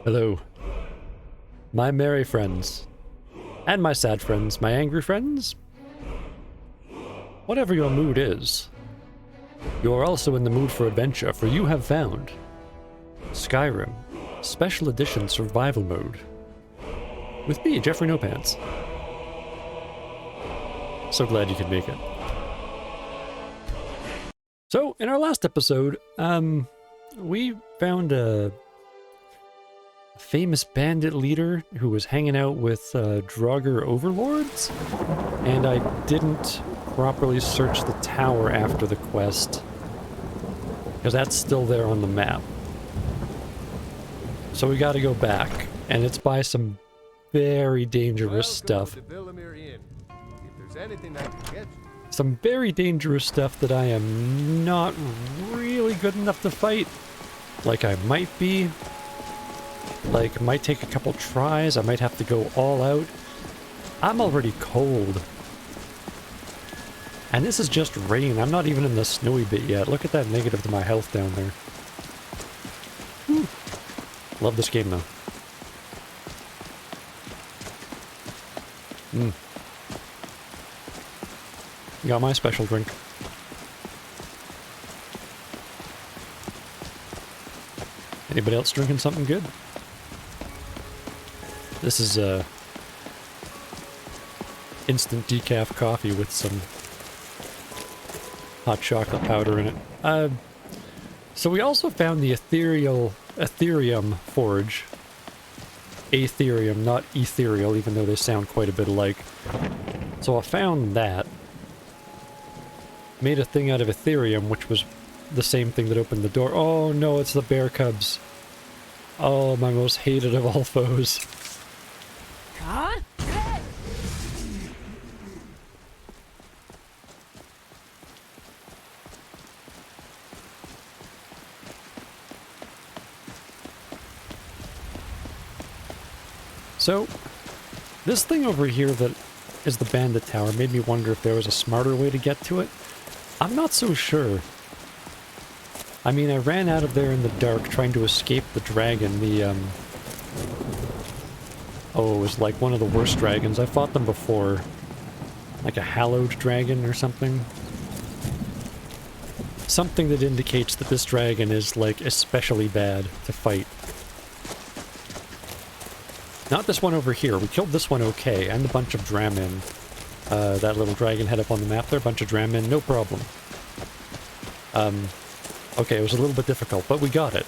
Hello, my merry friends, and my sad friends, my angry friends. Whatever your mood is, you are also in the mood for adventure, for you have found Skyrim Special Edition Survival Mode with me, Jeffrey No Pants. So glad you could make it. So, in our last episode, we found a famous bandit leader who was hanging out with Draugr overlords, and I didn't properly search the tower after the quest because that's still there on the map. So we gotta go back, and it's by some very dangerous stuff. Some very dangerous stuff that I am not really good enough to fight. Like I might be. Like, it might take a couple tries, I might have to go all out. I'm already cold. And this is just rain, I'm not even in the snowy bit yet. Look at that negative to my health down there. Whew. Love this game though. Got my special drink. Anybody else drinking something good? This is instant decaf coffee with some hot chocolate powder in it. So we also found the Ethereum forge. Aetherium, not ethereal, even though they sound quite a bit alike. So I found that. Made a thing out of Ethereum, which was the same thing that opened the door. Oh no, it's the bear cubs. Oh, my most hated of all foes. Huh? So, this thing over here that is the bandit tower made me wonder if there was a smarter way to get to it. I'm not so sure. I mean, I ran out of there in the dark trying to escape the dragon, Oh, it was like one of the worst dragons. I fought them before. Like a hallowed dragon or something. Something that indicates that this dragon is, like, especially bad to fight. Not this one over here. We killed this one okay, and a bunch of Dramin. That little dragon head up on the map there, a bunch of Dramin, no problem. Okay, it was a little bit difficult, but we got it.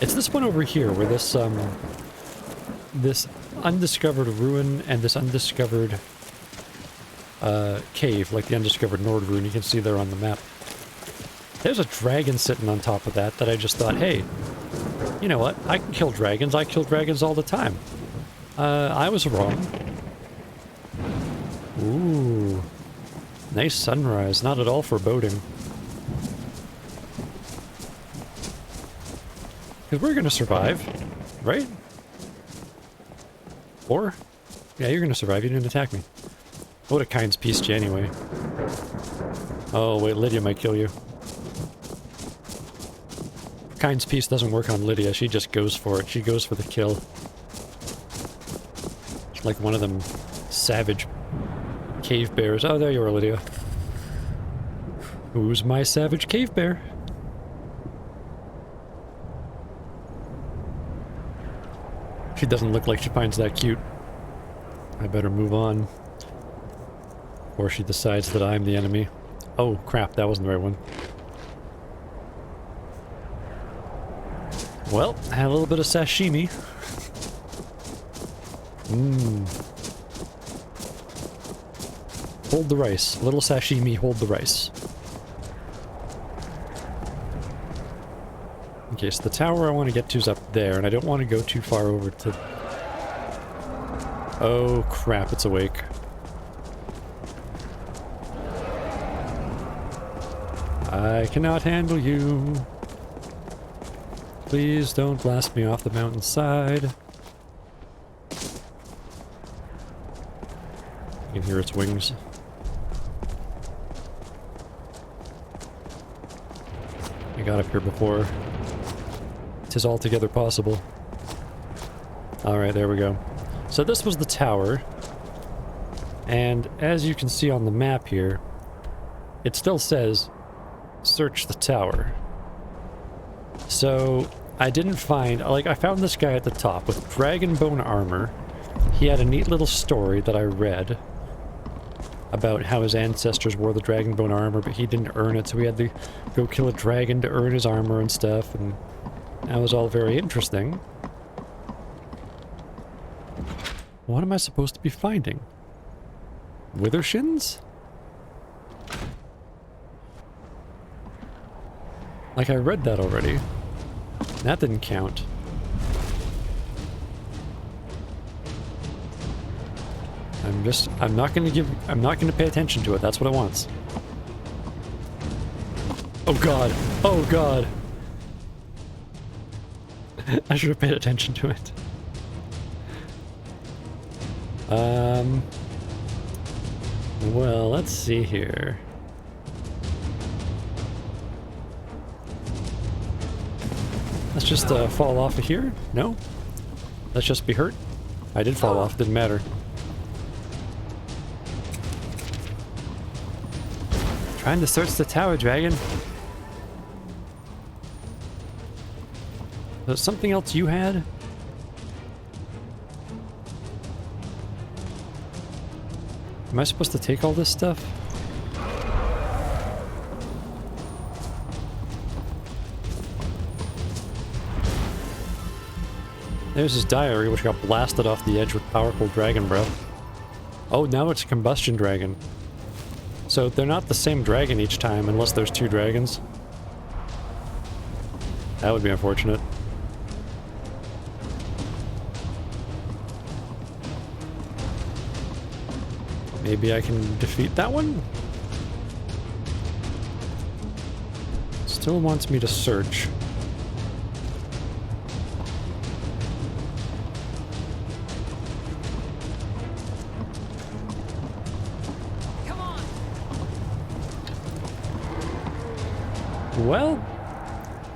It's this one over here, where this, this undiscovered ruin and this undiscovered, cave, like the undiscovered Nord rune you can see there on the map. There's a dragon sitting on top of that I just thought, hey, you know what? I can kill dragons. I kill dragons all the time. I was wrong. Ooh. Nice sunrise. Not at all foreboding. Because we're gonna survive, right? Or? Yeah, you're gonna survive. You didn't attack me. What a kind piece to you anyway. Oh, wait, Lydia might kill you. Kind's piece doesn't work on Lydia, she just goes for it. She goes for the kill. She's like one of them savage cave bears. Oh, there you are, Lydia. Who's my savage cave bear? She doesn't look like she finds that cute. I better move on. Or she decides that I'm the enemy. Oh, crap, that wasn't the right one. Well, had a little bit of sashimi. Hold the rice. A little sashimi, hold the rice. Okay, so the tower I want to get to is up there, and I don't want to go too far over to... Oh, crap, it's awake. I cannot handle you. Please don't blast me off the mountainside. You can hear its wings. I got up here before. 'Tis altogether possible. Alright, there we go. So this was the tower. And as you can see on the map here, it still says, search the tower. So, I didn't find... Like, I found this guy at the top with dragon bone armor. He had a neat little story that I read about how his ancestors wore the dragon bone armor, but he didn't earn it, so he had to go kill a dragon to earn his armor and stuff, and that was all very interesting. What am I supposed to be finding? Withershins? Like, I read that already. That didn't count. I'm not gonna pay attention to it. That's what it wants. Oh god. Oh god. I should have paid attention to it. Well, let's see here. Let's just fall off of here. No? Let's just be hurt. I did fall off, didn't matter. Trying to search the tower, dragon. Was something else you had? Am I supposed to take all this stuff? There's his diary, which got blasted off the edge with powerful dragon breath. Oh, now it's a combustion dragon. So they're not the same dragon each time, unless there's two dragons. That would be unfortunate. Maybe I can defeat that one? Still wants me to search. Come on. Well,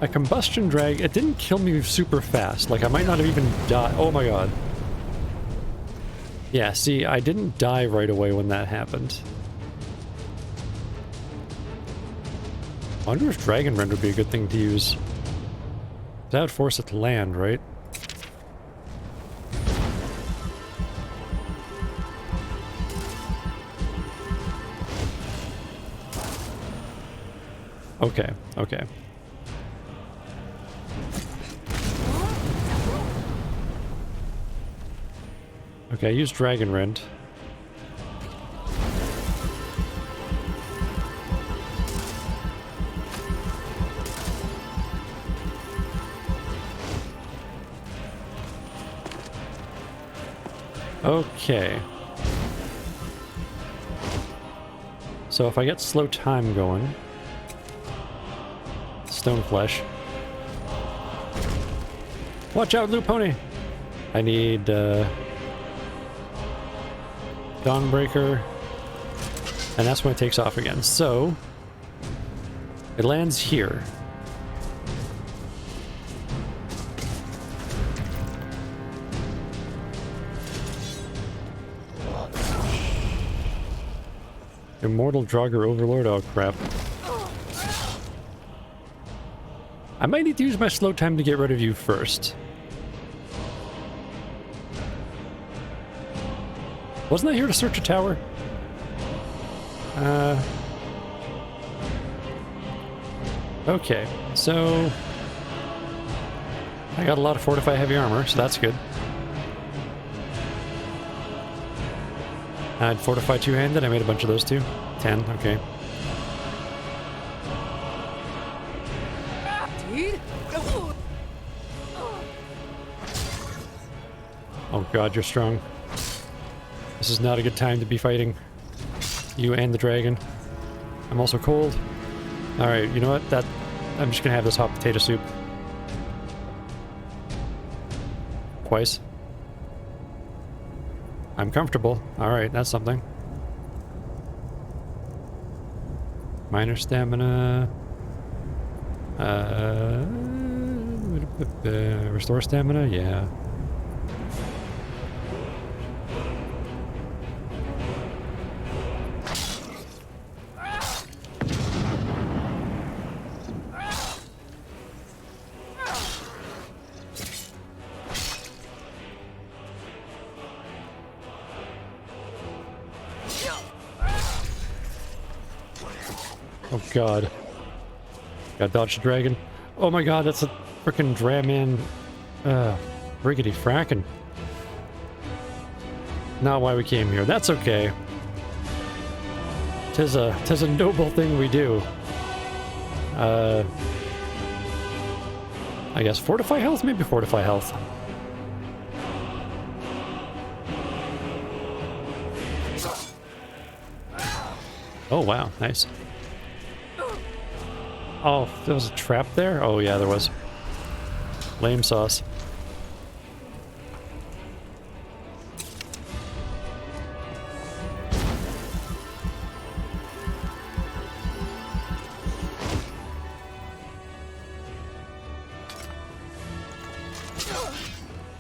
a combustion drag, it didn't kill me super fast. Like, I might not have even died. Oh my god. Yeah, see, I didn't die right away when that happened. I wonder if Dragon Rend would be a good thing to use. That would force it to land, right? Okay, okay. Okay, I used Dragon Rend. Okay. So if I get slow time going... Stone flesh. Watch out, Blue Pony! I need, Dawnbreaker. And that's when it takes off again. So... it lands here. Immortal Draugr Overlord? Oh crap. I might need to use my slow time to get rid of you first. Wasn't I here to search a tower? Okay, so... I got a lot of Fortify Heavy Armor, so that's good. I had Fortify Two-Handed, I made a bunch of those too. 10, okay. Oh god, you're strong. This is not a good time to be fighting you and the dragon. I'm also cold. Alright, you know what? I'm just gonna have this hot potato soup. Twice. I'm comfortable. Alright, that's something. Minor stamina. Restore stamina? Yeah. Oh god. Gotta dodge the dragon. Oh my god, that's a frickin' Draman. Riggedy frackin'. Not why we came here. That's okay. Tis a noble thing we do. I guess fortify health? Maybe fortify health. Oh wow, nice. Oh, there was a trap there? Oh yeah, there was. Lame sauce.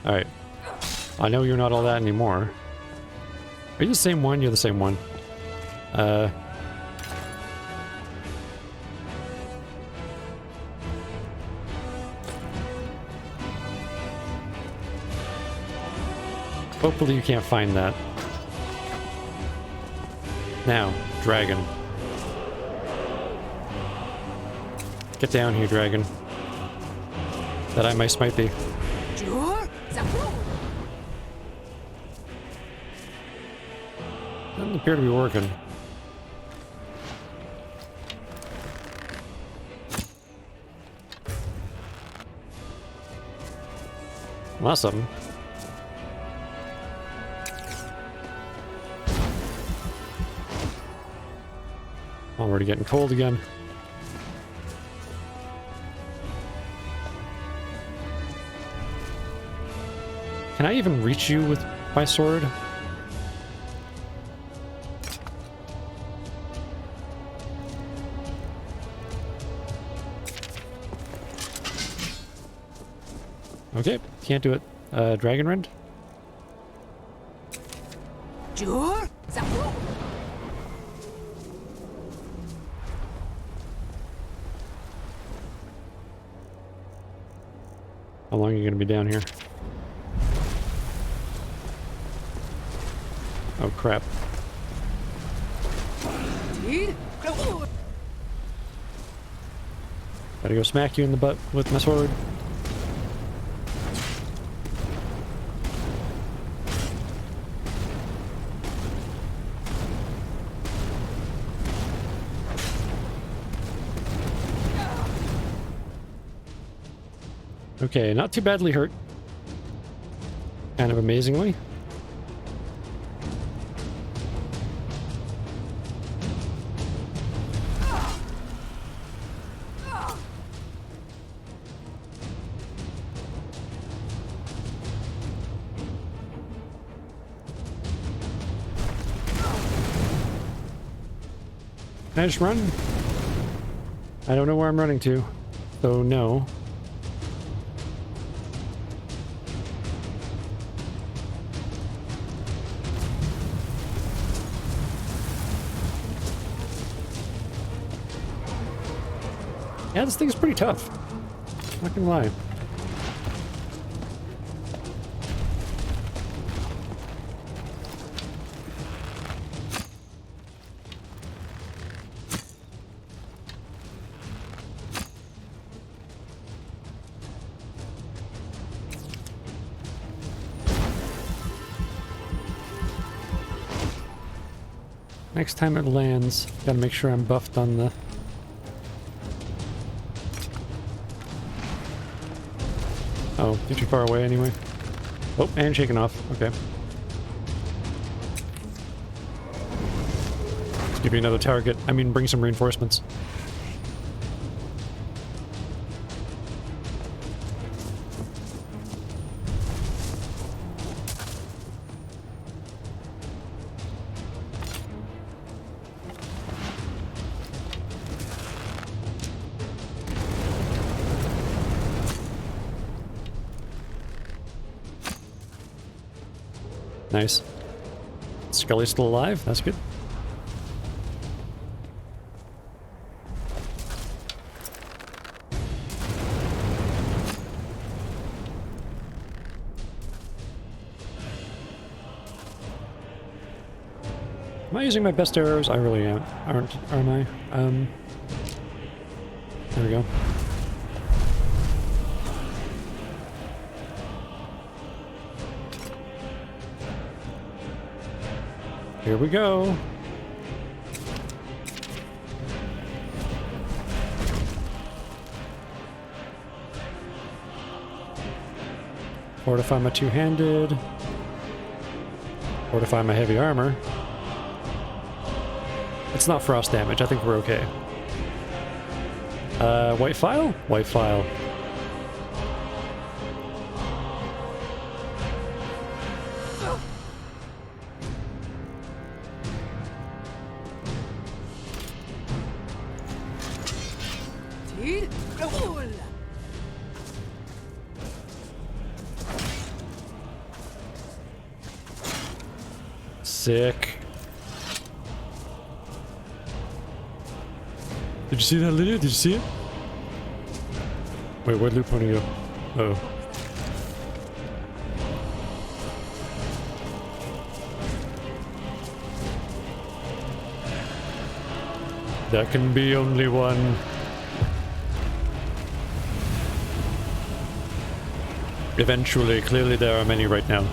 Alright. I know you're not all that anymore. Are you the same one? You're the same one. Hopefully you can't find that. Now, dragon. Get down here, dragon. That I might smite thee. Doesn't appear to be working. Lost something. Already getting cold again. Can I even reach you with my sword? Okay, can't do it. Dragon Rend? How long are you going to be down here? Oh crap. Gotta go smack you in the butt with my sword. Okay, not too badly hurt. Kind of amazingly. Can I just run? I don't know where I'm running to, so no. Yeah, this thing's pretty tough. Not gonna lie. Next time it lands, gotta make sure I'm buffed on the... Oh, you're too far away anyway. Oh, and shaking off. Okay. Let's give you another target. I mean, bring some reinforcements. Nice. Scully's still alive. That's good. Am I using my best arrows? I really aren't I? There we go. Here we go. Fortify my two-handed. Fortify my heavy armor. It's not frost damage. I think we're okay. White file? White file. Sick. Did you see that, Lydia? Did you see it? Wait, where'd Loot Pony go? Oh. There can be only one. Eventually, clearly there are many right now.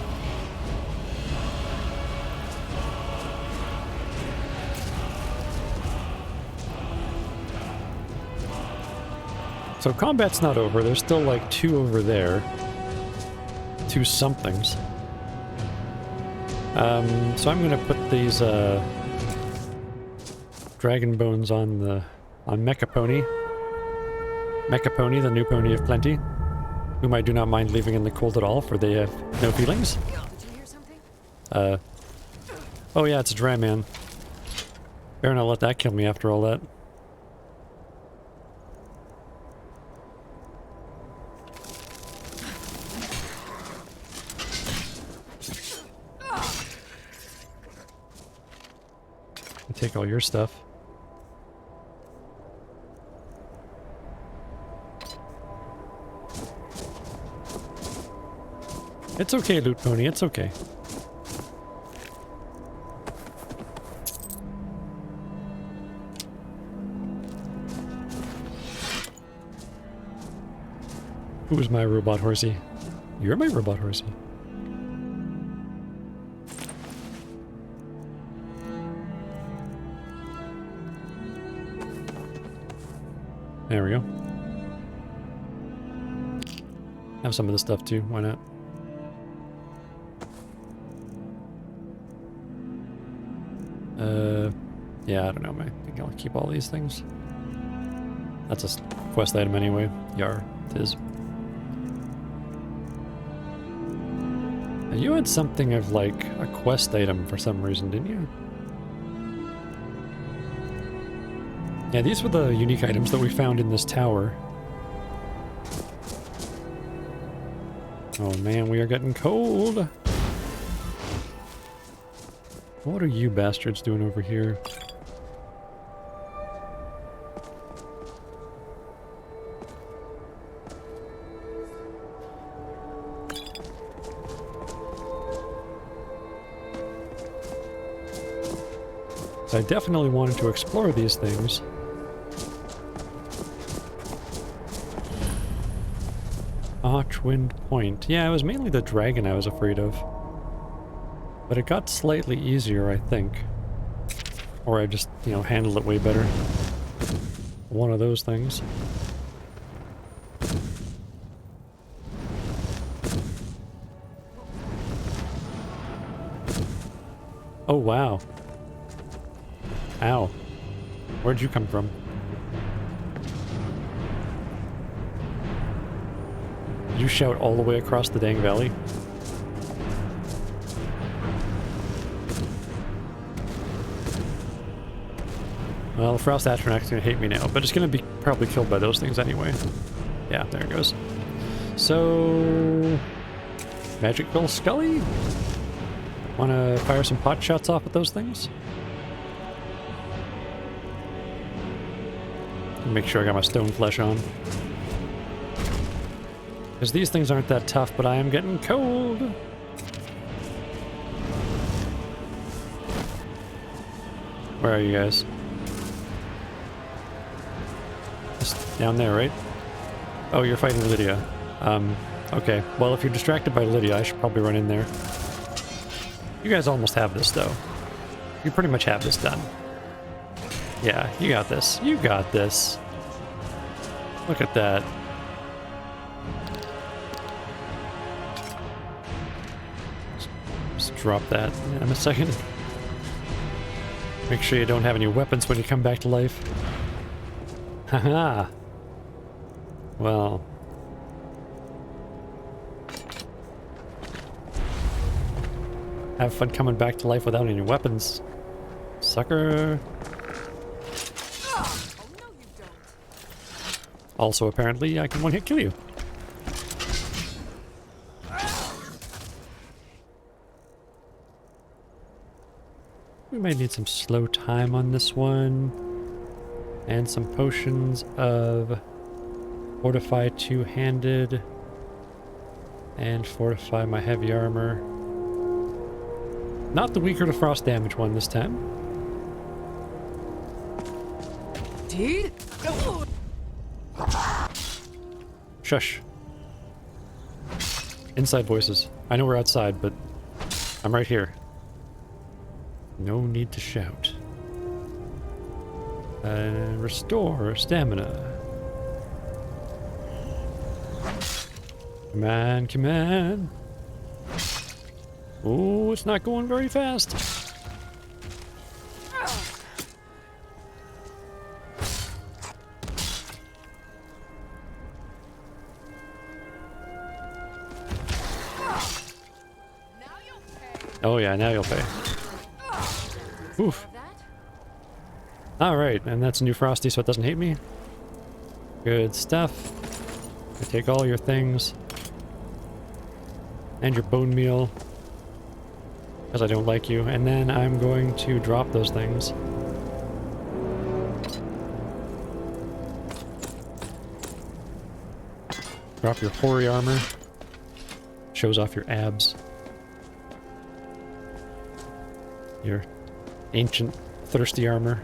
So combat's not over. There's still like 2 over there. 2 somethings. So I'm gonna put these dragon bones on Mecha Pony. Mecha Pony, the new pony of plenty, whom I do not mind leaving in the cold at all, for they have no feelings. Did you hear something? Oh yeah, it's a dry man. Better not let that kill me after all that. Take all your stuff. It's okay, Loot Pony, it's okay. Who is my robot horsey? You're my robot horsey. There we go. Have some of this stuff too, why not? Yeah, I don't know, I think I'll keep all these things. That's a quest item anyway. Yar, it is. Now you had something of like a quest item for some reason, didn't you? Yeah, these were the unique items that we found in this tower. Oh man, we are getting cold! What are you bastards doing over here? So I definitely wanted to explore these things. Archwind Point. Yeah, it was mainly the dragon I was afraid of. But it got slightly easier, I think. Or I just, you know, handled it way better. One of those things. Oh, wow. Ow. Where'd you come from? Did you shout all the way across the dang valley? Well, the Frost Astronac's gonna hate me now, but it's gonna be probably killed by those things anyway. Yeah, there it goes. So... Magic Bill Scully? Wanna fire some pot shots off at those things? Make sure I got my stone flesh on. Because these things aren't that tough, but I am getting cold. Where are you guys? Just down there, right? Oh, you're fighting Lydia. Okay. Well, if you're distracted by Lydia, I should probably run in there. You guys almost have this, though. You pretty much have this done. Yeah, you got this. You got this. Look at that. Just drop that in a second. Make sure you don't have any weapons when you come back to life. Haha. Well. Have fun coming back to life without any weapons. Sucker. Oh, no, you don't. Also, apparently, I can one-hit kill you. We might need some slow time on this one. And some potions of fortify two-handed. And fortify my heavy armor. Not the weaker to frost damage one this time. Dude? Shush. Inside voices. I know we're outside, but I'm right here. No need to shout. Restore stamina. Come on, come on. Oh, it's not going very fast. Oh yeah, now you'll pay. Oof. Alright, and that's a new Frosty so it doesn't hate me. Good stuff. I take all your things. And your bone meal. Because I don't like you. And then I'm going to drop those things. Drop your hoary armor. Shows off your abs. Your ancient thirsty armor.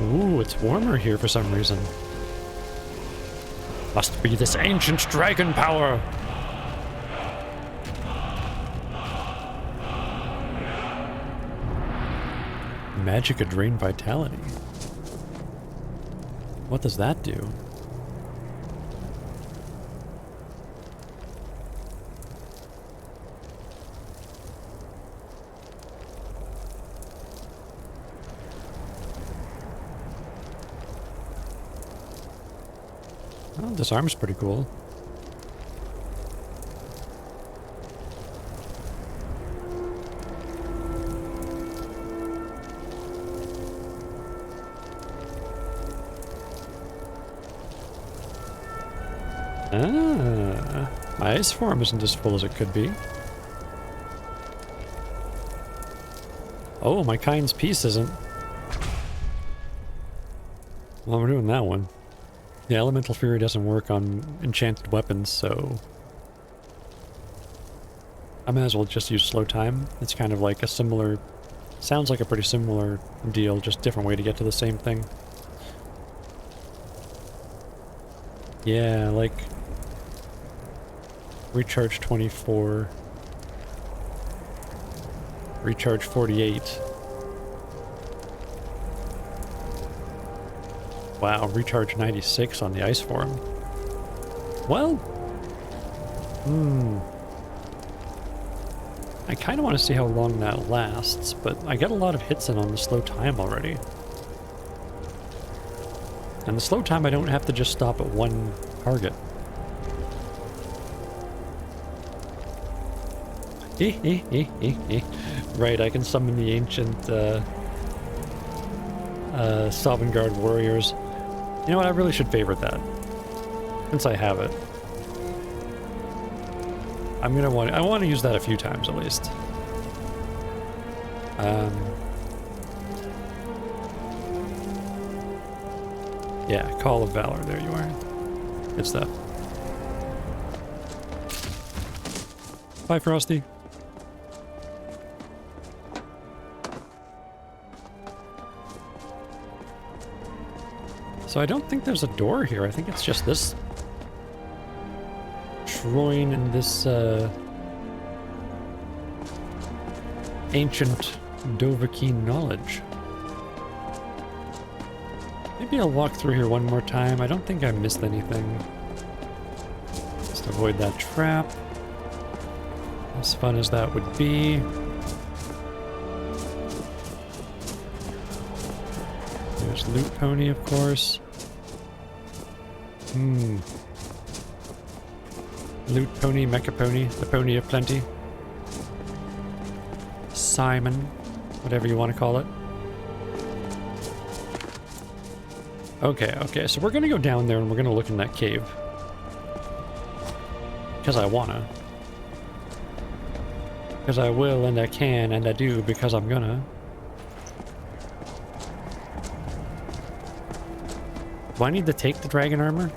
Ooh, it's warmer here for some reason. Must be this ancient dragon power! Magicka drain vitality. What does that do? Oh, this arm's pretty cool. Ah, my ice form isn't as full as it could be. Oh, my kind's peace isn't. Well, we're doing that one. The elemental fury doesn't work on enchanted weapons, so I might as well just use slow time. It's kind of like a similar, sounds like a pretty similar deal, just different way to get to the same thing. Yeah, like recharge 24, recharge 48. Wow, recharge 96 on the ice form. Well, I kind of want to see how long that lasts, but I get a lot of hits in on the slow time already. And the slow time I don't have to just stop at one target. Right, I can summon the ancient Sovngarde warriors. You know what, I really should favorite that. Since I have it. I want to use that a few times at least. Yeah, Call of Valor, there you are. Good stuff. Bye, Frosty. So I don't think there's a door here. I think it's just this shrine and this ancient Dovahkiin knowledge. Maybe I'll walk through here one more time. I don't think I missed anything. Just avoid that trap. As fun as that would be. There's Loot Pony, of course. Loot Pony, Mecha Pony, the Pony of Plenty. Simon, whatever you want to call it. Okay, so we're gonna go down there and we're gonna look in that cave. Because I wanna. Because I will and I can and I do because I'm gonna. Do I need to take the dragon armor?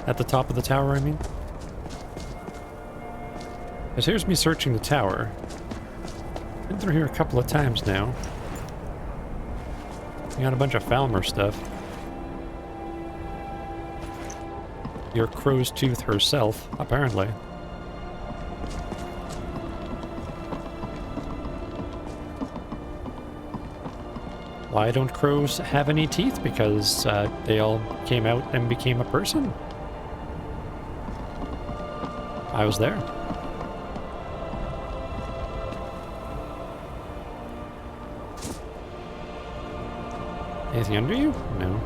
At the top of the tower, I mean? Because here's me searching the tower. Been through here a couple of times now. We got a bunch of Falmer stuff. Your crow's tooth herself, apparently. Why don't crows have any teeth? Because they all came out and became a person. I was there. Anything under you? No.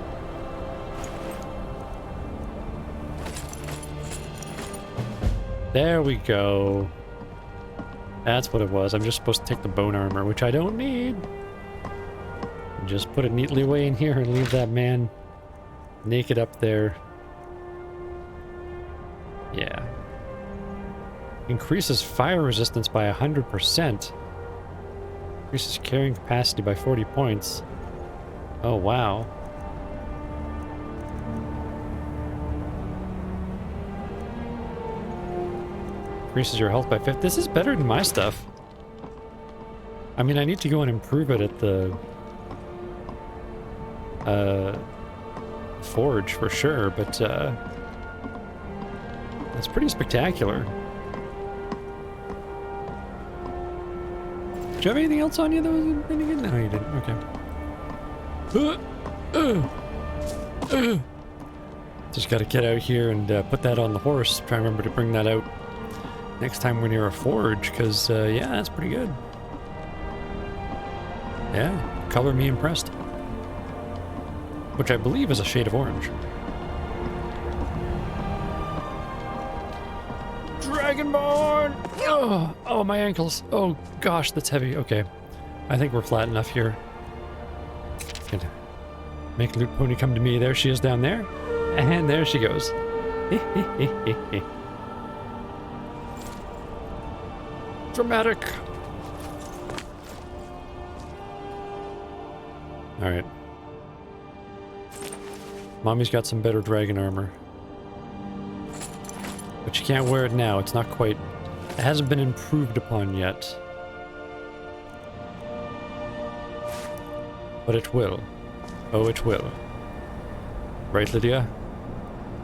There we go. That's what it was. I'm just supposed to take the bone armor, which I don't need. Just put it neatly away in here and leave that man naked up there. Yeah. Increases fire resistance by 100%. Increases carrying capacity by 40 points. Oh, wow. Increases your health by 50. This is better than my stuff. I mean, I need to go and improve it at the forge for sure, but it's pretty spectacular. Do you have anything else on you that was any good? No, you didn't. Okay. Just gotta get out here and put that on the horse. Try and remember to bring that out next time we're near a forge, because, yeah, that's pretty good. Yeah, color me impressed. Which I believe is a shade of orange. Dragonborn! Oh, my ankles. Oh, gosh, that's heavy. Okay. I think we're flat enough here. Gonna make Loot Pony come to me. There she is down there. And there she goes. Dramatic. Alright. Mommy's got some better dragon armor. But you can't wear it now. It's not quite... It hasn't been improved upon yet. But it will. Oh, it will. Right, Lydia?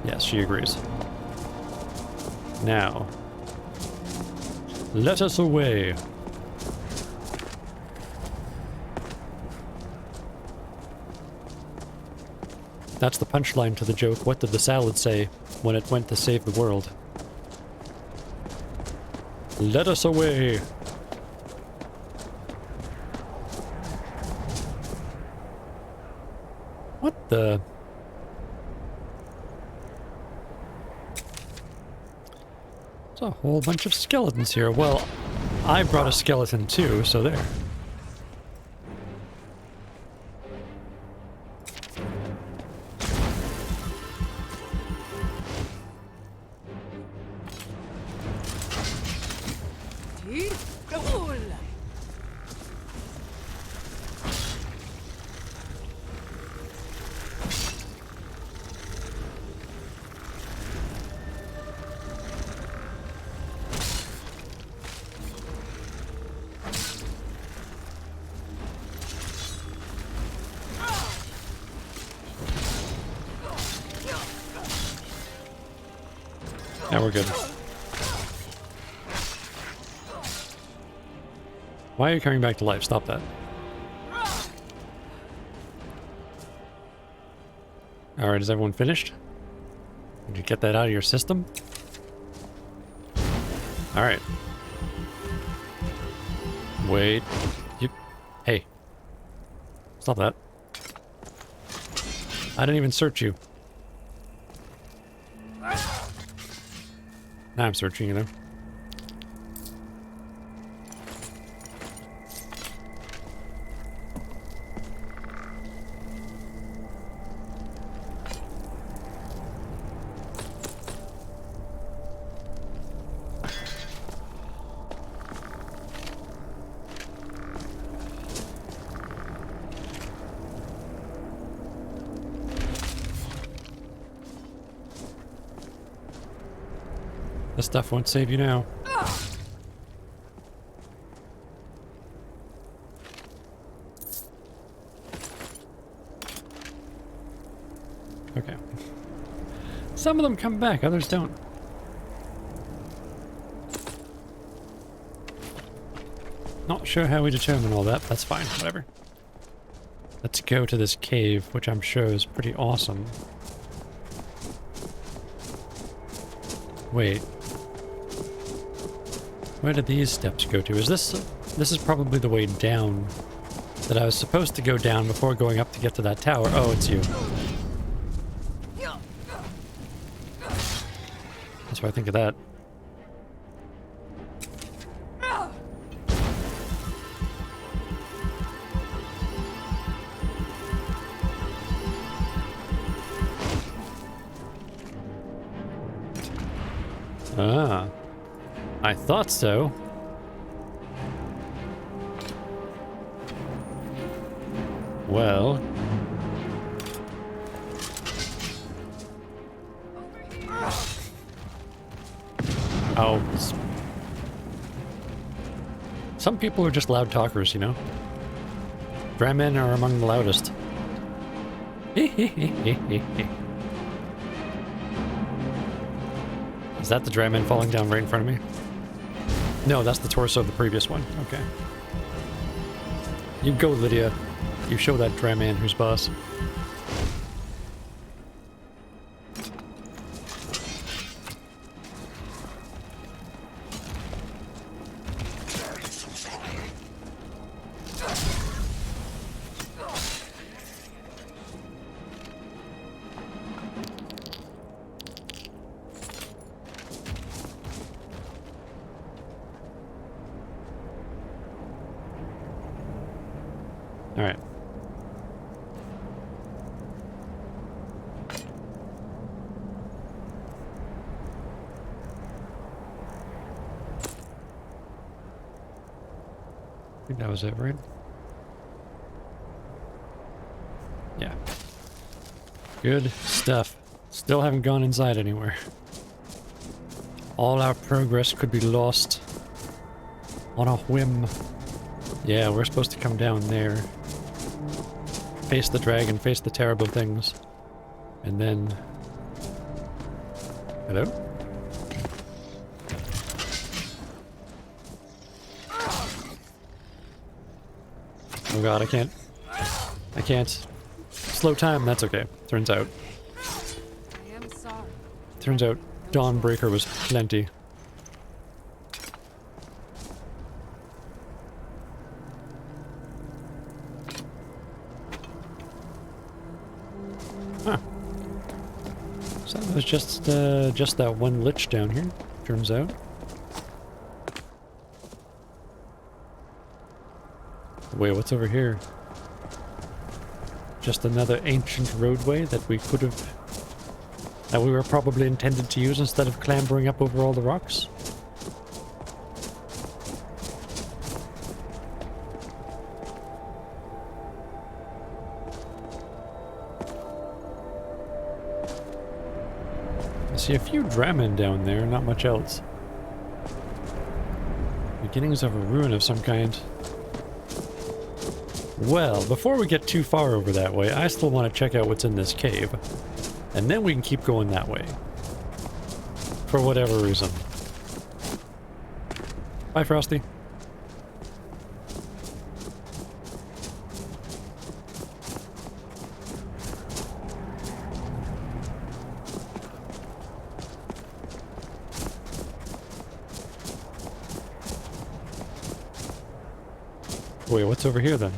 Yes, she agrees. Now. Let us away. That's the punchline to the joke. What did the salad say when it went to save the world? Let us away. What the? There's a whole bunch of skeletons here. Well, I brought a skeleton too, so there. Now we're good. Why are you coming back to life? Stop that. Alright, is everyone finished? Did you get that out of your system? Alright. Wait. You... Hey. Stop that. I didn't even search you. Now I'm searching you, though. This stuff won't save you now. Okay. Some of them come back, others don't. Not sure how we determine all that. That's fine, whatever. Let's go to this cave, which I'm sure is pretty awesome. Wait. Where did these steps go to? Is this... This is probably the way down that I was supposed to go down before going up to get to that tower. Oh, it's you. That's what I think of that. Ah. I thought so. Well. Oh. Some people are just loud talkers, you know? Drymen are among the loudest. Is that the dryman falling down right in front of me? No, that's the torso of the previous one. Okay. You go, Lydia. You show that dryman who's boss. Alright. I think that was it, right? Yeah. Good stuff. Still haven't gone inside anywhere. All our progress could be lost on a whim. Yeah, we're supposed to come down there. Face the dragon, face the terrible things. And then... Hello? Oh god, I can't. I can't. Slow time, that's okay. Turns out. I am sorry. Turns out Dawnbreaker was plenty. Huh. So it was just that one lich down here, turns out. Wait, what's over here? Just another ancient roadway that we could have... that we were probably intended to use instead of clambering up over all the rocks? I see a few Dramen down there, not much else. Beginnings of a ruin of some kind. Well, before we get too far over that way, I still want to check out what's in this cave. And then we can keep going that way. For whatever reason. Bye, Frosty. Wait, what's over here then?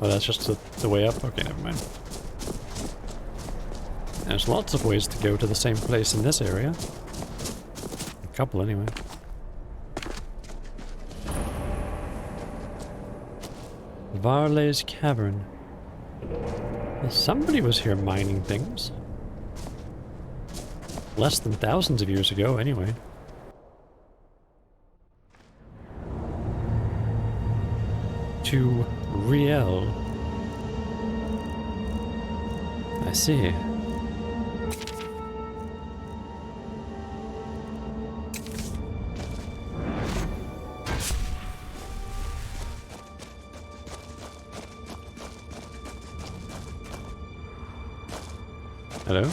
Oh, that's just the way up? Okay, never mind. There's lots of ways to go to the same place in this area. A couple, anyway. Varley's Cavern. Well, somebody was here mining things. Less than thousands of years ago, anyway. To Riel. I see. Hello?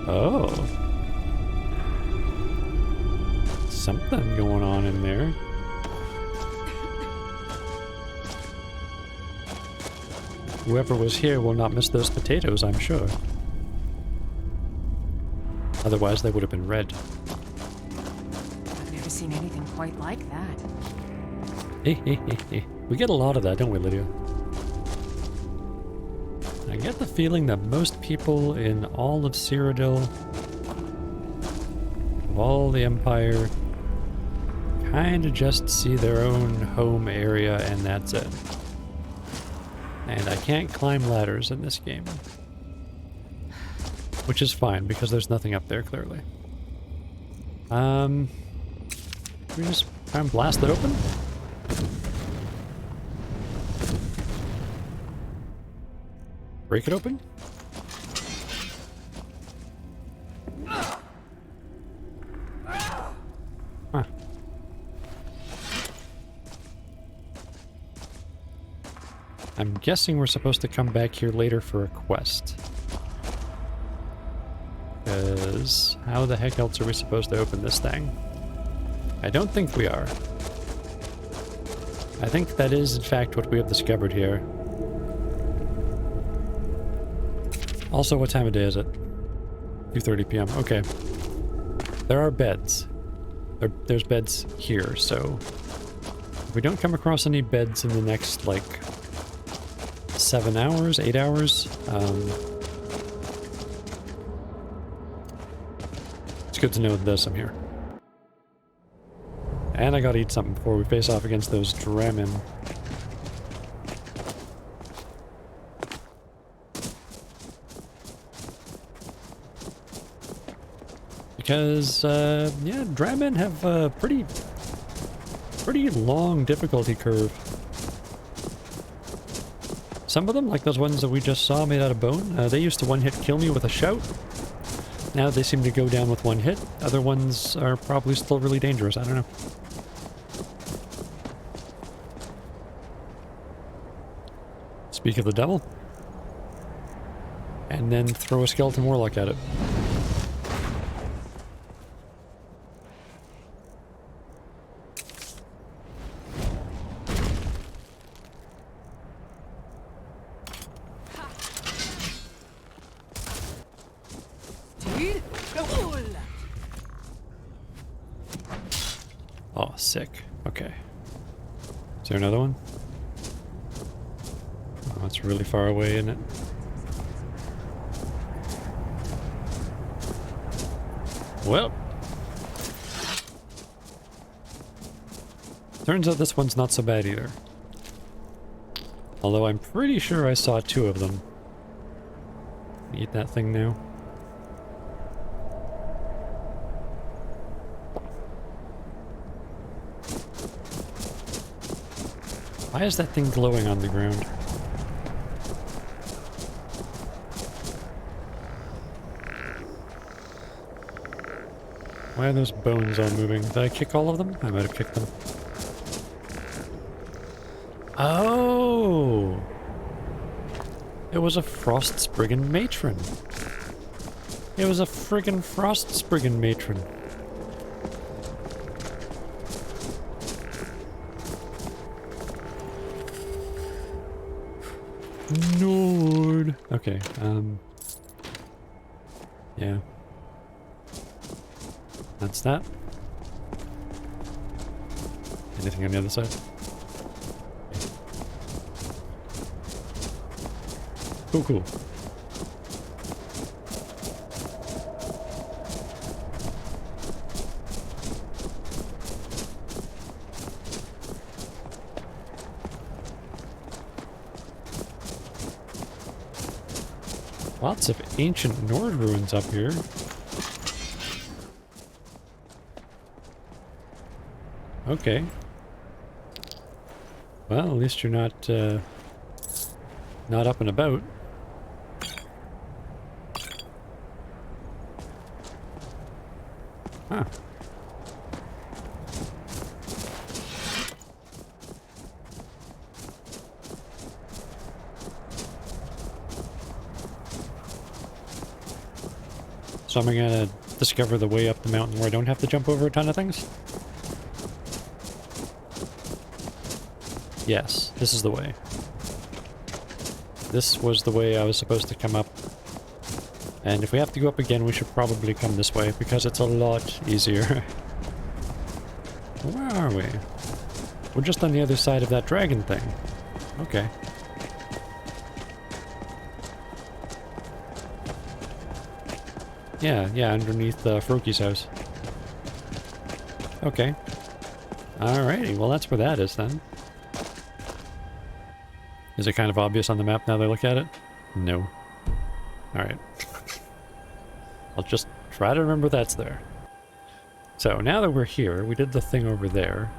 Oh. Something going on in there. Whoever was here will not miss those potatoes, I'm sure. Otherwise, they would have been red. I've never seen anything quite like that. We get a lot of that, don't we, Lydia? I get the feeling that most people in all of Cyrodiil, of all the Empire, kind of just see their own home area and that's it. And I can't climb ladders in this game. Which is fine, because there's nothing up there, clearly. Can we just try and blast it open? Break it open? Huh. I'm guessing we're supposed to come back here later for a quest. Because how the heck else are we supposed to open this thing? I don't think we are. I think that is in fact what we have discovered here. Also, what time of day is it? 2:30 p.m. Okay. There are beds. There's beds here, so if we don't come across any beds in the next, like, 7 hours, 8 hours, it's good to know this, I'm here. And I gotta eat something before we face off against those Dramin. Because, yeah, Dramin have a pretty long difficulty curve. Some of them, like those ones that we just saw made out of bone, they used to one-hit kill me with a shout. Now they seem to go down with one hit. Other ones are probably still really dangerous, I don't know. Speak of the devil. And then throw a skeleton warlock at it. Oh, sick. Okay. Is there another one? Oh, it's really far away, isn't it? Well. Turns out this one's not so bad either. Although I'm pretty sure I saw 2 of them. Eat that thing now. Why is that thing glowing on the ground? Why are those bones all moving? Did I kick all of them? I might have kicked them. Oh! It was a frost spriggan matron. It was a friggin' frost spriggan matron. Nord. Okay, yeah. That's that. Anything on the other side? Oh, cool. Lots of ancient Nord ruins up here. Okay. Well, at least you're not up and about. Huh. So am I gonna discover the way up the mountain where I don't have to jump over a ton of things? Yes, this is the way. This was the way I was supposed to come up. And if we have to go up again, we should probably come this way, because it's a lot easier. Where are we? We're just on the other side of that dragon thing. Okay. Yeah, underneath Froki's house. Okay. Alrighty, well that's where that is then. Is it kind of obvious on the map now that I look at it? No. Alright. I'll just try to remember that's there. So, now that we're here, we did the thing over there.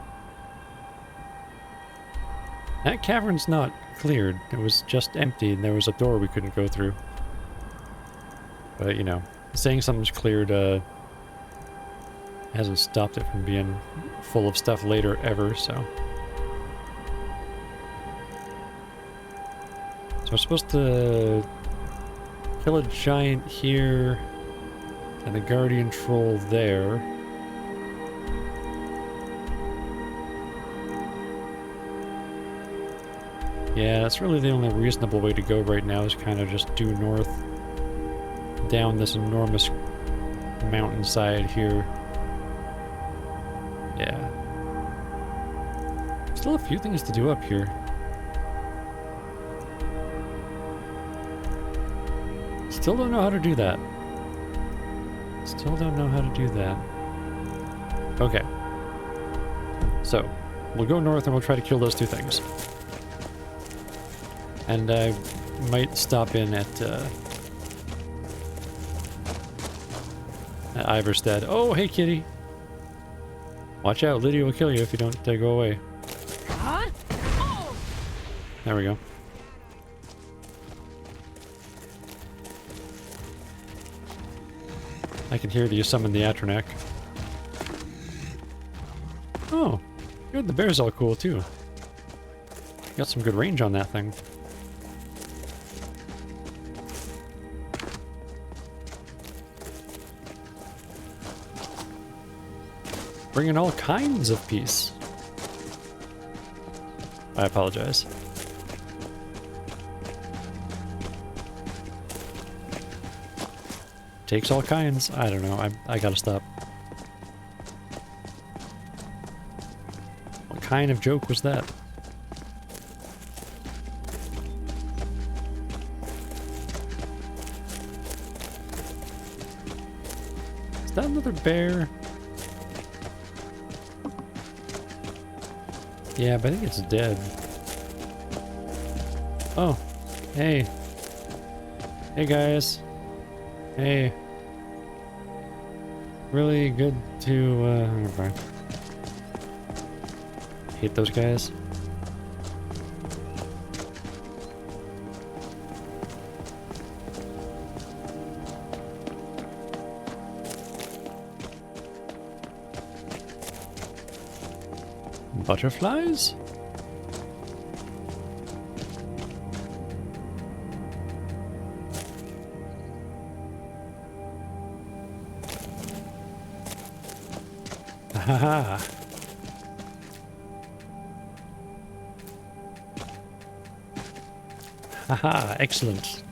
That cavern's not cleared. It was just empty and there was a door we couldn't go through. But, you know, saying something's cleared, hasn't stopped it from being full of stuff later ever, so. So we're supposed to kill a giant here and the guardian troll there. Yeah, that's really the only reasonable way to go right now, is kind of just due north down this enormous mountainside here. Yeah. Still a few things to do up here. Still don't know how to do that. Still don't know how to do that. Okay. So, we'll go north and we'll try to kill those two things. And I might stop in at Iverstead. Oh, hey kitty! Watch out, Lydia will kill you if you don't go away. Huh? Oh! There we go. I can hear that you summon the Atronak. Oh, good, the bear's all cool too. Got some good range on that thing. Bringing all kinds of peace. I apologize. Takes all kinds. I don't know. I gotta stop. What kind of joke was that? Is that another bear? Yeah, but I think it's dead. Oh, hey. Hey guys. Hey. Really good to, never mind. Hate those guys. Butterflies? Haha. Haha, excellent.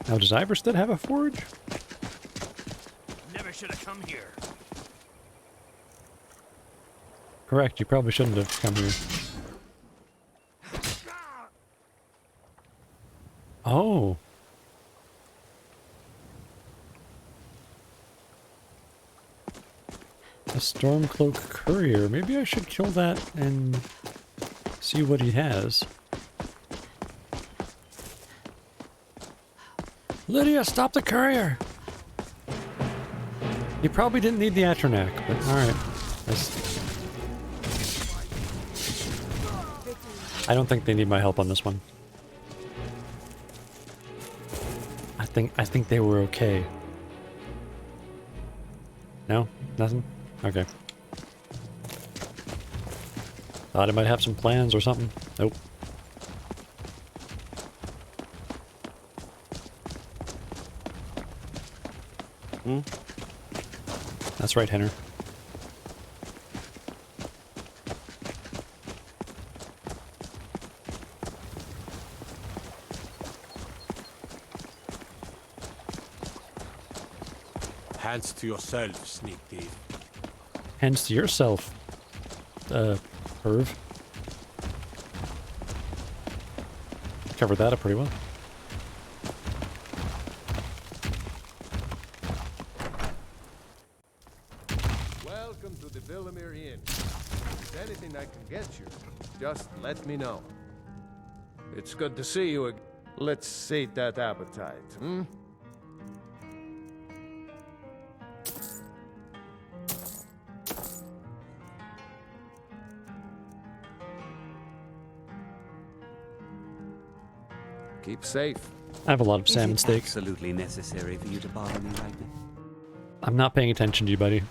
Now, does Iverstead have a forge? Never should have come here. Correct, you probably shouldn't have come here. Oh. A Stormcloak courier. Maybe I should kill that and see what he has. Lydia, stop the courier! He probably didn't need the Atronac, but alright. I don't think they need my help on this one. I think they were okay. No? Nothing? Okay. Thought I might have some plans or something. Nope. Hmm? That's right, Henry. Hands to yourself, sneak thief. Hands to yourself, perv. Covered that up pretty well. Welcome to the Villamere Inn. If there's anything I can get you, just let me know. It's good to see you again. Let's sate that appetite, hmm? Keep safe. I have a lot of salmon steak. Absolutely necessary for you to bother me right now. I'm not paying attention to you, buddy.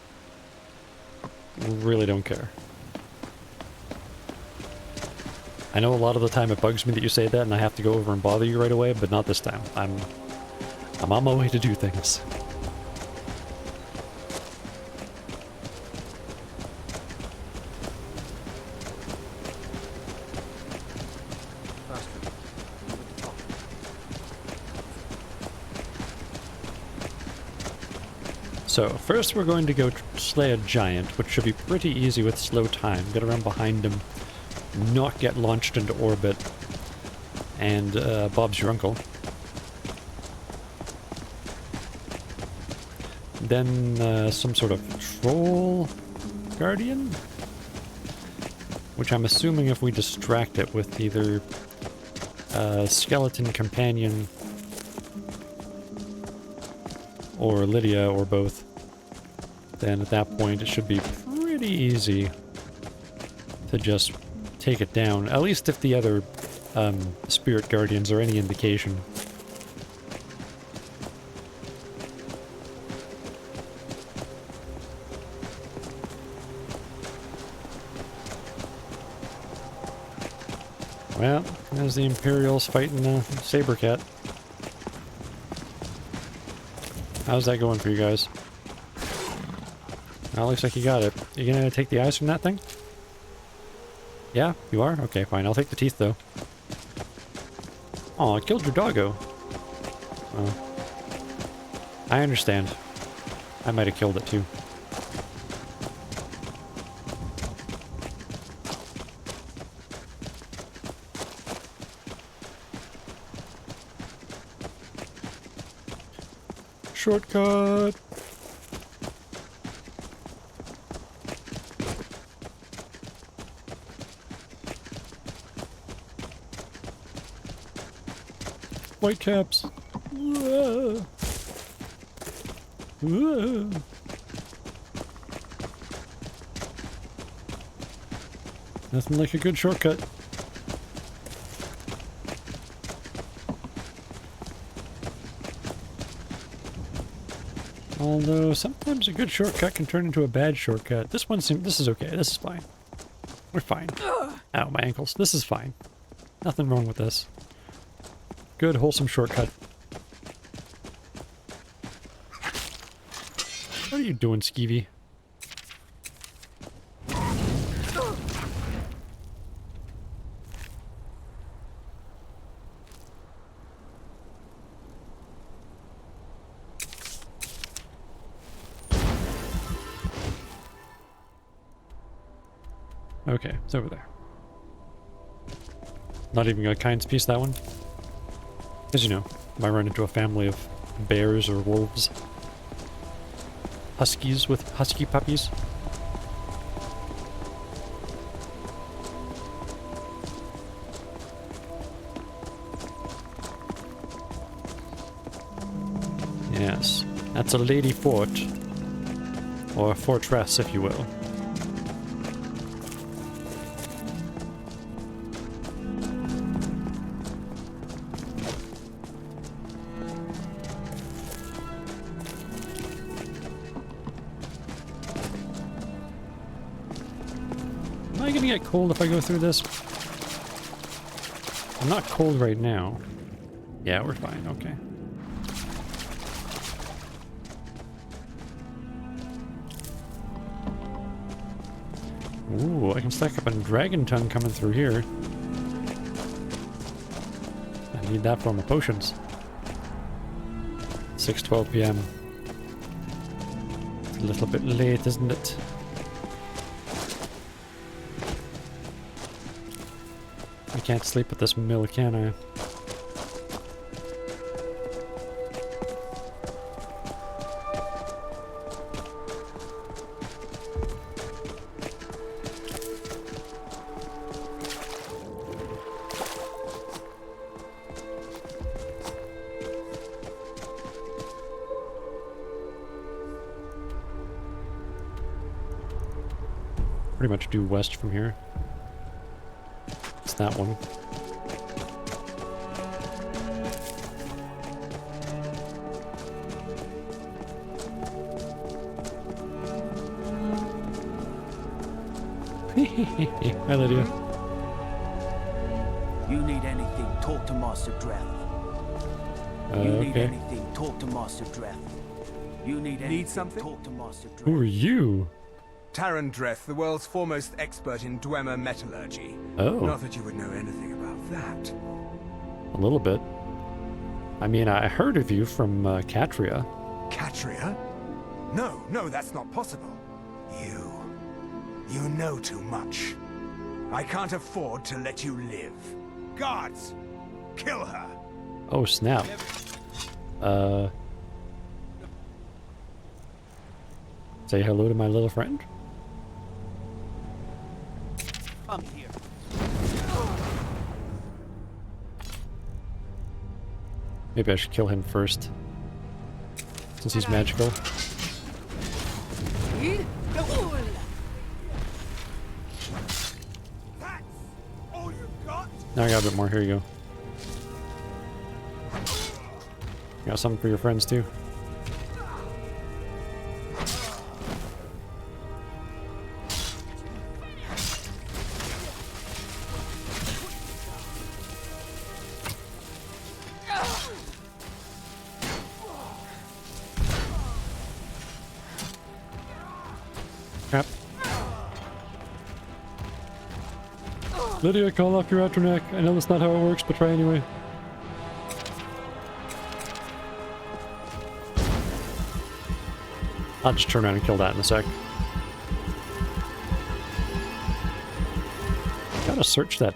Really don't care. I know a lot of the time it bugs me that you say that and I have to go over and bother you right away, but not this time. I'm on my way to do things. So, first we're going to go slay a giant, which should be pretty easy with slow time. Get around behind him, not get launched into orbit, and Bob's your uncle. Then some sort of troll guardian? Which I'm assuming if we distract it with either skeleton companion or Lydia, or both, then at that point it should be pretty easy to just take it down, at least if the other spirit guardians are any indication. Well, there's the Imperials fighting the Saber Cat. How's that going for you guys? Well, looks like you got it. You gonna take the eyes from that thing? Yeah, you are? Okay, fine. I'll take the teeth, though. Oh, I killed your doggo. Oh. I understand. I might have killed it, too. Shortcut! Whitecaps! Whoa. Whoa. Nothing like a good shortcut. Although, sometimes a good shortcut can turn into a bad shortcut. This is okay. This is fine. We're fine. Ow, my ankles. This is fine. Nothing wrong with this. Good, wholesome shortcut. are you doing, Skeevy? Okay, it's over there. Not even a kind's piece, that one. As you know, I run into a family of bears or wolves. Huskies with husky puppies. Yes, that's a lady fort. Or a fortress, if you will. Am I gonna get cold if I go through this? I'm not cold right now. Yeah, we're fine, okay. Ooh, I can stack up a dragon tongue coming through here. I need that for my potions. 6:12 p.m. It's a little bit late, isn't it? I can't sleep at this mill, can I? Pretty much due west from here. It's that one. Hi, Lydia. You need anything, talk to Master Dreth. You need Okay. anything, talk to Master Dreth. You need anything, something? talk to Master Dreth. Who are you? Taran Dreth, the world's foremost expert in Dwemer metallurgy. Oh. Not that you would know anything about that. A little bit. I mean, I heard of you from Catria. Catria? No, that's not possible. You know too much. I can't afford to let you live. Guards! Kill her! Oh, snap. Say hello to my little friend? Come here. Maybe I should kill him first. Since he's magical. That's all you got? Now I got a bit more. Here you go. Got something for your friends too. Crap. Lydia, call off your Atronac. I know that's not how it works, but try anyway. I'll just turn around and kill that in a sec. Gotta search that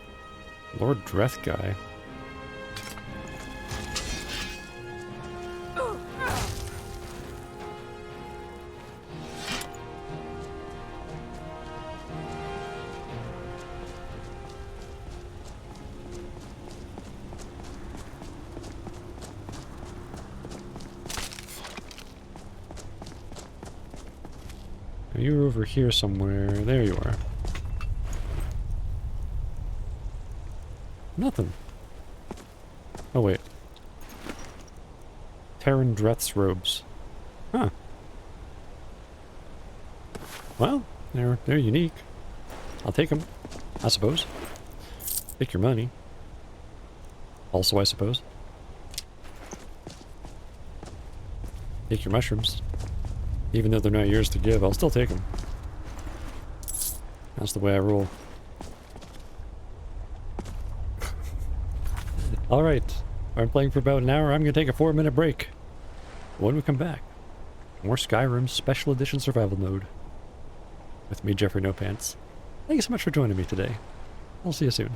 Lord Dreth guy. You're over here somewhere. There you are. Nothing. Oh, wait. Taran Dreth's robes. Huh. Well, they're unique. I'll take them, I suppose. Take your money. Also, I suppose. Take your mushrooms. Even though they're not yours to give, I'll still take them. That's the way I roll. Alright, I'm playing for about an hour. I'm going to take a 4-minute break. When we come back, more Skyrim Special Edition Survival Mode. With me, Jeffrey No Pants. Thank you so much for joining me today. I'll see you soon.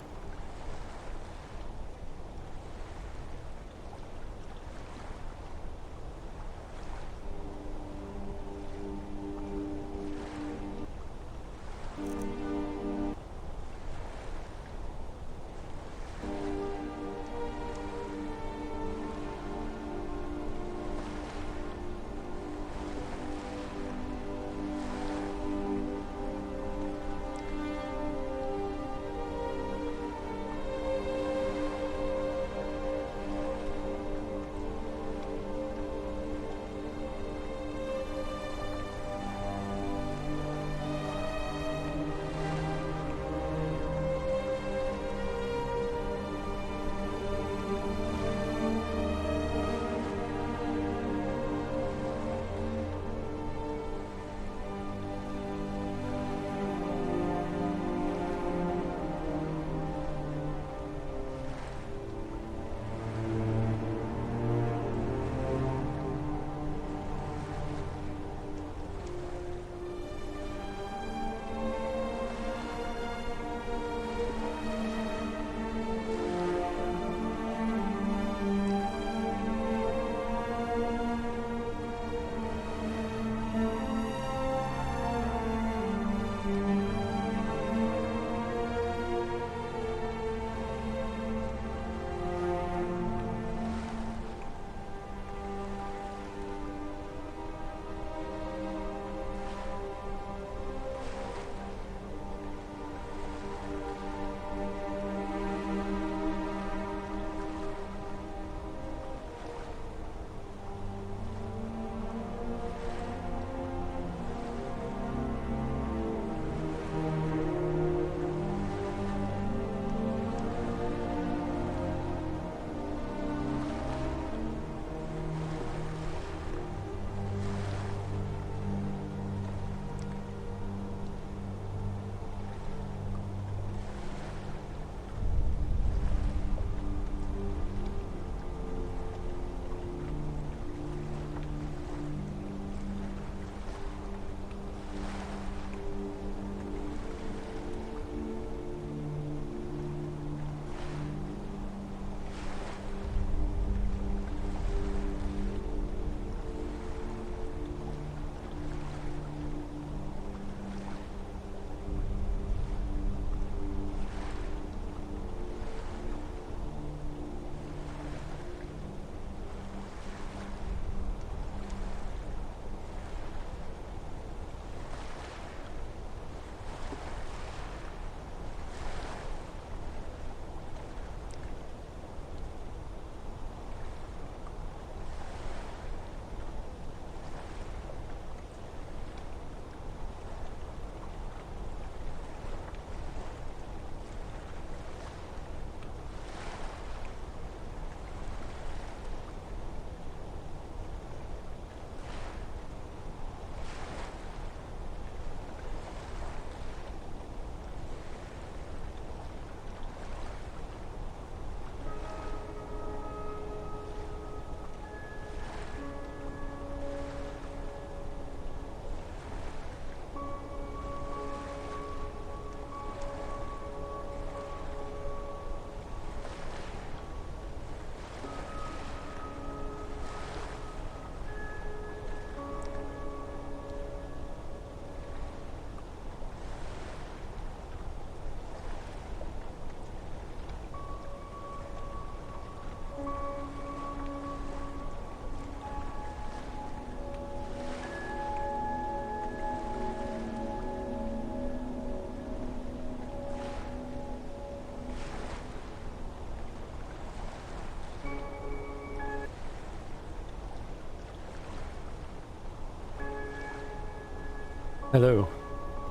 Hello,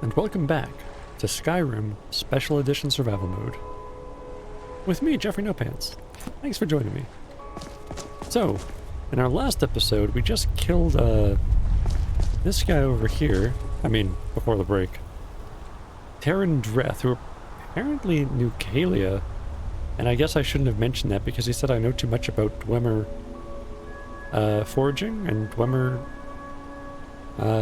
and welcome back to Skyrim Special Edition Survival Mode. With me, Jeffrey No Pants. Thanks for joining me. So, in our last episode, we just killed this guy over here, I mean, before the break, Terran Dreth, who apparently knew Kalia, and I guess I shouldn't have mentioned that because he said I know too much about Dwemer foraging and Dwemer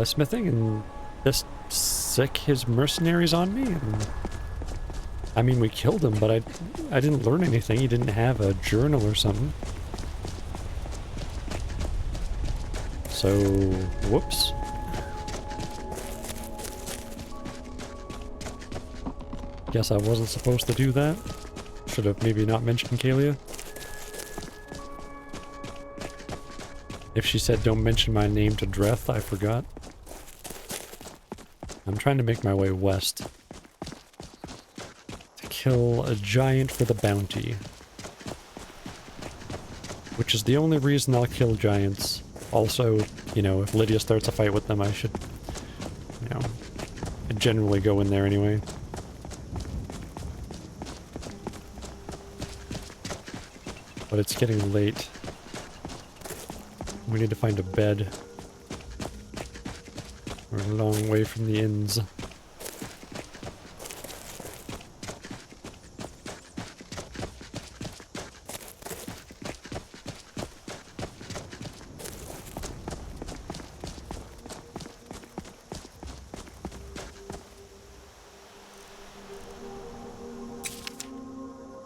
smithing, and just sick his mercenaries on me. And I mean, we killed him, but I didn't learn anything. He didn't have a journal or something. So, whoops. Guess I wasn't supposed to do that. Should have maybe not mentioned Kalia. If she said don't mention my name to Dreth, I forgot. I'm trying to make my way west. To kill a giant for the bounty. Which is the only reason I'll kill giants. Also, you know, if Lydia starts a fight with them, I should, you know, generally go in there anyway. But it's getting late. We need to find a bed. We're a long way from the inns.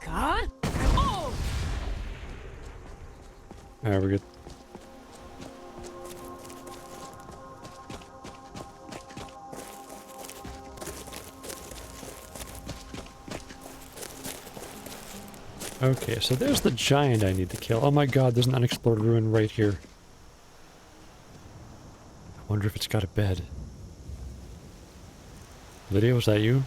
God? Oh! Alright, we're good. Okay, so there's the giant I need to kill. Oh my god, there's an unexplored ruin right here. I wonder if it's got a bed. Lydia, was that you?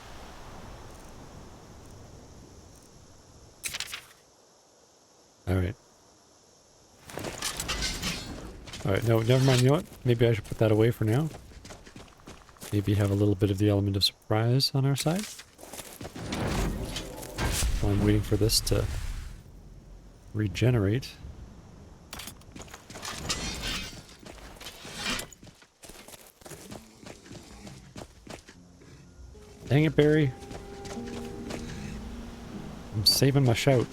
Alright. Alright, no, never mind. You know what? Maybe I should put that away for now. Maybe have a little bit of the element of surprise on our side. While I'm waiting for this to regenerate. Dang it, Barry. I'm saving my shout.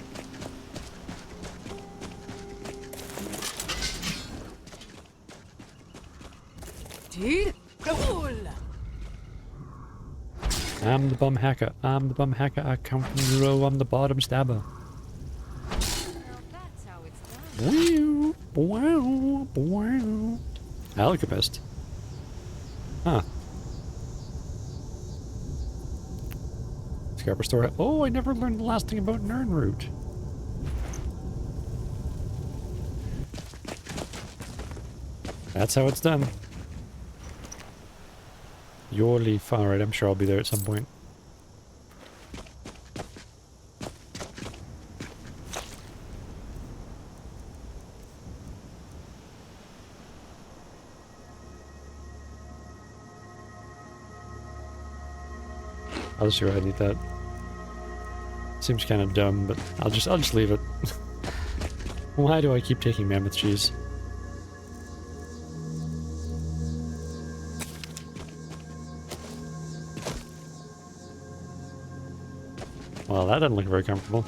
Dude? Cool. I'm the bum hacker. I'm the bum hacker. I come from the row. I'm the bottom stabber. That's how it's done. Wow, wow, wow. Alchemist. Huh. Scrapper store. Oh, I never learned the last thing about Nirnroot. That's how it's done. Your leaf. Alright, I'm sure I'll be there at some point. I'll just go ahead and eat that. Seems kind of dumb, but I'll just leave it. Why do I keep taking mammoth cheese? Well, that doesn't look very comfortable.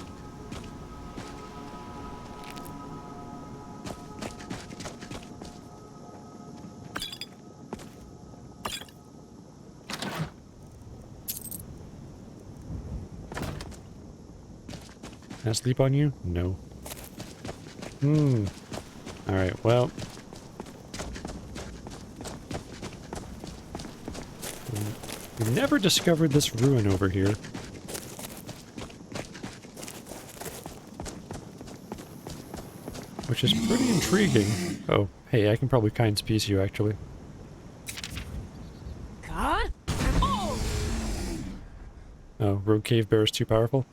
Can I sleep on you? No. Alright, well. We never discovered this ruin over here. Which is pretty intriguing. Oh, hey, I can probably kind species you, actually. God? Oh! Oh, rogue cave bear is too powerful?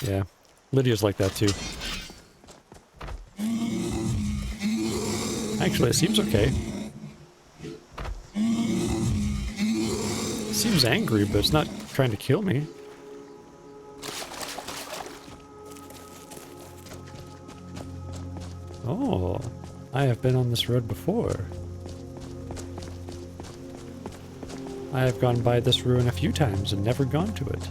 Yeah, Lydia's like that too. Actually, it seems okay. It seems angry, but it's not trying to kill me. Oh, I have been on this road before. I have gone by this ruin a few times and never gone to it.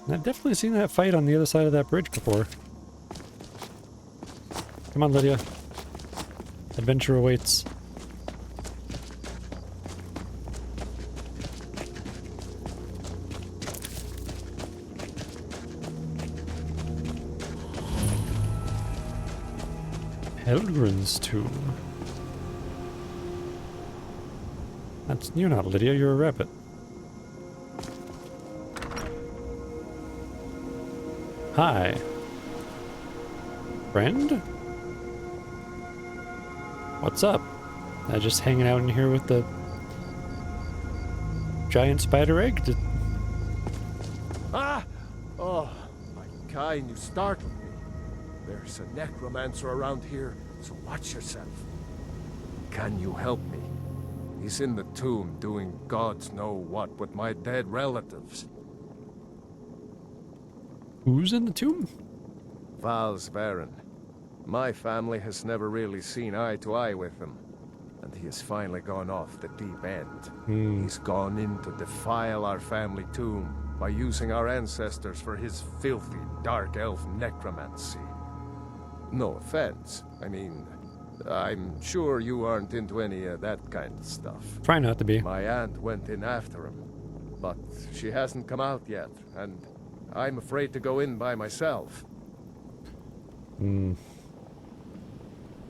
And I've definitely seen that fight on the other side of that bridge before. Come on, Lydia. Adventure awaits. Helgren's tomb. You're not Lydia, you're a rabbit. Hi. Friend? What's up? Just hanging out in here with the giant spider egg? Ah! Oh, my kind, you startled me. There's a necromancer around here, so watch yourself. Can you help me? He's in the tomb doing gods know what with my dead relatives. Who's in the tomb? Val's Varen. My family has never really seen eye to eye with him. And he has finally gone off the deep end. He's gone in to defile our family tomb by using our ancestors for his filthy, dark elf necromancy. No offense. I mean, I'm sure you aren't into any of that kind of stuff. Try not to be. My aunt went in after him, but she hasn't come out yet, and I'm afraid to go in by myself.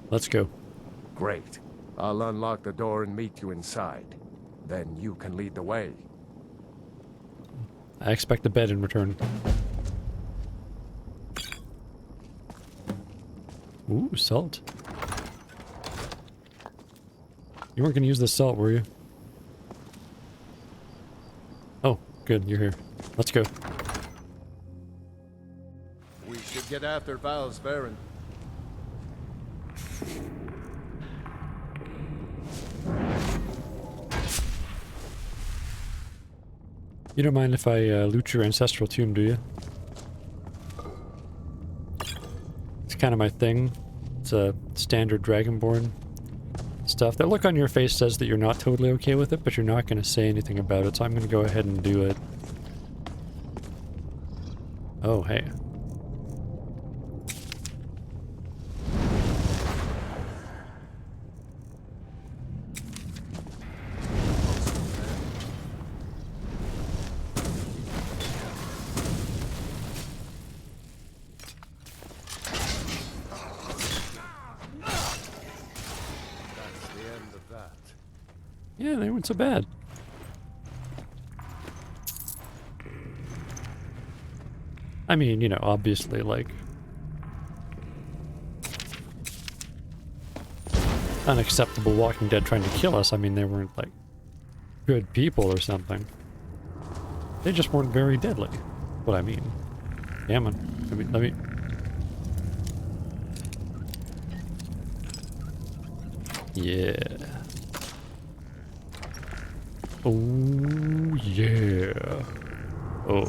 Let's go. Great. I'll unlock the door and meet you inside. Then you can lead the way. I expect a bed in return. Ooh, salt. You weren't gonna use the salt, were you? Oh, good, you're here. Let's go. We should get after Val's Varen. You don't mind if I loot your ancestral tomb, do you? It's kind of my thing. It's a standard Dragonborn stuff. That look on your face says that you're not totally okay with it, but you're not going to say anything about it, so I'm going to go ahead and do it. Oh, hey. Yeah, they weren't so bad. I mean, you know, obviously, like... unacceptable Walking Dead trying to kill us. I mean, they weren't, like, good people or something. They just weren't very deadly. What I mean. Damn it. Let me... Yeah. Oh, yeah. Oh.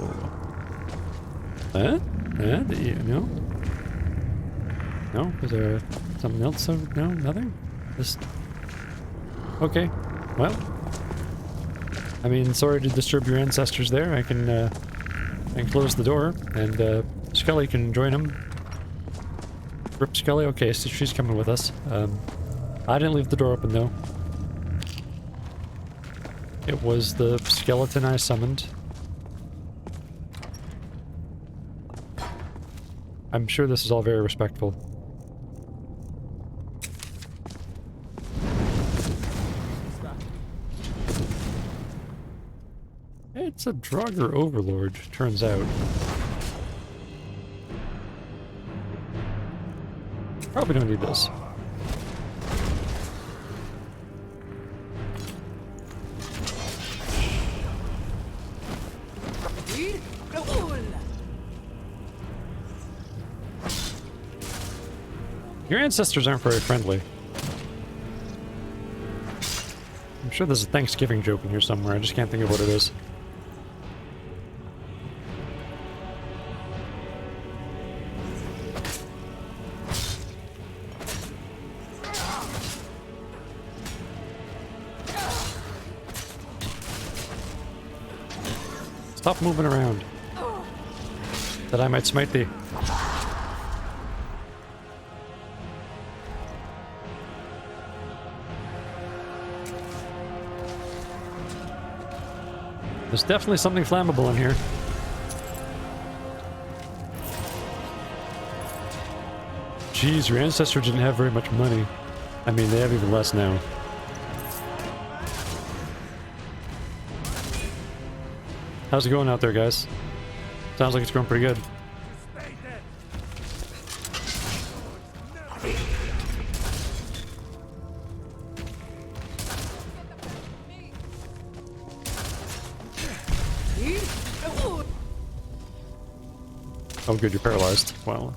Huh? Huh? No? No? Is there something else? No? Nothing? Just... Okay. Well. I mean, sorry to disturb your ancestors there. I can close the door, and Scully can join him. Rip Scully? Okay, so she's coming with us. I didn't leave the door open, though. It was the skeleton I summoned. I'm sure this is all very respectful. It's a Draugr overlord, turns out. Probably don't need this. Your ancestors aren't very friendly. I'm sure there's a Thanksgiving joke in here somewhere, I just can't think of what it is. Stop moving around, that I might smite thee. There's definitely something flammable in here. Jeez, your ancestor didn't have very much money. I mean, they have even less now. How's it going out there, guys? Sounds like it's going pretty good. Oh good, you're paralyzed. Well,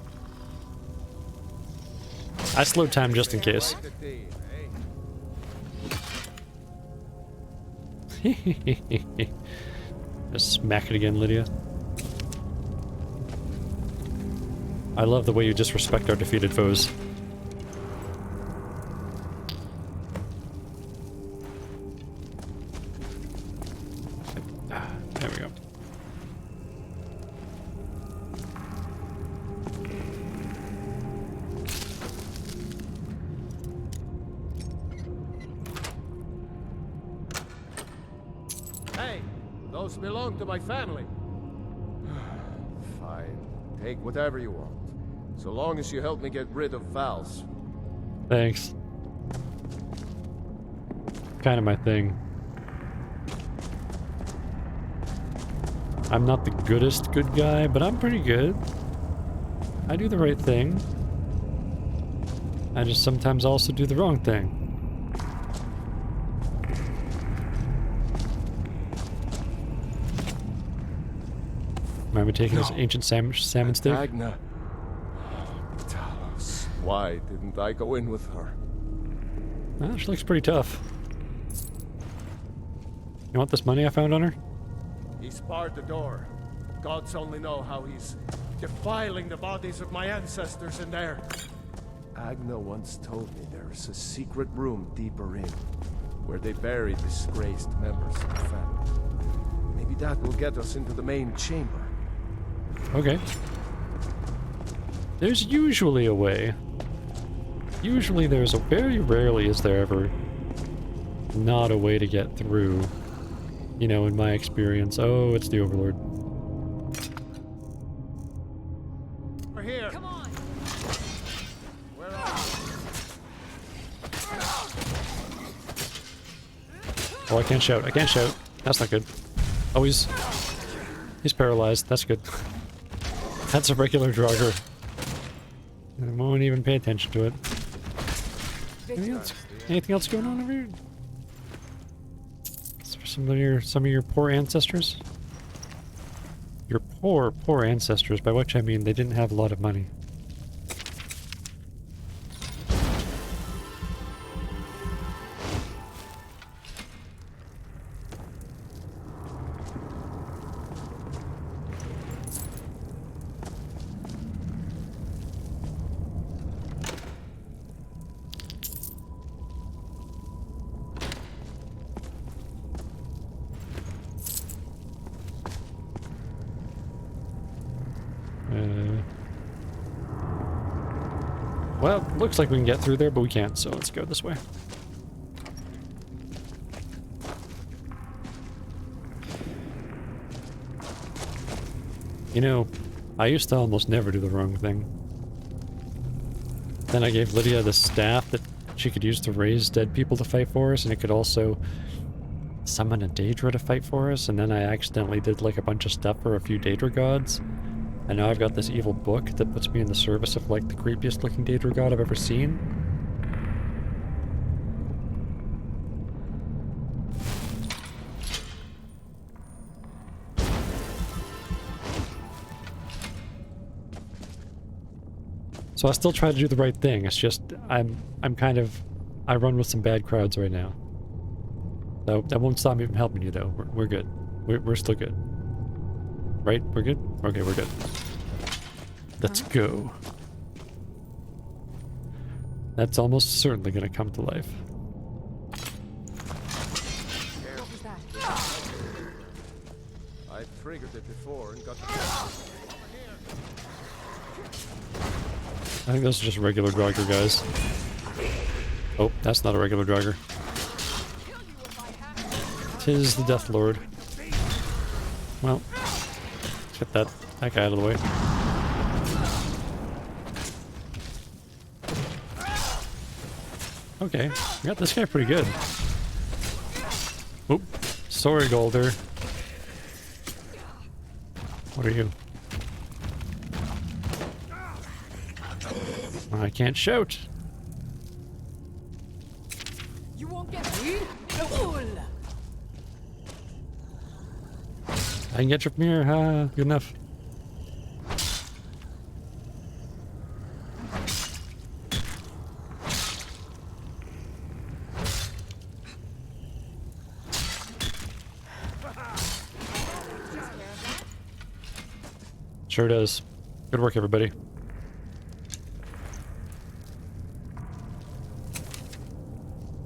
I slowed time just in case. Just smack it again, Lydia. I love the way you disrespect our defeated foes. There we go. Hey, those belong to my family. Fine. Take whatever you want. So long as you help me get rid of Val's. Thanks. Kind of my thing. I'm not the goodest good guy, but I'm pretty good. I do the right thing. I just sometimes also do the wrong thing. Remember taking this ancient salmon steak? Agna. Talos. Why didn't I go in with her? Well, she looks pretty tough. You want this money I found on her? He's barred the door. Gods only know how he's defiling the bodies of my ancestors in there. Agna once told me there's a secret room deeper in, where they bury disgraced members of the family. Maybe that will get us into the main chamber. Okay. There's usually a way. Usually there's a... Very rarely is there ever not a way to get through. You know, in my experience. Oh, it's the Overlord. We're here. Come on. Where are you? Oh, I can't shout. I can't shout. That's not good. Oh, he's paralyzed. That's good. That's a regular Draugr. I won't even pay attention to it. Anything else going on over here? Some of your poor ancestors? Your poor ancestors, by which I mean they didn't have a lot of money. Well, looks like we can get through there, but we can't, so let's go this way. You know, I used to almost never do the wrong thing. Then I gave Lydia the staff that she could use to raise dead people to fight for us, and it could also summon a Daedra to fight for us, and then I accidentally did like a bunch of stuff for a few Daedra gods. And now I've got this evil book that puts me in the service of like the creepiest looking Daedra god I've ever seen. So I still try to do the right thing. It's just I run with some bad crowds right now. So that won't stop me from helping you though. We're good. We're still good. Right? We're good? Okay, we're good. Let's go. That's almost certainly gonna come to life. What was that? I've triggered it before and got the... I think those are just regular Draugr guys. Oh, that's not a regular Draugr. Tis the Death Lord. Well, get that guy out of the way. Okay, we got this guy pretty good. Oop, sorry, Golder. What are you? I can't shout. You won't get me. I can get you from here. Ha, good enough. Sure does. Good work, everybody.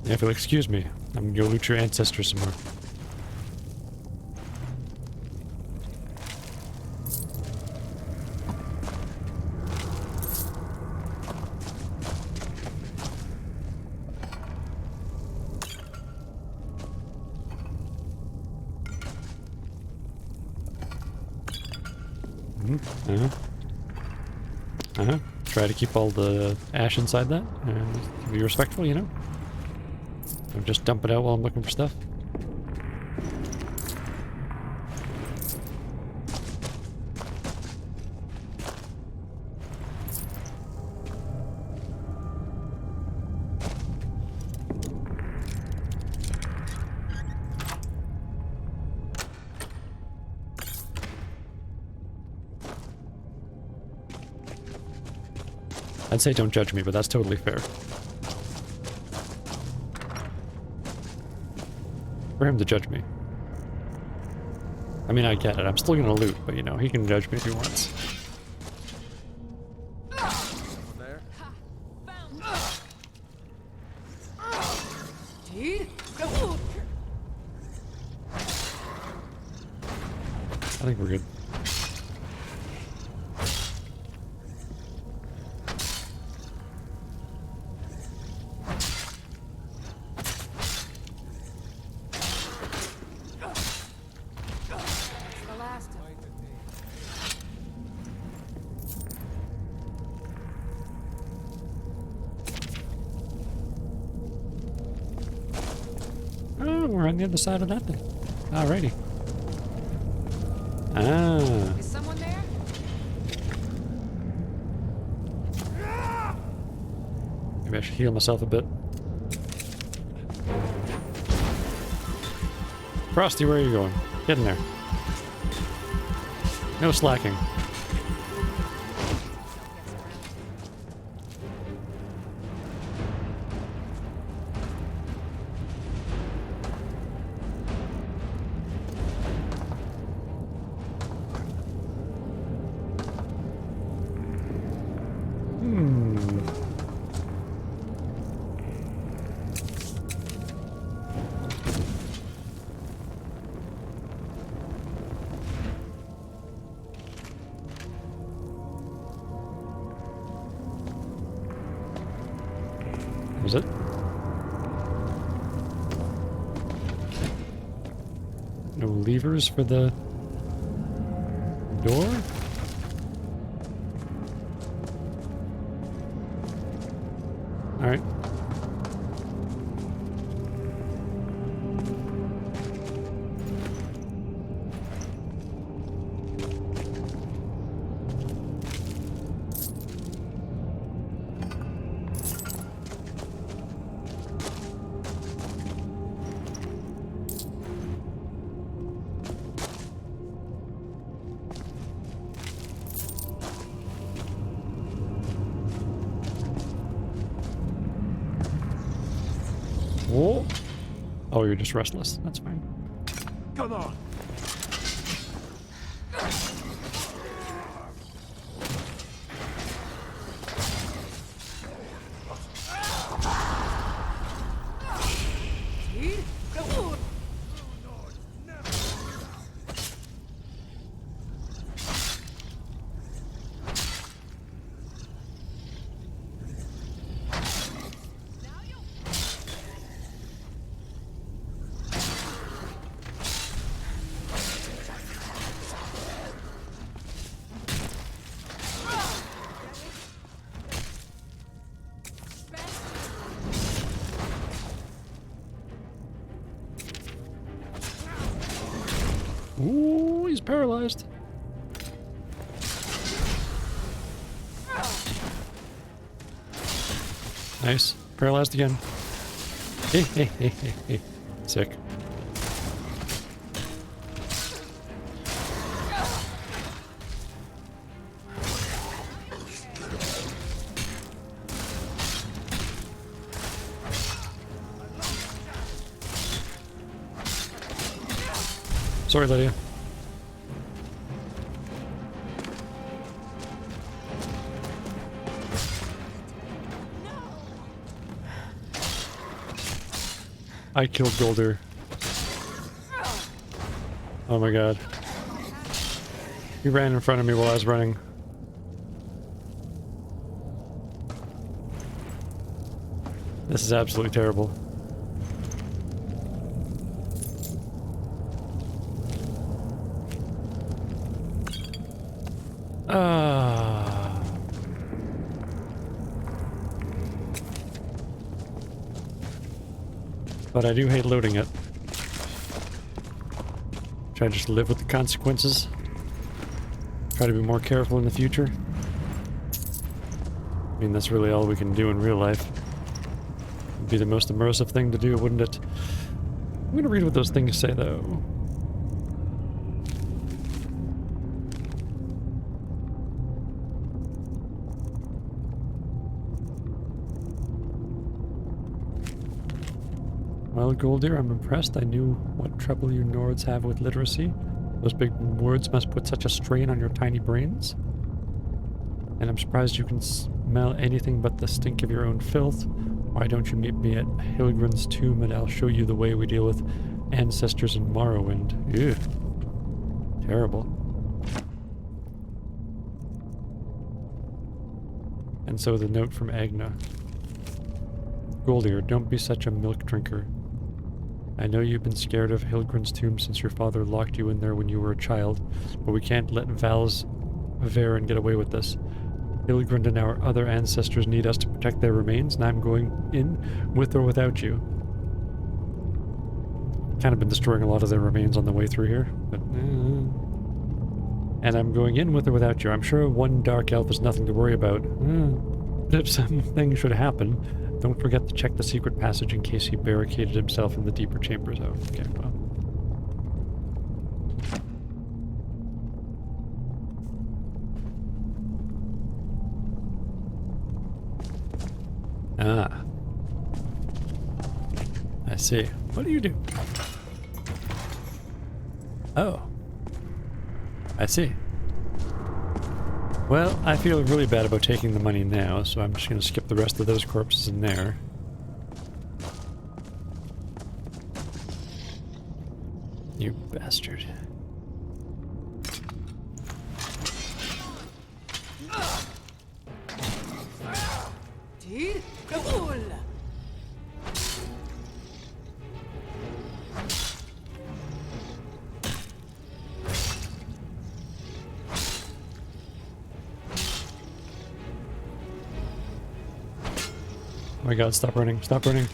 Yeah, if you'll excuse me, I'm gonna go loot your ancestors some more. Try to keep all the ash inside that and be respectful, you know? Don't just dump it out while I'm looking for stuff. I'd say don't judge me, but that's totally fair. For him to judge me. I mean, I get it. I'm still gonna loot, but you know, he can judge me if he wants. There. I think we're good. Oh, we're on the other side of that thing. Alrighty. Ah. Is someone there? Maybe I should heal myself a bit. Frosty, where are you going? Get in there. No slacking. Was it? No levers for the door? All right. Oh. Oh, you're just restless. That's fine. Come on. Ooh, he's paralyzed. Nice. Paralyzed again. Hey, hey, hey, hey, hey. Sick. Sorry, Lydia. I killed Golder. Oh my god. He ran in front of me while I was running. This is absolutely terrible. But I do hate loading it. Try to just live with the consequences. Try to be more careful in the future. I mean, that's really all we can do in real life. It'd be the most immersive thing to do, wouldn't it? I'm gonna read what those things say, though. Well, Goldir, I'm impressed. I knew what trouble you Nords have with literacy. Those big words must put such a strain on your tiny brains. And I'm surprised you can smell anything but the stink of your own filth. Why don't you meet me at Hilgrin's tomb and I'll show you the way we deal with ancestors in Morrowind. Ew. Terrible. And so the note from Agna. Goldir, don't be such a milk drinker. I know you've been scared of Hilgrin's tomb since your father locked you in there when you were a child, but we can't let Val's Varen get away with this. Hilgrin and our other ancestors need us to protect their remains, and I'm going in with or without you. Kind of been destroying a lot of their remains on the way through here, but and I'm going in with or without you. I'm sure one dark elf is nothing to worry about. But if something should happen, don't forget to check the secret passage in case he barricaded himself in the deeper chambers. Oh, okay, well. Ah. I see. What do you do? Oh. I see. Well, I feel really bad about taking the money now, so I'm just going to skip the rest of those corpses in there. You bastard. Oh my god, stop running, stop running.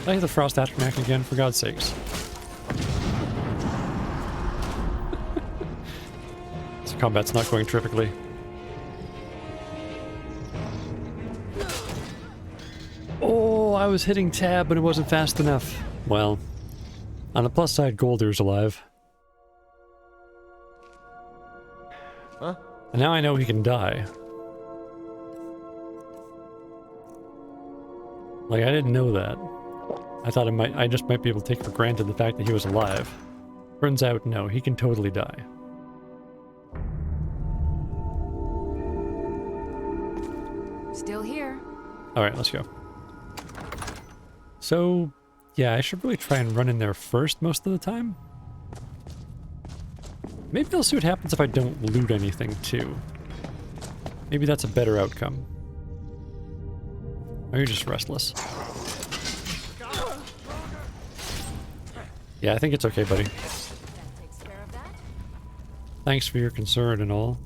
I hit the Frost Atronach again, for God's sakes. This combat's not going terrifically. Oh, I was hitting tab, but it wasn't fast enough. Well, on the plus side, Golder's alive. Huh? And now I know he can die. Like, I didn't know that. I thought I just might be able to take for granted the fact that he was alive. Turns out, no, he can totally die. Still here. Alright, let's go. So, yeah, I should really try and run in there first most of the time. Maybe I'll see what happens if I don't loot anything, too. Maybe that's a better outcome. Or you're just restless. Yeah, I think it's okay, buddy. That takes care of that. Thanks for your concern and all.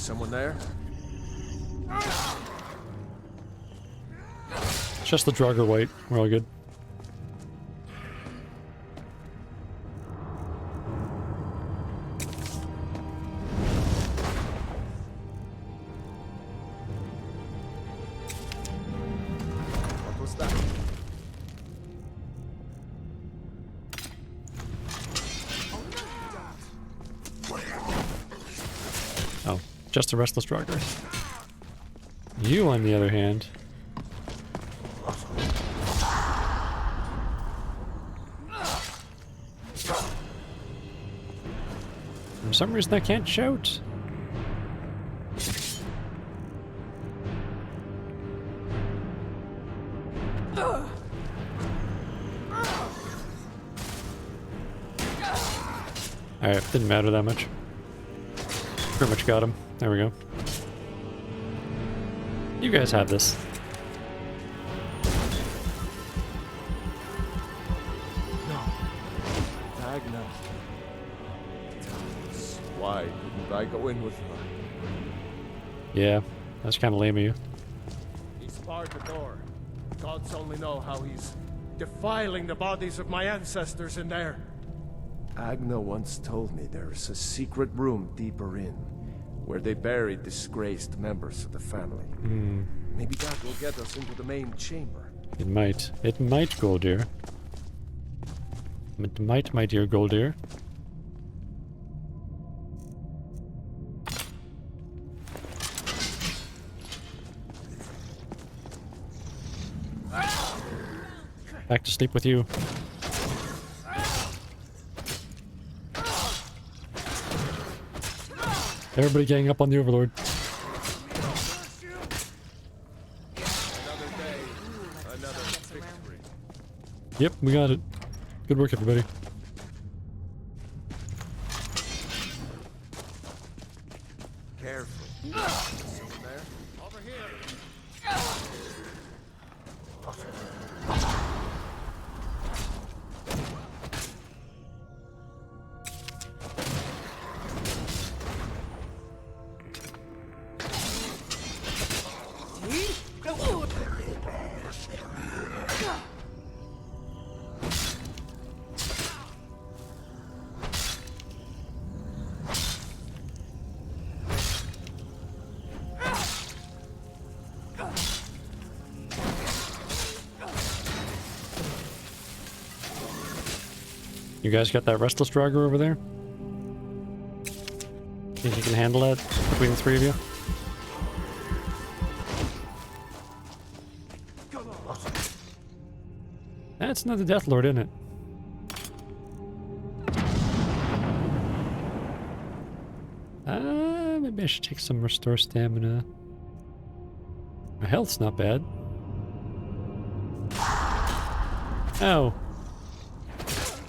Someone there? Just the Draugr White. We're all good. What was that? Oh, just the restless Draugr. You, on the other hand... For some reason I can't shout. Alright, didn't matter that much. Pretty much got him. There we go. You guys have this. Agna. Why didn't I go in with her? Yeah, that's kind of lame of you. He's barred the door. Gods only know how he's defiling the bodies of my ancestors in there. Agna once told me there is a secret room deeper in, where they buried disgraced members of the family. Maybe that will get us into the main chamber. It might. It might, Goldir. It might, my dear Goldir. Back to sleep with you. Everybody gang up on the Overlord. Another day, another victory. Yep, we got it. Good work, everybody. Careful. Someone there? Over here. You guys got that restless Draugr over there? Think you can handle that between the three of you? That's another Death Lord, isn't it? Maybe I should take some restore stamina. My health's not bad. Oh.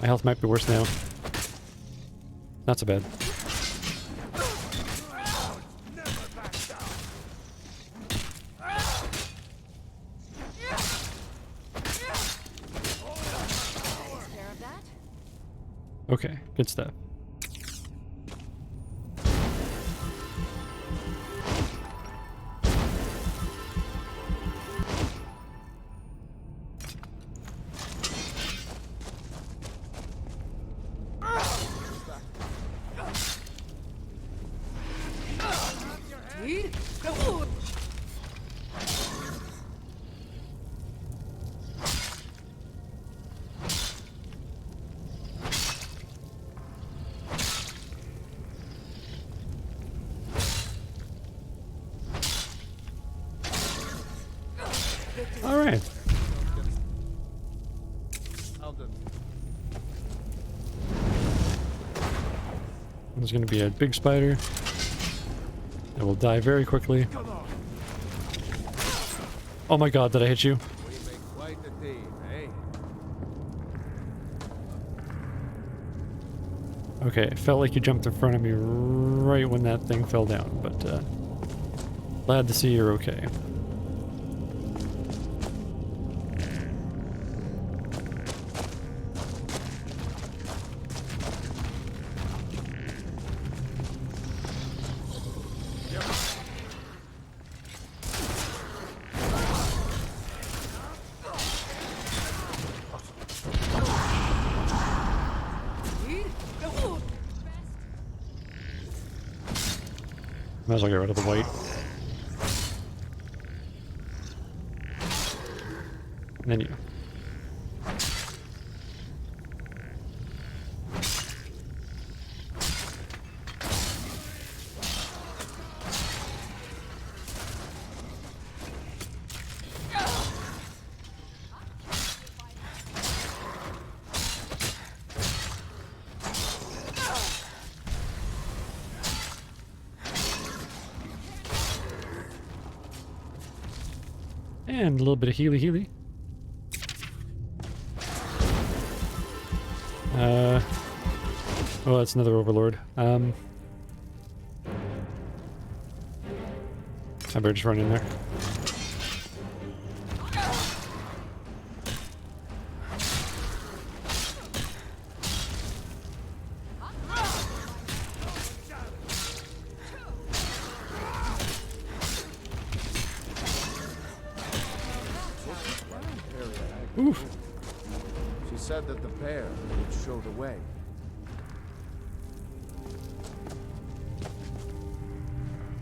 My health might be worse now. Not so bad. Okay, good stuff. All right. There's going to be a big spider that will die very quickly. Oh my god, did I hit you? We make quite a team, eh? Okay, it felt like you jumped in front of me right when that thing fell down, but glad to see you're okay. Might as well get rid of the white. And then you. And a little bit of healy. Oh, that's another overlord. I better just run in there. Oof. She said that the bear would show the way.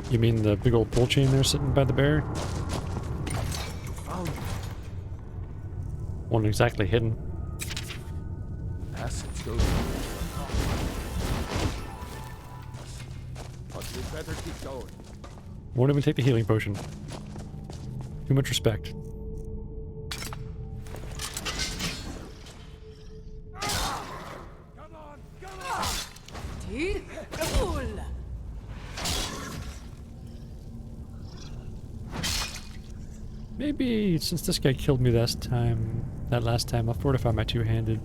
You mean the big old pull chain there sitting by the bear? Found it. Wasn't exactly hidden. Passage goes. But we better keep going. Won't even take the healing potion. Too much respect. Maybe since this guy killed me that last time, I'll fortify my two-handed.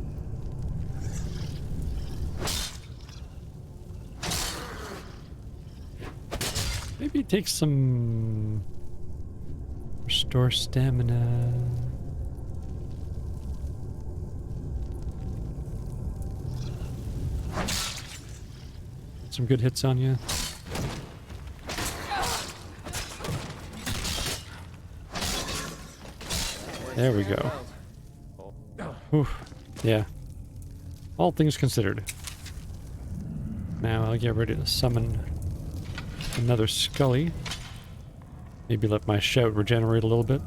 Maybe take some... Restore stamina. Some good hits on you. There we go. Whew. Yeah. All things considered. Now I'll get ready to summon another Scully. Maybe let my shout regenerate a little bit.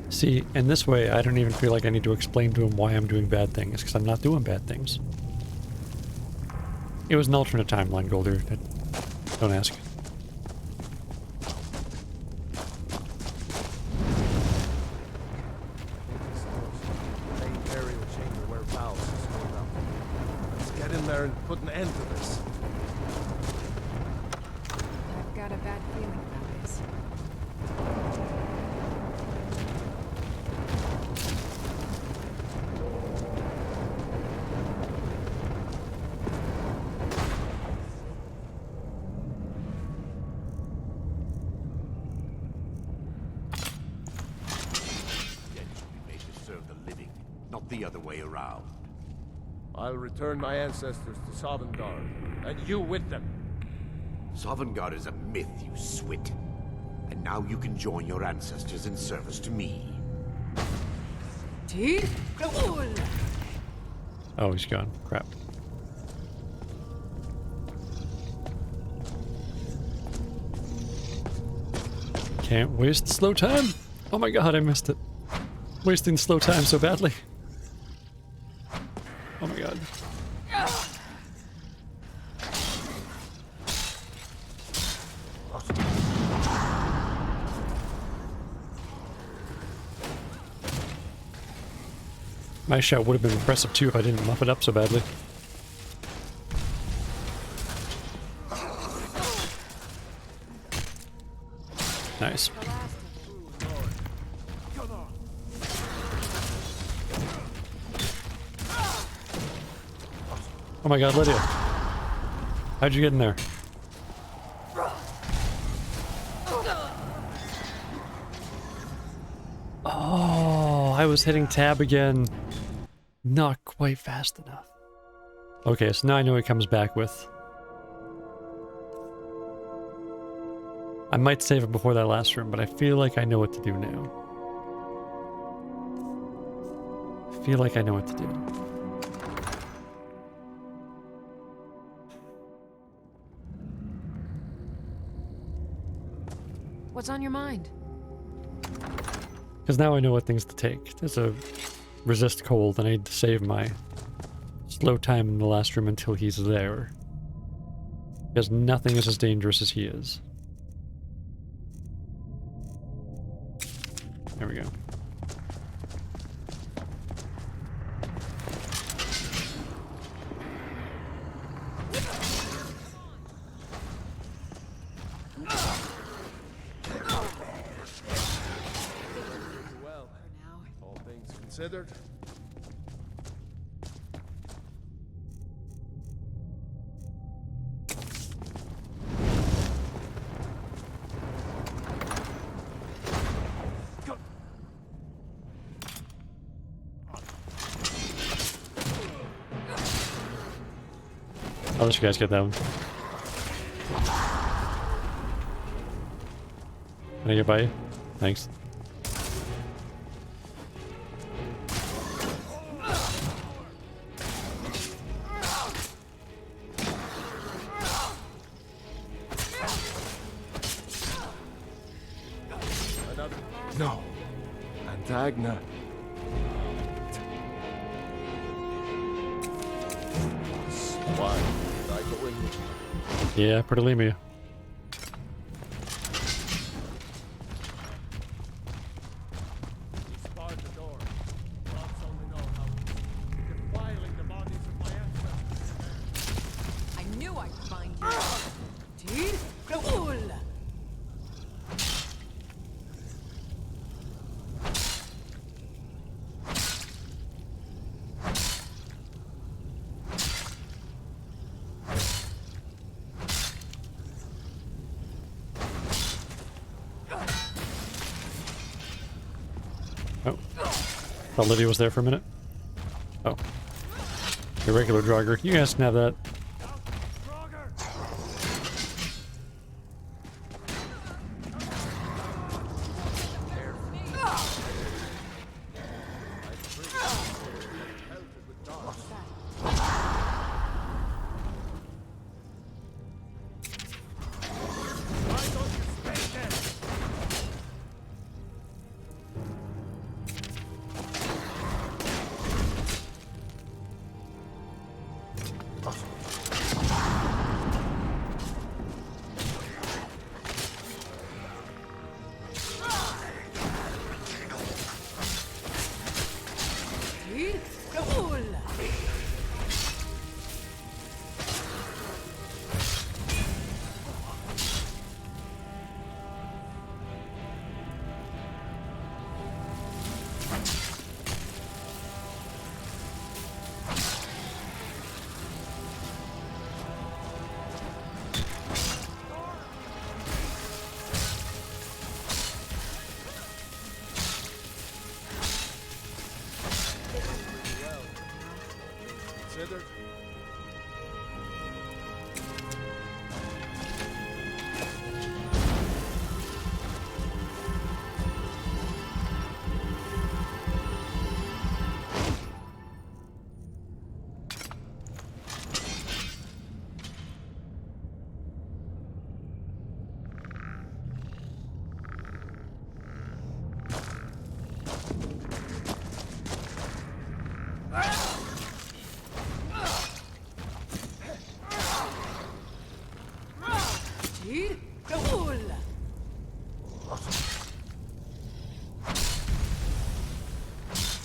See, in this way, I don't even feel like I need to explain to him why I'm doing bad things, because I'm not doing bad things. It was an alternate timeline, Golder. Don't ask. Main burial chamber where Val's is stored up. Let's get in there and put an end to this. I've got a bad feeling about this. The other way around. I'll return my ancestors to Sovngarde, and you with them. Sovngarde is a myth, you swit. And now you can join your ancestors in service to me. Oh, he's gone. Crap. Can't waste slow time. Oh my god, I missed it. Wasting slow time so badly. Oh my god. My shout would have been impressive too if I didn't muff it up so badly. Nice. Oh my god, Lydia. How'd you get in there? Oh, I was hitting tab again. Not quite fast enough. Okay, so now I know what he comes back with. I might save it before that last room, but I feel like I know what to do now. feel like I know what to do. What's on your mind? Because now I know what things to take. There's a resist cold, and I need to save my slow time in the last room until he's there. Because nothing is as dangerous as he is. There we go. Well, all things considered. I'll let you guys get that one. Can I get by you? Thanks. Another. No. Antagna. Why did I go in with you? Yeah, pretty lame of you. He's barred the door. Gods only know how. Defiling the bodies of my ancestors. I knew I'd find you. Oh. Thought Lydia was there for a minute. Oh. Your regular Draugr. You guys can have that. Considered.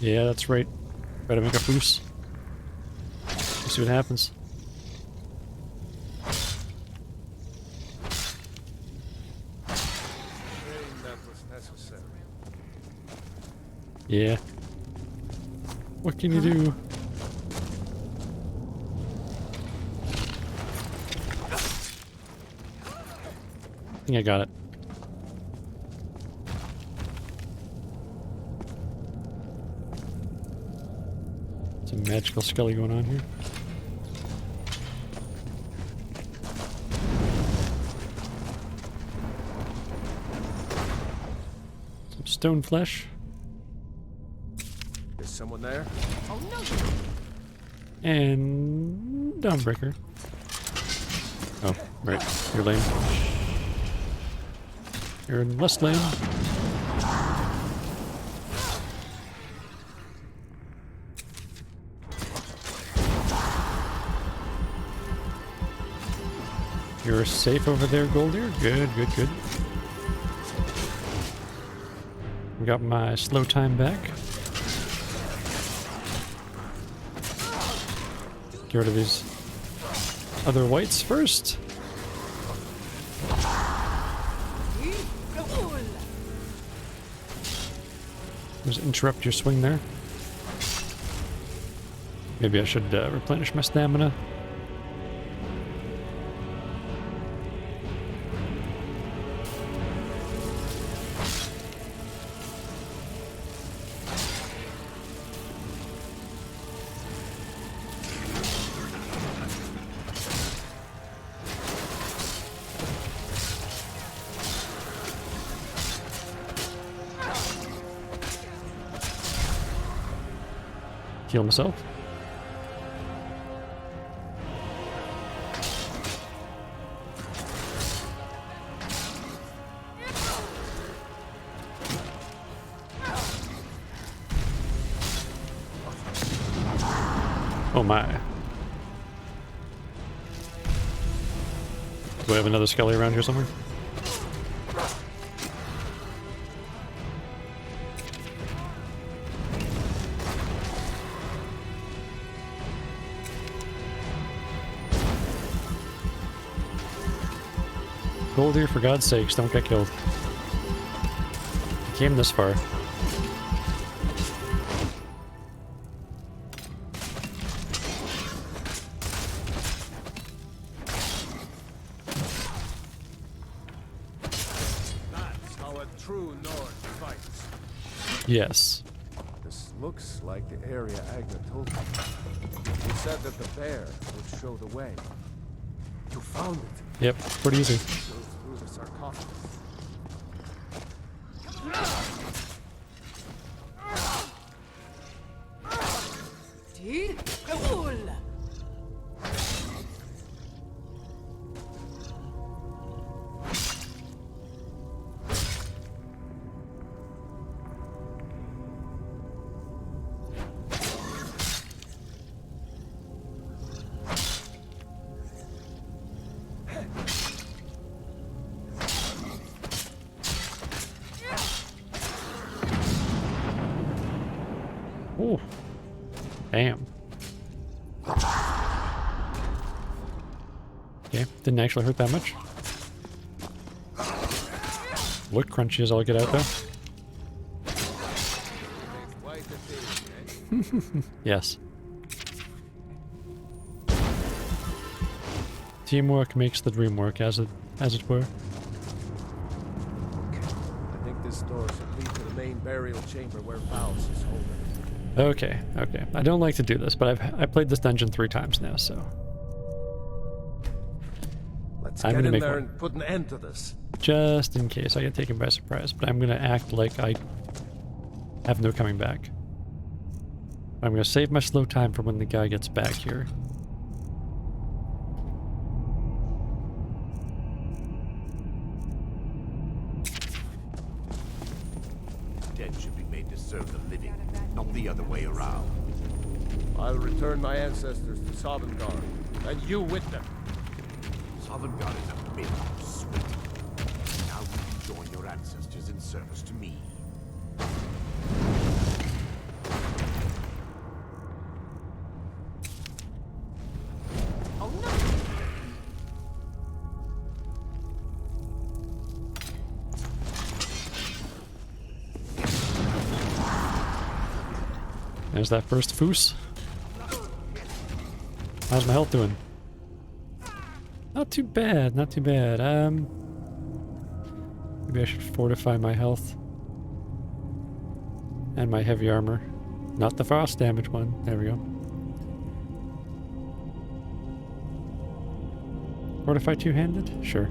Yeah, that's right. Try to make a foos. See what happens. That was necessary. Yeah. What can you do? I think I got it. Some magical skelly going on here. Some stone flesh. The someone there? And Dawnbreaker. Oh, right. You're lame. You're less lame. You're safe over there, Goldier? Good, good, good. Got my slow time back. Get rid of these other whites first. Just interrupt your swing there. Maybe I should replenish my stamina. Heal myself. Oh my. Do I have another skelly around here somewhere? Goldier, for God's sakes, don't get killed. You came this far. That's how a true Nord fights. Yes. This looks like the area Agna told me. He said that the bear would show the way. You found it. Yep, pretty easy. Goes through the sarcophagus. Ooh. Damn. Okay, didn't actually hurt that much. Look crunchy as all get out though. Yes. Teamwork makes the dream work, as it were. I think this door should lead to the main burial chamber where Faust is holding. Okay, okay. I don't like to do this, but I played this dungeon 3 times now, so Let's I'm get gonna in make there one. and put an end to this. just in case I get taken by surprise. But I'm gonna act like I have no coming back. I'm gonna save my slow time for when the guy gets back here. Dead should be made to serve the living, not the other way around. I'll return my ancestors to Sovngarde, and you with them. Sovngarde is a bit sweet. Now you can join your ancestors in service to me. There's that first foos. How's my health doing? Not too bad, not too bad. Maybe I should fortify my health. And my heavy armor. Not the frost damage one. There we go. Fortify two-handed? Sure.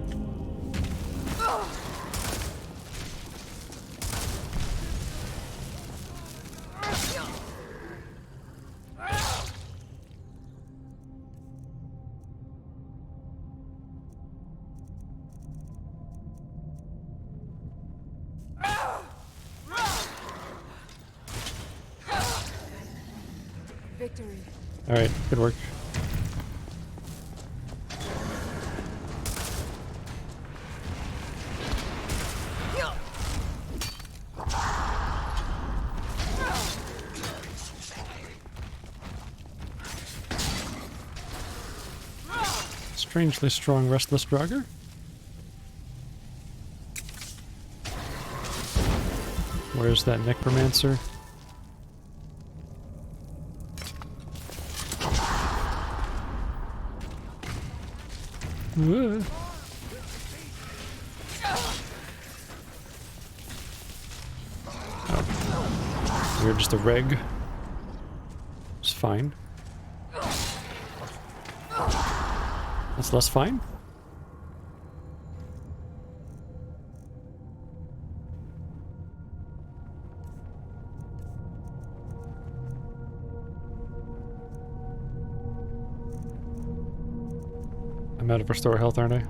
victory. Alright, good work. Strangely strong restless Draugr. Where's that necromancer? Whoa. Oh. You're just a reg. It's fine. That's less fine? I'm out of restore health, aren't I?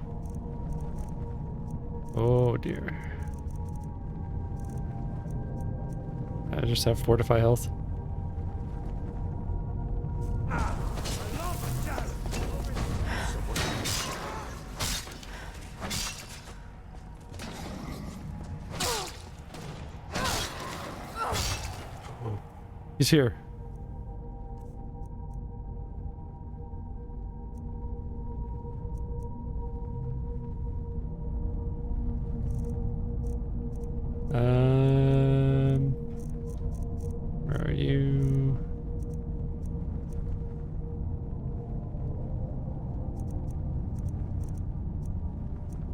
Oh dear. I just have fortify health. He's here. Where are you?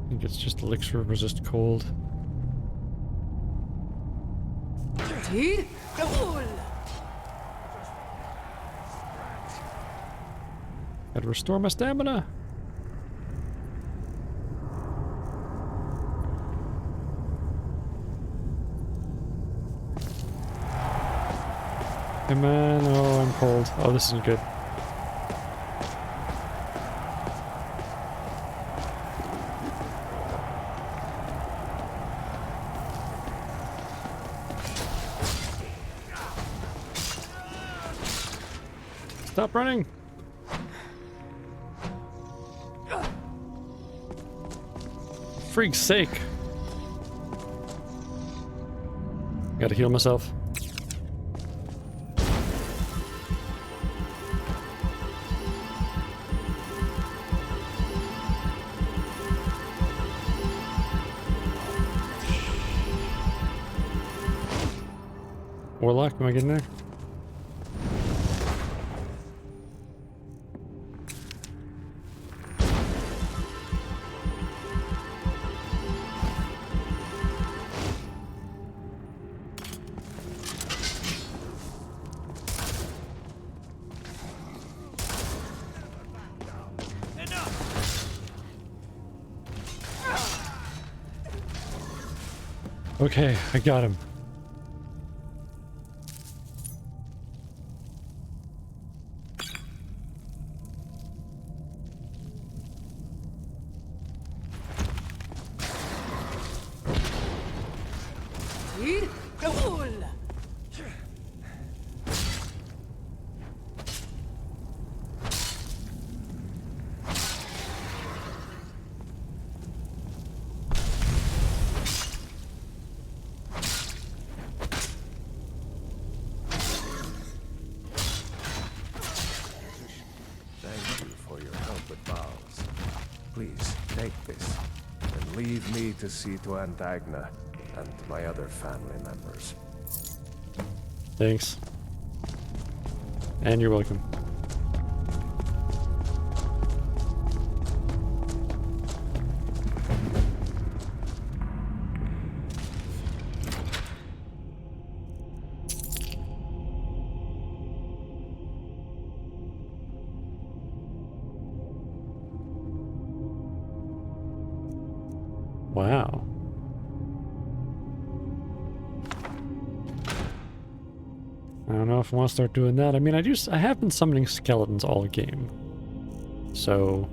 I think it's just elixir resist cold. Gotta restore my stamina. Hey man, oh I'm cold. Oh, this isn't good. Stop running! Freak's sake! Gotta heal myself. Warlock, am I getting there? Okay, I got him. Please, take this, and leave me to see to Antagna and my other family members. Thanks. And you're welcome. Wow. I don't know if I want to start doing that. I mean, I have been summoning skeletons all game. So...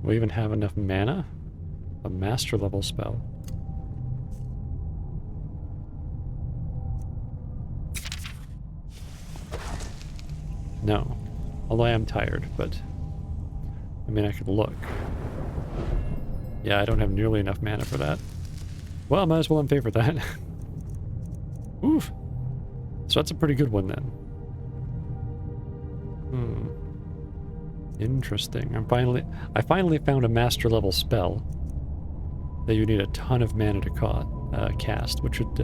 we even have enough mana? A master level spell. No. Although I am tired, but... I mean, I could look. Yeah, I don't have nearly enough mana for that. Well, I might as well unfavor that. Oof. So that's a pretty good one then. Interesting. I finally found a master level spell that you need a ton of mana to cast, which would,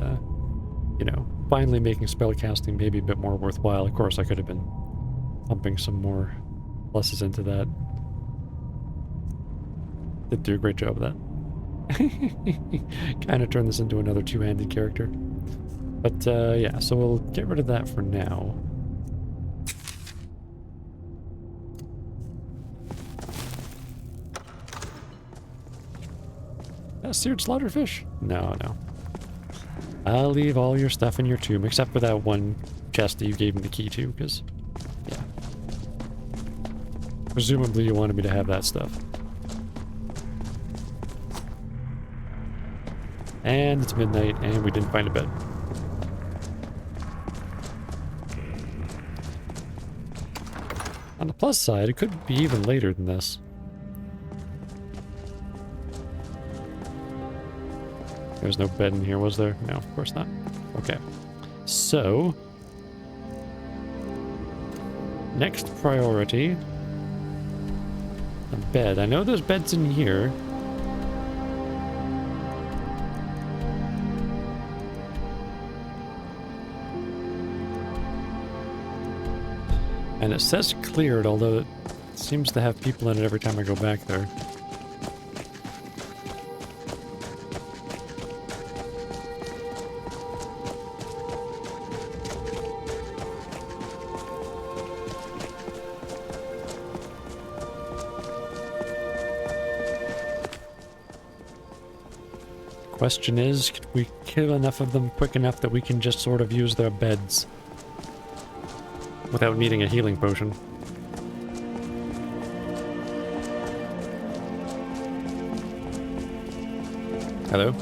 you know, finally making spell casting maybe a bit more worthwhile. Of course, I could have been pumping some more pluses into that. Did do a great job of that. Kind of turned this into another two-handed character. But, yeah, so we'll get rid of that for now. Seared slaughtered fish? No, no. I'll leave all your stuff in your tomb, except for that one chest that you gave me the key to, because, yeah. Presumably you wanted me to have that stuff. And it's midnight, and we didn't find a bed. On the plus side, it could be even later than this. There was no bed in here, was there? No, of course not. Okay. So... next priority... a bed. I know there's beds in here. And it says cleared, although it seems to have people in it every time I go back there. Question is, could we kill enough of them quick enough that we can just sort of use their beds without needing a healing potion? Hello?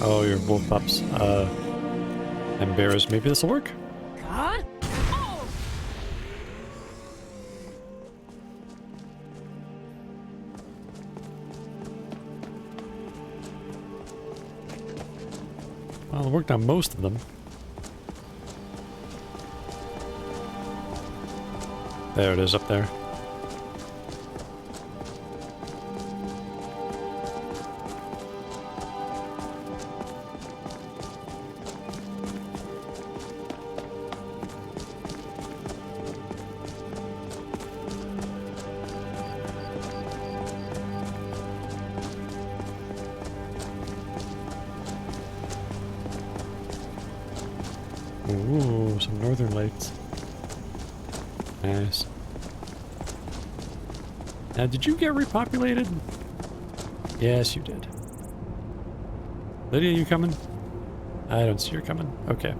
Oh, you're wolf pups. And bears. Maybe this will work? God? Oh! Well, it worked on most of them. There it is up there. Ooh, some northern lights. Nice. Now, did you get repopulated? Yes, you did. Lydia, you coming? I don't see her coming. Okay.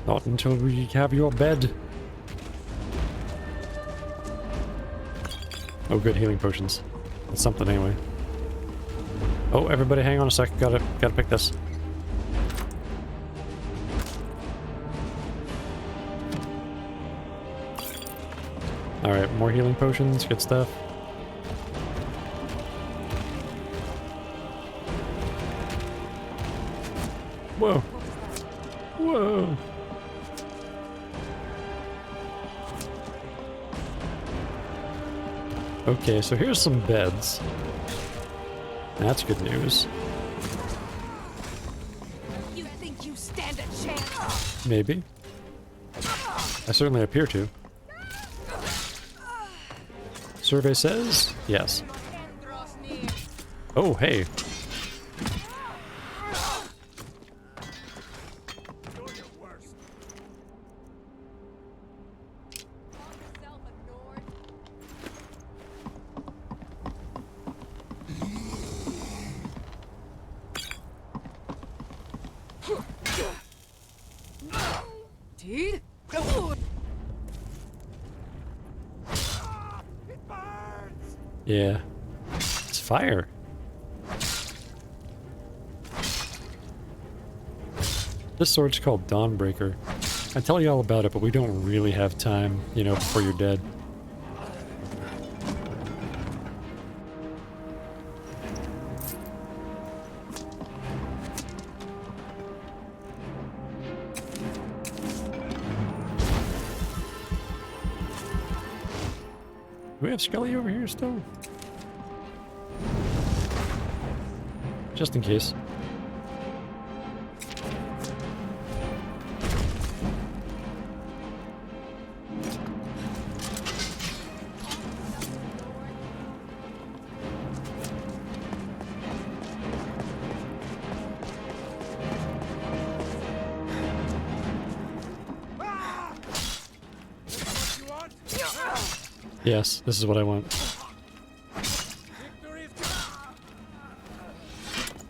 Not until we have your bed. Oh, good, healing potions. That's something anyway. Oh, everybody hang on a sec. Gotta pick this. Alright, more healing potions. Good stuff. Whoa. Whoa. Okay, so here's some beds. That's good news. You think you stand a chance? Maybe. I certainly appear to. Survey says yes. Oh, hey. Dude? Yeah. It's fire. This sword's called Dawnbreaker. I tell you all about it, but we don't really have time, you know, before you're dead. Do we have Skelly over here still? Just in case. Yes, this is what I want.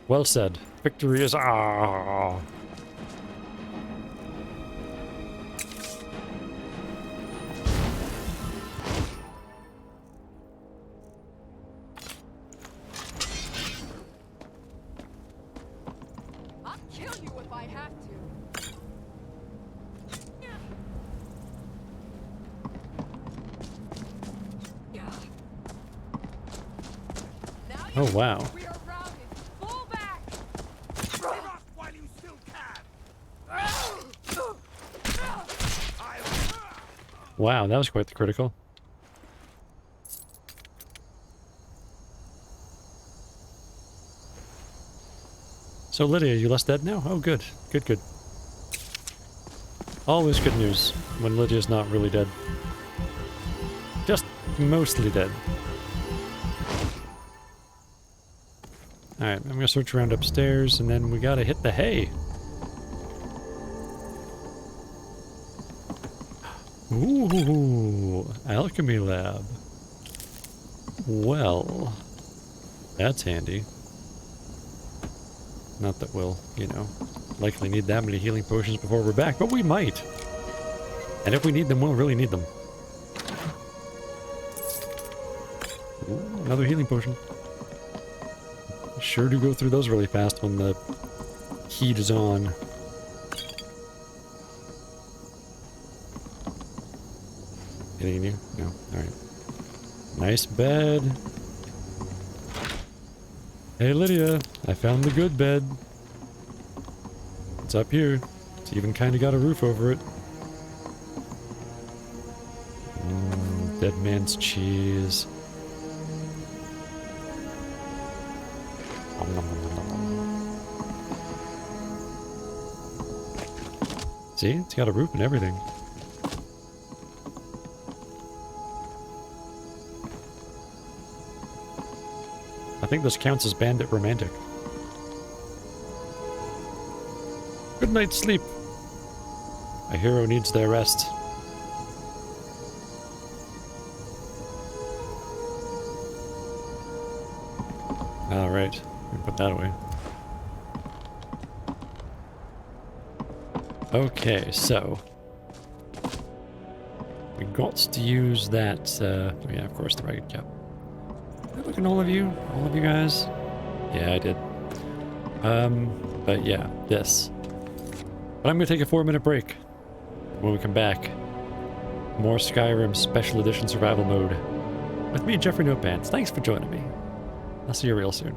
Well said. Victory is ah. I'll kill you if I have to. Oh wow. We are routed. Fall back. Give up while you still can! Wow, that was quite the critical. So Lydia, you less dead now? Oh good. Good, good. Always good news when Lydia's not really dead. Just mostly dead. Alright, I'm gonna search around upstairs and then we gotta hit the hay. Ooh, alchemy lab. Well, that's handy. Not that we'll, you know, likely need that many healing potions before we're back, but we might. And if we need them, we'll really need them. Ooh, another healing potion. Sure do go through those really fast when the heat is on. Anything new? No. Alright. Nice bed. Hey Lydia, I found the good bed. It's up here. It's even kind of got a roof over it. Dead man's cheese. See? It's got a roof and everything. I think this counts as bandit romantic. Good night's sleep. A hero needs their rest. Alright, we can put that away. Okay, so we got to use that, oh yeah, of course, the ragged cap. Look at all of you guys. Yeah, I did. But yeah, this. But I'm gonna take a 4-minute break. When we come back, more Skyrim Special Edition Survival Mode with me, Jeffrey Notepants. Thanks for joining me. I'll see you real soon.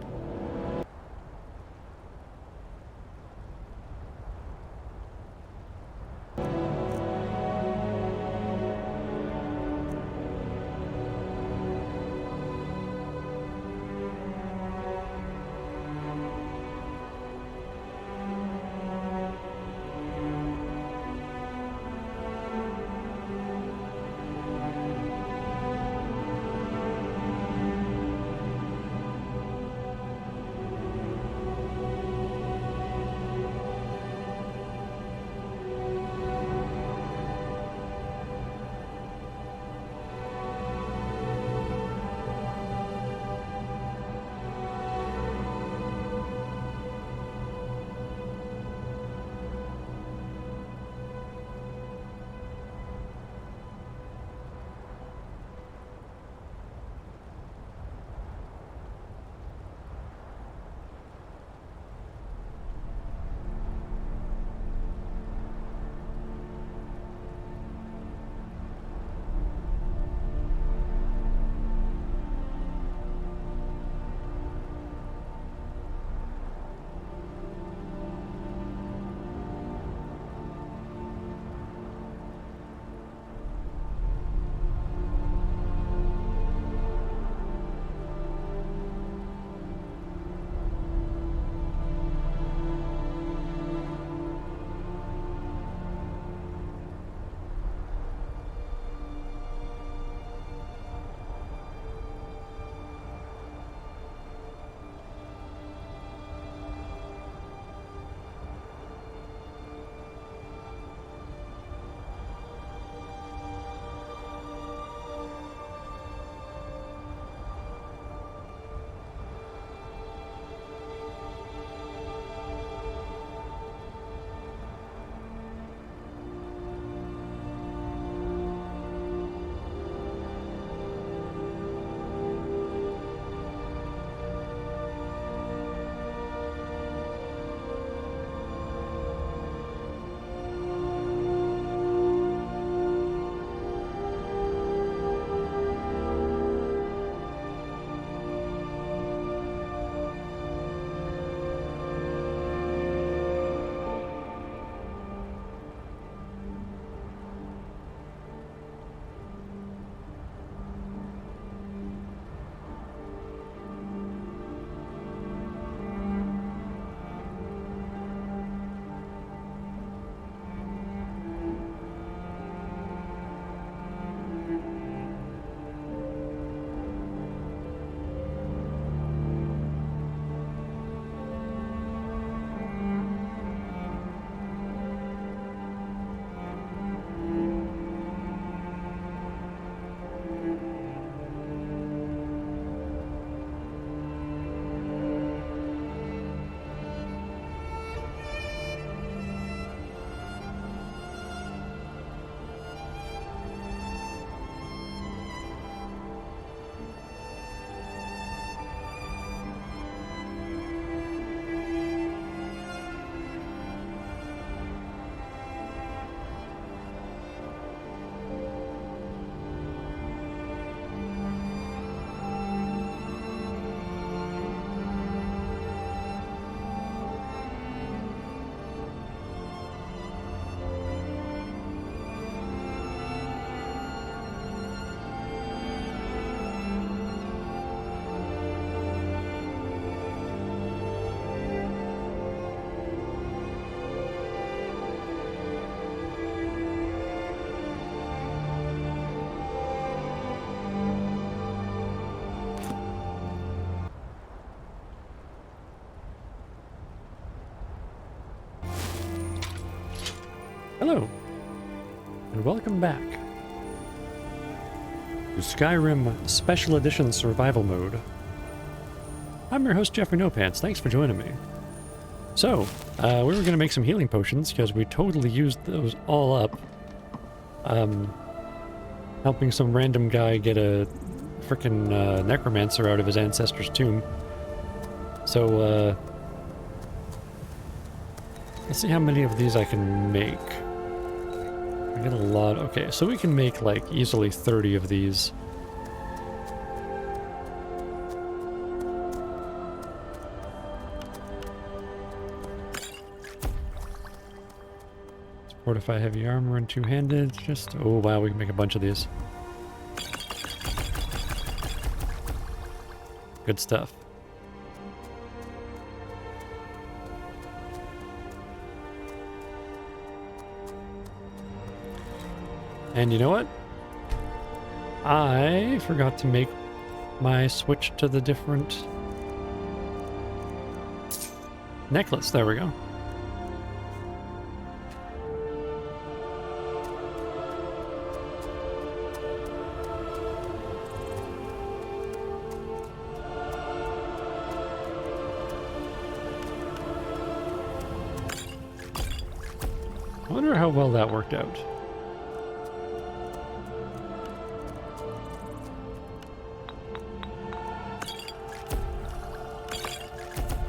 Hello, and welcome back to Skyrim Special Edition Survival Mode. I'm your host, Jeffrey Nopants. Thanks for joining me. So, we were going to make some healing potions, because we totally used those all up. Helping some random guy get a frickin' necromancer out of his ancestor's tomb. So, let's see how many of these I can make. I get a lot. Okay, so we can make like easily 30 of these. Let's fortify heavy armor and two-handed. Just, oh wow, we can make a bunch of these. Good stuff. And you know what? I forgot to make my switch to the different necklace. There we go. I wonder how well that worked out.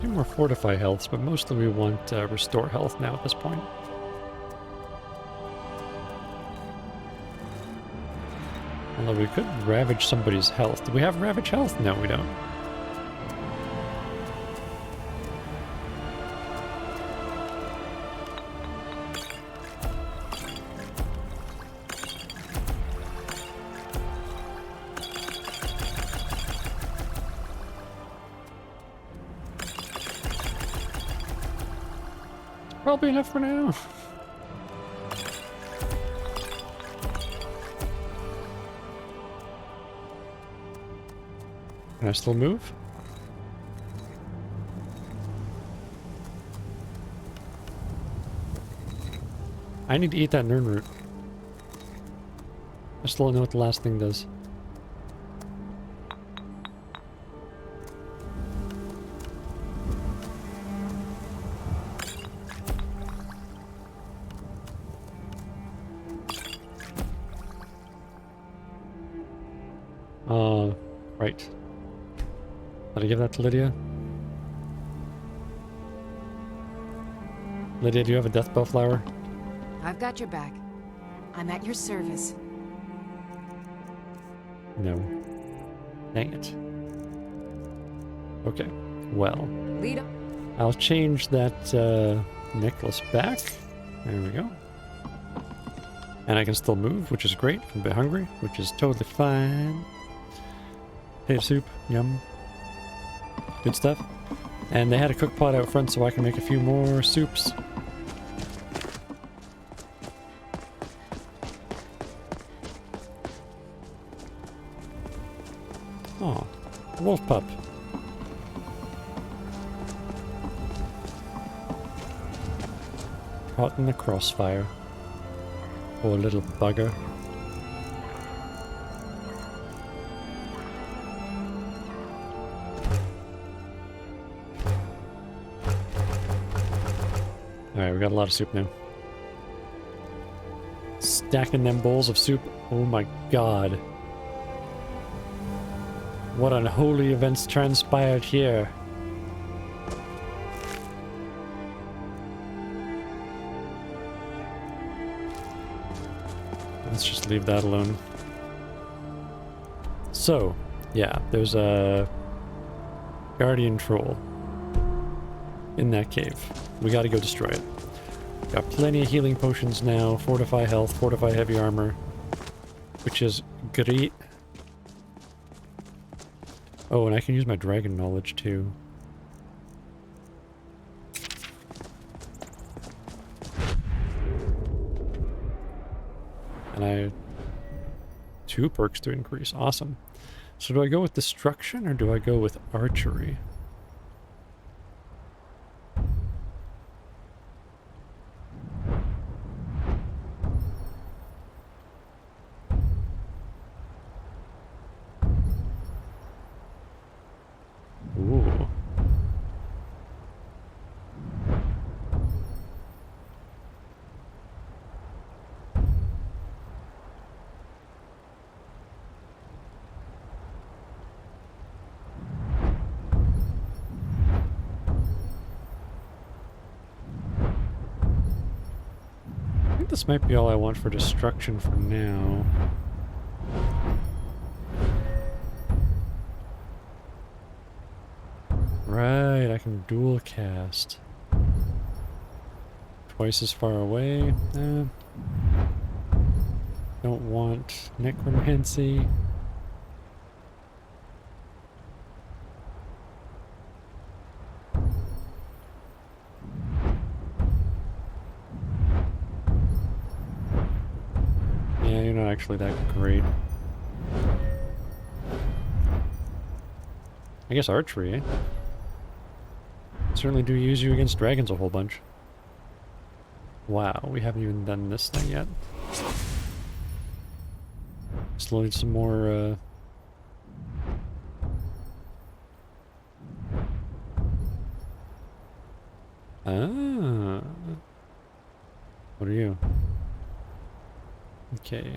More fortify healths, but mostly we want restore health now at this point. Although we could ravage somebody's health. Do we have ravage health? No, we don't. Probably enough for now. Can I still move? I need to eat that nern root. I still don't know what the last thing does. Right. Did I give that to Lydia? Lydia, do you have a death bell flower? I've got your back. I'm at your service. No. Dang it. Okay. Well. Lead up. I'll change that necklace back. There we go. And I can still move, which is great. I'm a bit hungry, which is totally fine. Hey, soup. Yum. Good stuff. And they had a cook pot out front so I can make a few more soups. Oh, wolf pup. Caught in the crossfire. Poor little bugger. Alright, we got a lot of soup now. Stacking them bowls of soup. Oh my god. What unholy events transpired here. Let's just leave that alone. So, yeah, there's a guardian troll in that cave. We gotta go destroy it. Got plenty of healing potions now, fortify health, fortify heavy armor, which is great. Oh, and I can use my dragon knowledge too. And I... 2 perks to increase. Awesome. So do I go with destruction or do I go with archery? this might be all I want for destruction for now. Right, I can dual cast. Twice as far away. Don't want necromancy. Yeah, you're not actually that great. I guess archery, eh? Certainly do use you against dragons a whole bunch. Wow, we haven't even done this thing yet. Just load some more, Ah. What are you? Okay.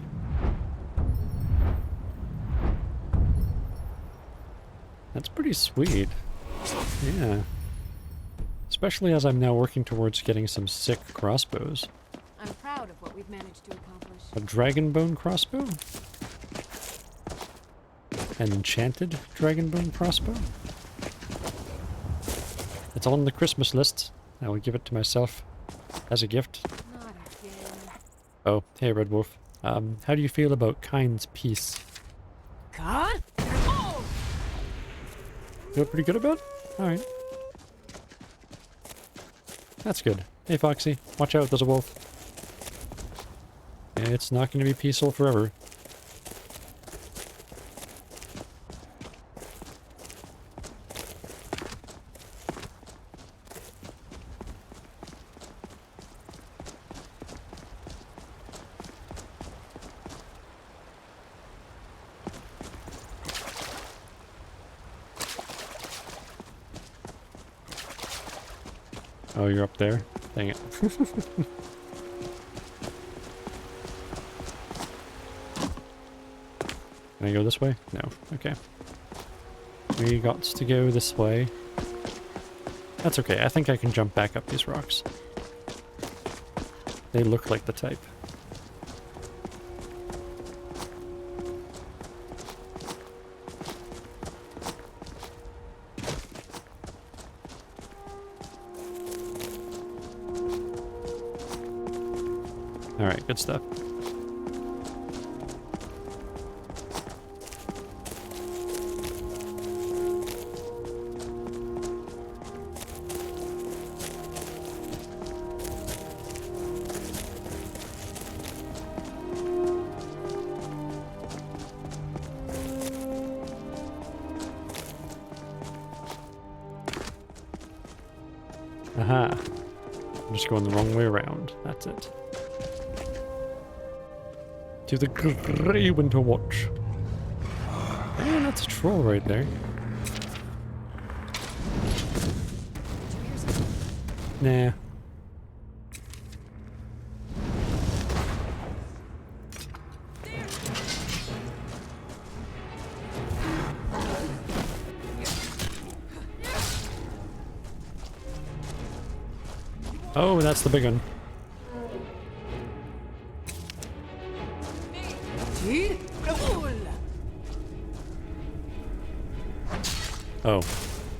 That's pretty sweet. Yeah. Especially as I'm now working towards getting some sick crossbows. I'm proud of what we've managed to accomplish. A dragon bone crossbow? An enchanted dragon bone crossbow? It's on the Christmas list. I will give it to myself as a gift. Not again. Oh, hey Red Wolf. How do you feel about Kind's peace? God? Oh! Feel pretty good about it? Alright. That's good. Hey Foxy, watch out, there's a wolf. It's not going to be peaceful forever. Oh, you're up there? Dang it. Can I go this way? No. Okay. We got to go this way. That's okay. I think I can jump back up these rocks. They look like the type. Alright, good stuff. Aha. I'm just going the wrong way around. That's it. To the Grey Winter Watch. And that's a troll right there. Nah. Oh, that's the big one. Oh,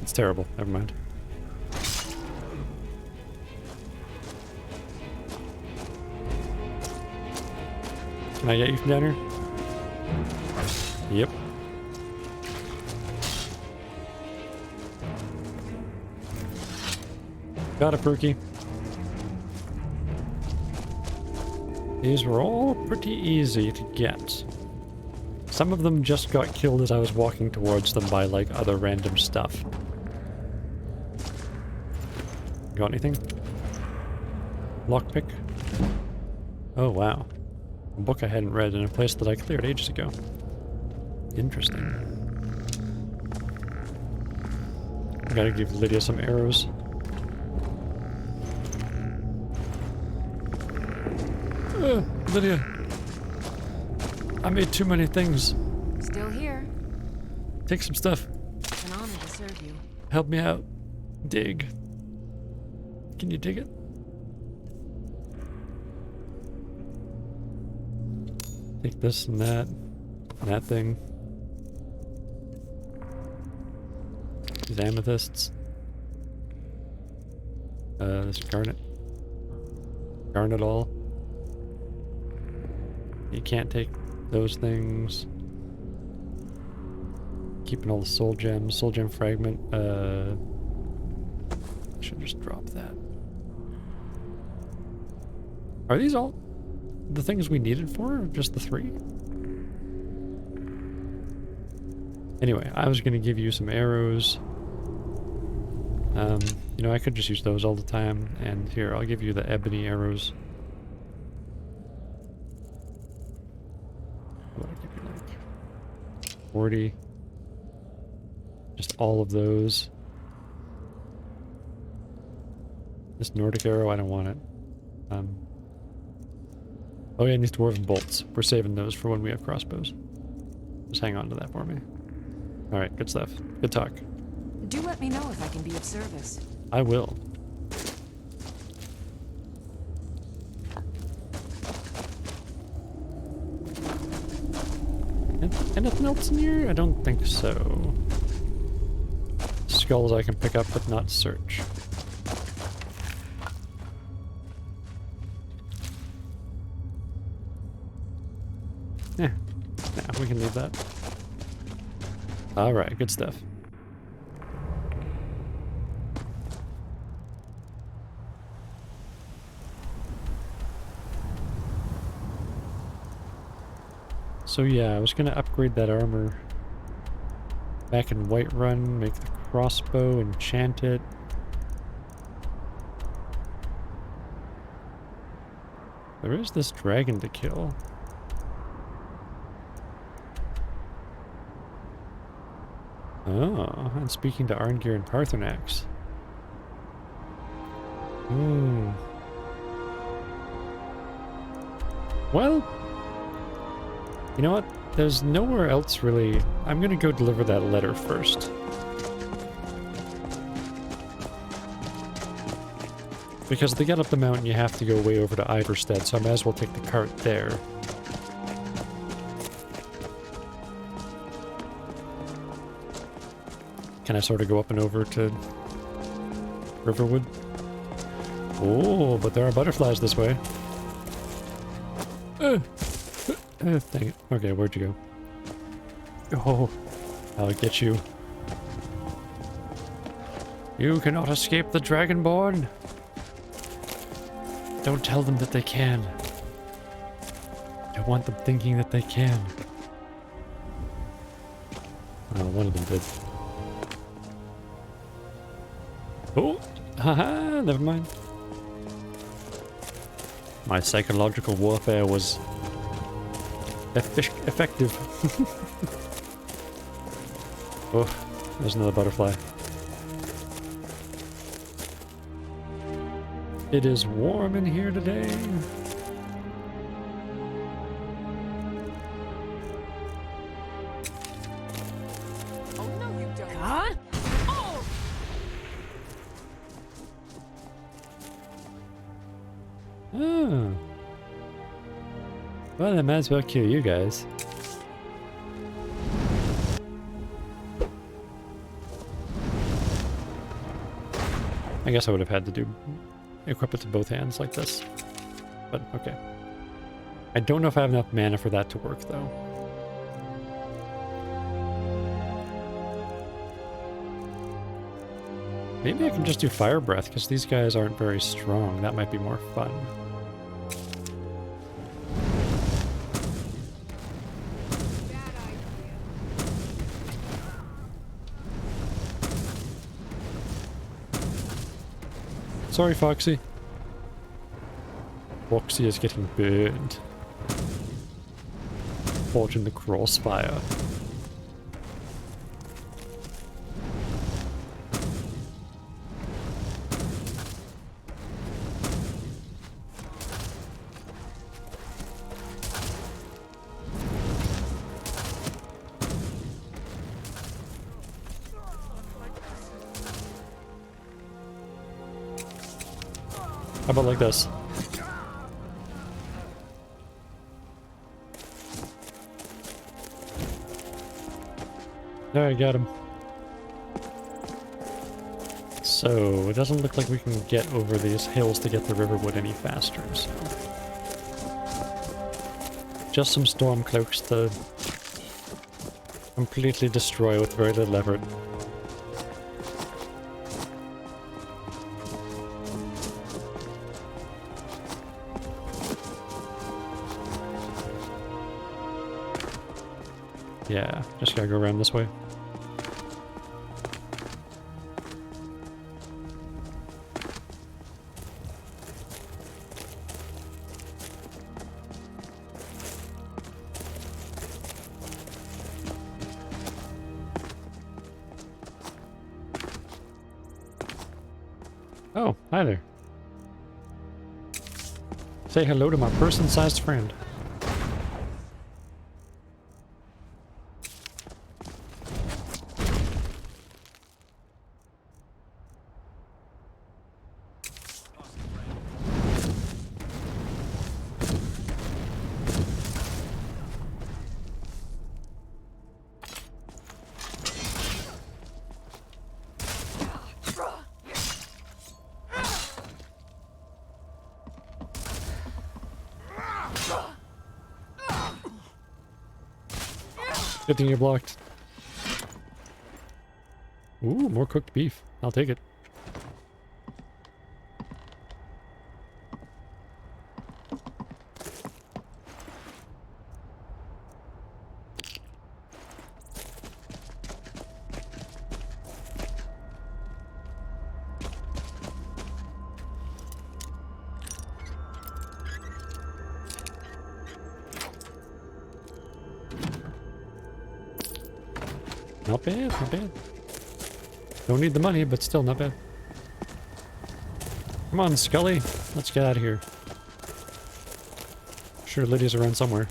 it's terrible. Never mind. Can I get you from down here? Yep. Got it, Perky. These were all pretty easy to get. Some of them just got killed as I was walking towards them by, like, other random stuff. Got anything? Lockpick? Oh, wow. A book I hadn't read in a place that I cleared ages ago. Interesting. I gotta give Lydia some arrows. Lydia. I made too many things. Still here. Take some stuff. It's an honor to serve you. Help me out. Dig. Can you dig it? Take this and that thing. These amethysts. This garnet. Garnet all. You can't take those things. Keeping all the soul gems. Soul gem fragment. I should just drop that. Are these all the things we needed for? Or just the 3? Anyway, I was going to give you some arrows. You know, I could just use those all the time. And here, I'll give you the ebony arrows. What would I give you, like 40? Just all of those. This Nordic arrow, I don't want it. Oh yeah, and these dwarven bolts. We're saving those for when we have crossbows. Just hang on to that for me. Alright, good stuff. Good talk. Do let me know if I can be of service. I will. Anything else in here? I don't think so. Skulls I can pick up but not search. Yeah, we can leave that. Alright, good stuff. So yeah, I was gonna upgrade that armor back in Whiterun, make the crossbow, enchant it. There is this dragon to kill. Oh, and speaking to Arngir and Paarthurnax. Well, you know what? There's nowhere else really. I'm gonna go deliver that letter first. Because to get up the mountain, you have to go way over to Iverstead, so I might as well take the cart there. Can I sort of go up and over to Riverwood? Oh, but there are butterflies this way. Dang it. Okay, where'd you go? Oh, I'll get you. You cannot escape the Dragonborn. Don't tell them that they can. I want them thinking that they can. Oh, one of them did. Oh, haha, never mind. My psychological warfare was effective. Oh, there's another butterfly. It is warm in here today. Oh no, you don't. Huh? Oh! Oh. Well, I might as well kill you guys. I guess I would have had to equip it to both hands like this. But, okay. I don't know if I have enough mana for that to work, though. Maybe I can just do Fire Breath, because these guys aren't very strong. That might be more fun. Sorry, Foxy. Foxy is getting burned. Forging the crossfire. How about like this? There, I got him. So, it doesn't look like we can get over these hills to get the Riverwood any faster, so... Just some storm cloaks to completely destroy with very little effort. Yeah, just gotta go around this way. Oh, hi there. Say hello to my person-sized friend. Good thing you blocked. Ooh, more cooked beef. I'll take it. Not bad, not bad. Don't need the money, but still not bad. Come on, Scully. Let's get out of here. Sure, Lydia's around somewhere.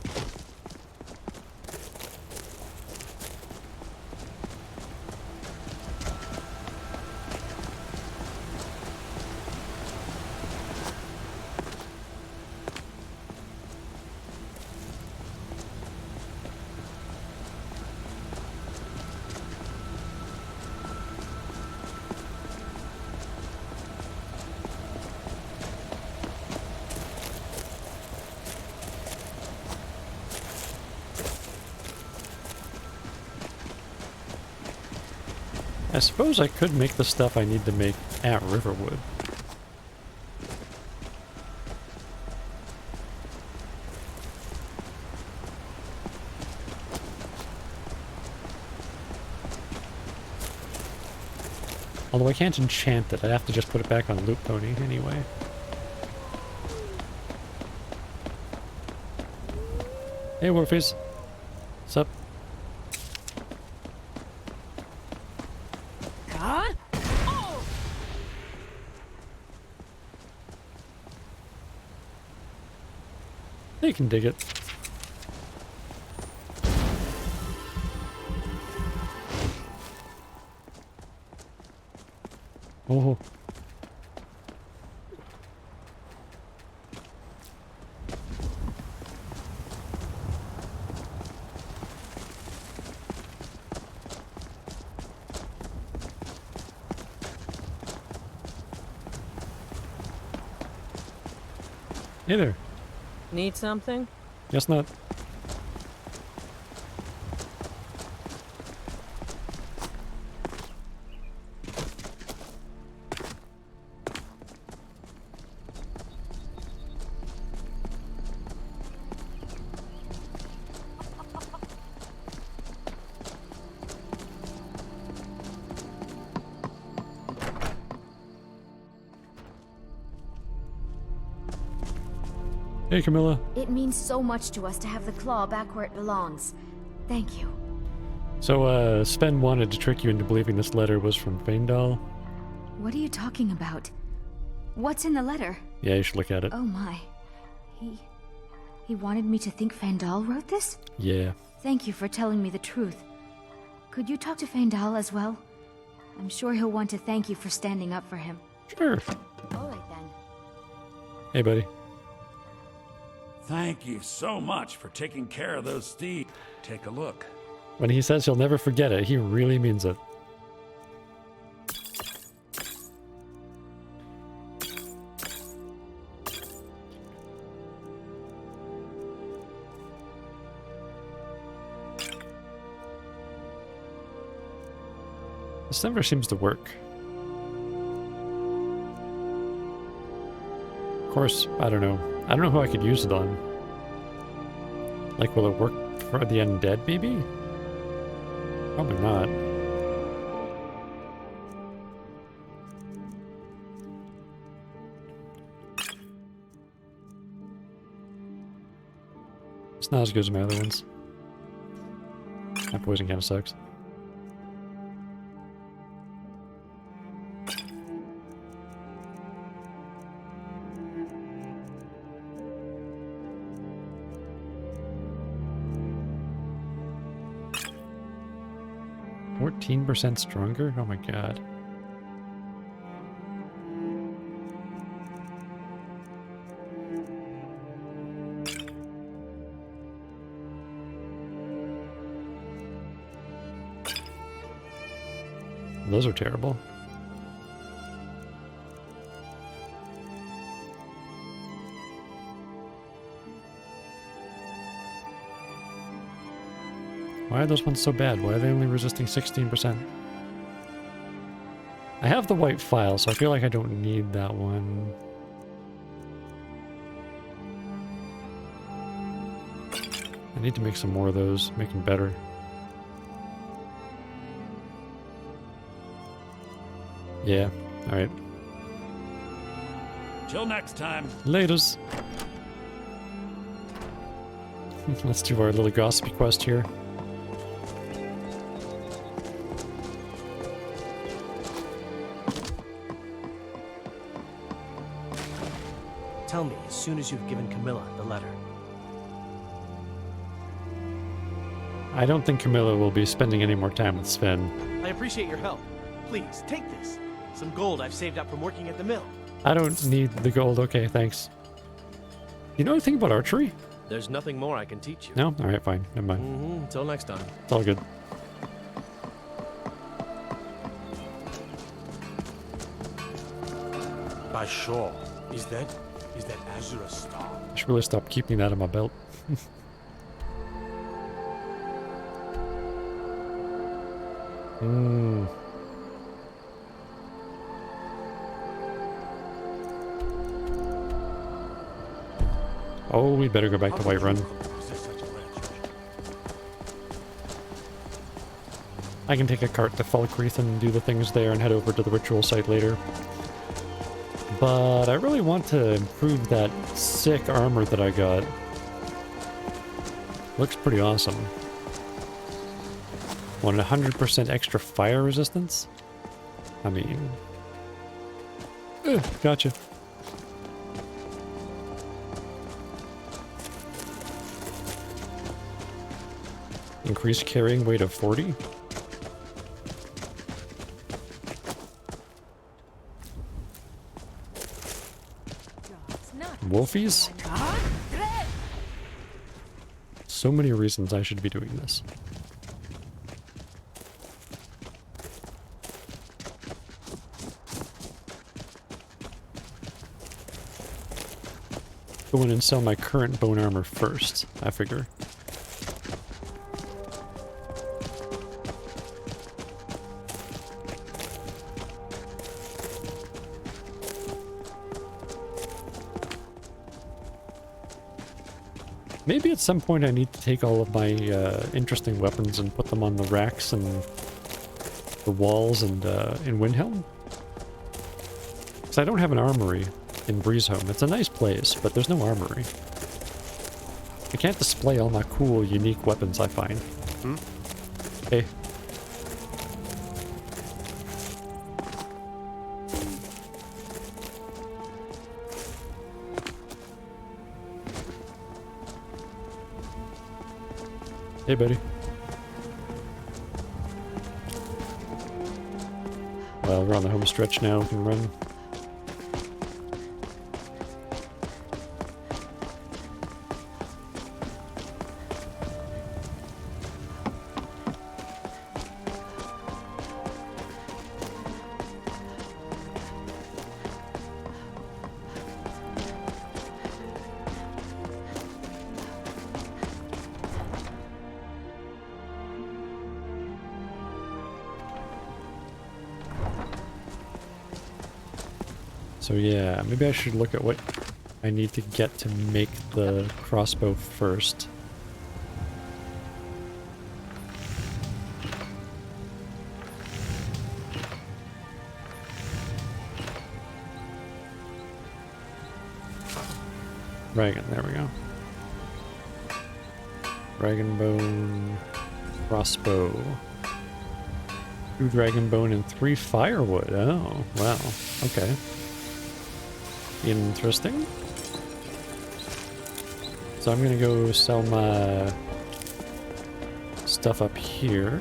I suppose I could make the stuff I need to make at Riverwood. Although I can't enchant it, I'd have to just put it back on Loot Pony anyway. Hey Warface. What's up? You can dig it. Oh. Hey there. Need something? Guess not. Hey, Camilla. It means so much to us to have the claw back where it belongs. Thank you. So, Sven wanted to trick you into believing this letter was from Faendal. What are you talking about? What's in the letter? Yeah, you should look at it. Oh my. He wanted me to think Faendal wrote this? Yeah. Thank you for telling me the truth. Could you talk to Faendal as well? I'm sure he'll want to thank you for standing up for him. Sure. All right then. Hey, buddy. Thank you so much for taking care of those thieves. Take a look. When he says he'll never forget it, he really means it. This never seems to work. Of course, I don't know. I don't know who I could use it on. Like, will it work for the undead, maybe? Probably not. It's not as good as my other ones. That poison kind of sucks. %, stronger? Oh my god. Those are terrible. Why are those ones so bad? Why are they only resisting 16%? I have the white file, so I feel like I don't need that one. I need to make some more of those, make them better. Yeah, alright. Till next time. Laters. Let's do our little gossipy quest here. Tell me as soon as you've given Camilla the letter. I don't think Camilla will be spending any more time with Sven. I appreciate your help. Please, take this. Some gold I've saved up from working at the mill. I don't need the gold. Okay, thanks. You know anything about archery? There's nothing more I can teach you. No? Alright, fine. Never mind. Until next time. It's all good. By sure. Is that Azure star? I should really stop keeping that in my belt. Oh, we better go back to Whiterun. I can take a cart to Falkreath and do the things there and head over to the ritual site later. But I really want to improve that sick armor that I got. Looks pretty awesome. Want 100% extra fire resistance? I mean... gotcha. Increased carrying weight of 40? Wolfies? So many reasons I should be doing this. Go in and sell my current bone armor first, I figure. Maybe at some point I need to take all of my interesting weapons and put them on the racks and the walls and in Windhelm. Because I don't have an armory in Breezeholm. It's a nice place, but there's no armory. I can't display all my cool, unique weapons I find. Hey. Hey, buddy. Well, we're on the home stretch now. We can run. So yeah, maybe I should look at what I need to get to make the crossbow first. Dragon, there we go. Dragon bone, crossbow. 2 dragon bone and 3 firewood. Oh, wow. Okay. Interesting. So I'm gonna go sell my stuff up here.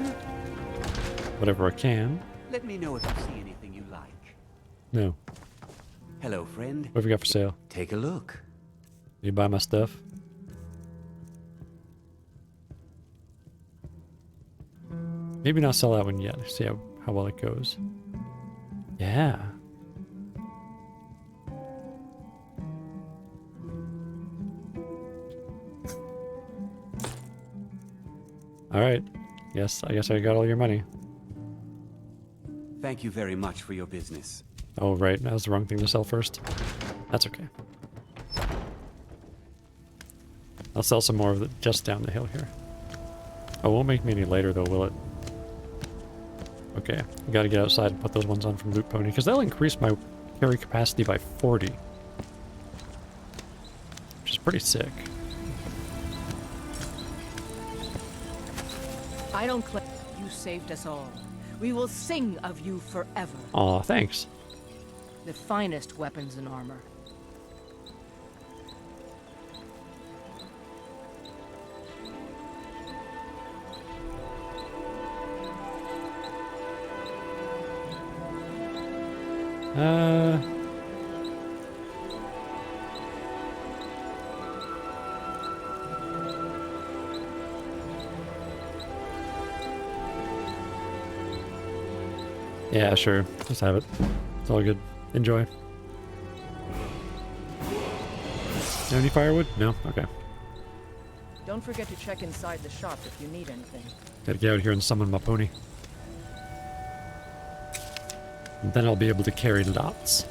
Whatever I can. Let me know if you see anything you like. No. Hello, friend. What have we got for sale? Take a look. You buy my stuff? Maybe not sell that one yet. See how well it goes. Yeah. Alright. Yes, I guess I got all your money. Thank you very much for your business. Oh, right. That was the wrong thing to sell first. That's okay. I'll sell some more of it just down the hill here. Oh, it won't make me any later though, will it? Okay, I gotta get outside and put those ones on from Loot Pony, because they'll increase my carry capacity by 40. Which is pretty sick. I don't claim you saved us all. We will sing of you forever. Aw, thanks. The finest weapons and armor. Yeah, sure. Just have it. It's all good. Enjoy. Any firewood? No? Okay. Don't forget to check inside the shop if you need anything. Gotta get out here and summon my pony. And then I'll be able to carry lots.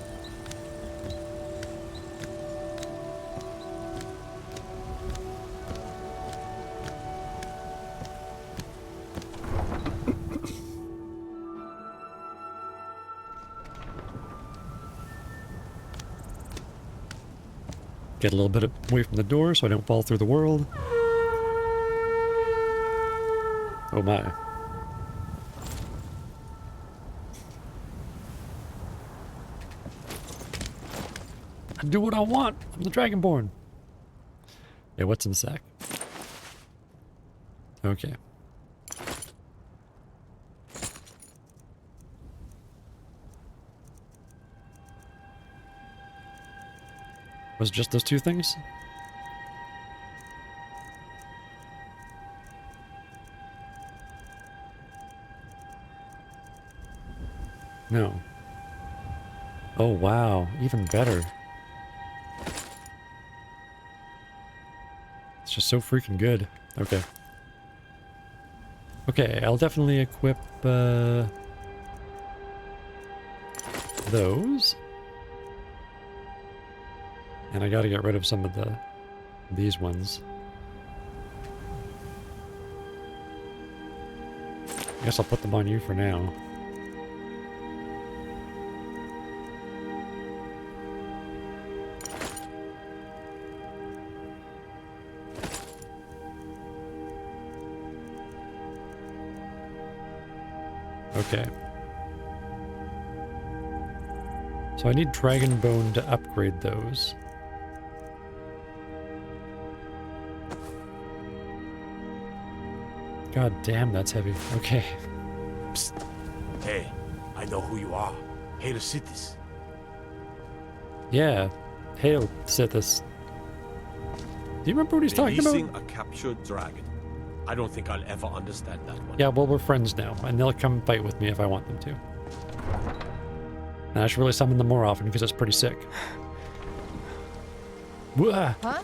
Get a little bit away from the door so I don't fall through the world. Oh my. I do what I want. I'm the Dragonborn. Yeah, what's in the sack? Okay. Was it just those 2 things? No. Oh wow, even better. It's just so freaking good. Okay. Okay, I'll definitely equip those. And I gotta get rid of some of these ones. I guess I'll put them on you for now. Okay. So I need Dragon Bone to upgrade those. God damn, that's heavy. Okay. Psst. Hey, I know who you are. Hail Cities. Yeah. Hail, Sithis. Do you remember what he's talking Releasing about? a captured dragon. I don't think I'll ever understand that one. Yeah, well, we're friends now, and they'll come fight with me if I want them to. And I should really summon them more often because it's pretty sick. Wah! Huh?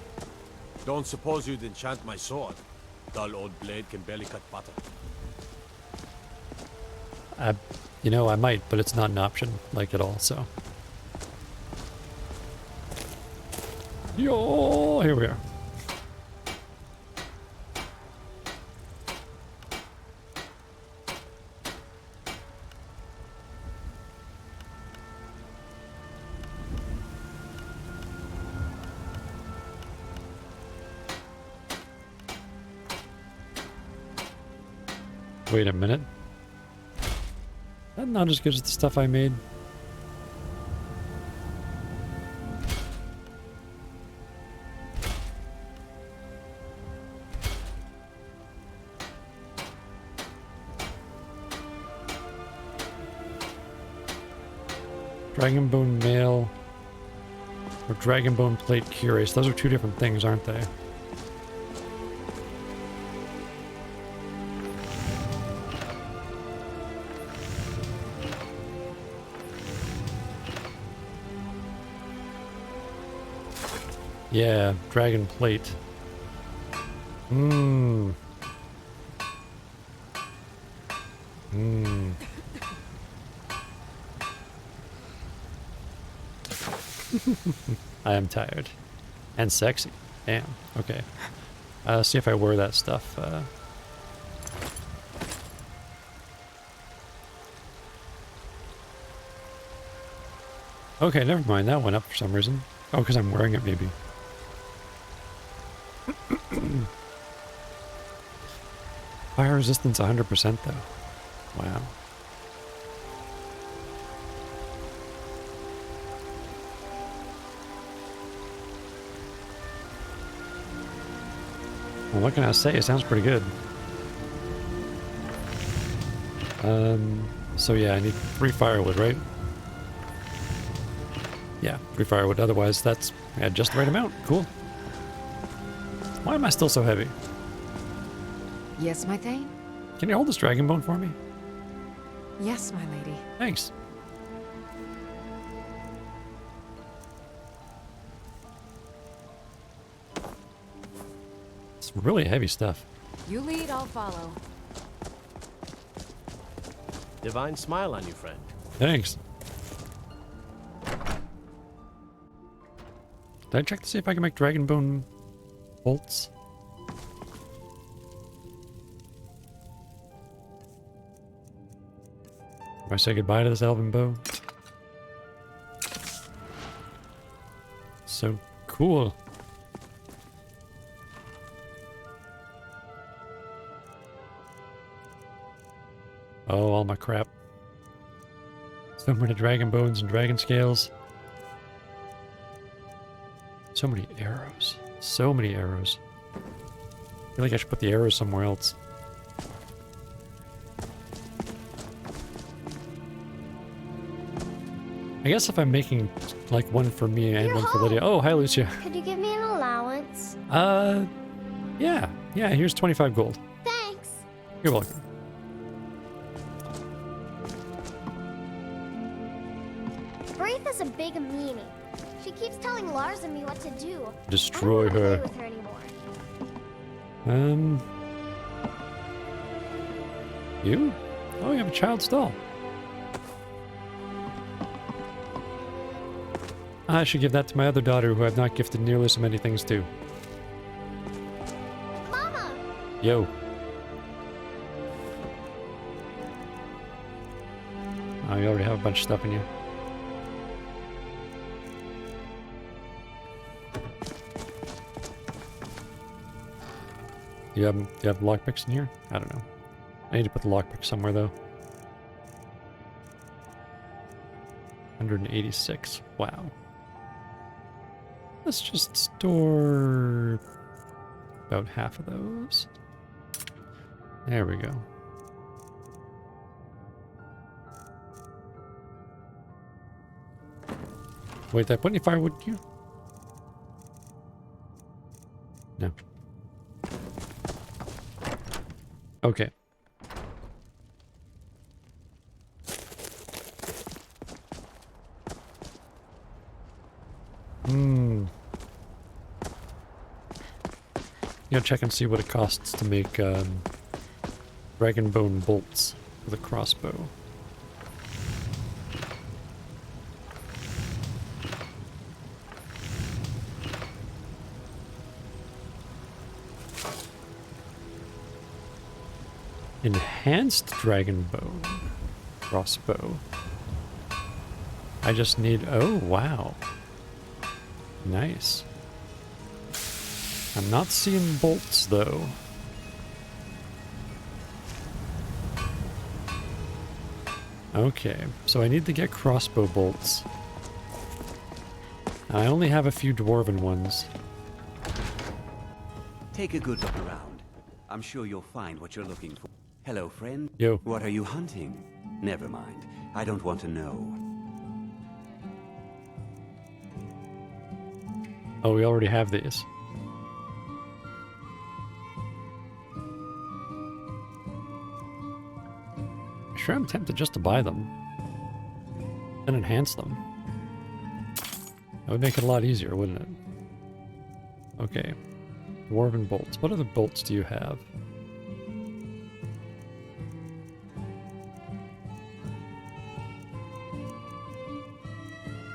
Don't suppose you'd enchant my sword. Dull old blade can barely cut butter. You know, I might, but it's not an option, like, at all, so. Yo, here we are. Wait a minute. That's not as good as the stuff I made. Dragonbone mail or Dragonbone plate curious. Those are two different things, aren't they? Yeah, dragon plate. Mmm. Mmm. I am tired. And sexy. Damn. Okay. See if I wear that stuff. Okay, never mind. That went up for some reason. Oh, because I'm wearing it, maybe. Fire resistance 100% though. Wow. Well, what can I say? It sounds pretty good. So yeah, I need 3 firewood, right? Yeah, 3 firewood. Otherwise, that's just the right amount. Cool. Why am I still so heavy? Yes, my Thane? Can you hold this dragon bone for me? Yes, my lady. Thanks. It's really heavy stuff. You lead, I'll follow. Divine smile on you, friend. Thanks. Did I check to see if I can make dragon bone bolts? Do I say goodbye to this elven bow? So cool. Oh, all my crap. So many dragon bones and dragon scales. So many arrows. So many arrows. I feel like I should put the arrows somewhere else. I guess if I'm making like one for me and one for Lydia. Oh, hi Lucia. Could you give me an allowance? Yeah. Yeah, here's 25 gold. Thanks. You're welcome. Braith is a big meanie. She keeps telling Lars and me what to do. Destroy I don't her. wanna play with her anymore. You? Oh, you have a child's doll. I should give that to my other daughter, who I've not gifted nearly so many things to. Mama! Yo. Oh, you already have a bunch of stuff in you. Do you have lockpicks in here? I don't know. I need to put the lockpick somewhere though. 186. Wow. Let's just store about half of those. There we go. Wait, did I put any firewood here? No. Okay. You know, check and see what it costs to make dragon bone bolts with a crossbow. Enhanced dragon bone. Crossbow. I just need... Oh, wow. Nice. I'm not seeing bolts, though. Okay, so I need to get crossbow bolts. I only have a few dwarven ones. Take a good look around. I'm sure you'll find what you're looking for. Hello, friend. Yo. What are you hunting? Never mind. I don't want to know. Oh, we already have these. Sure, I'm tempted just to buy them. And enhance them. That would make it a lot easier, wouldn't it? Okay. Dwarven bolts. What other bolts do you have?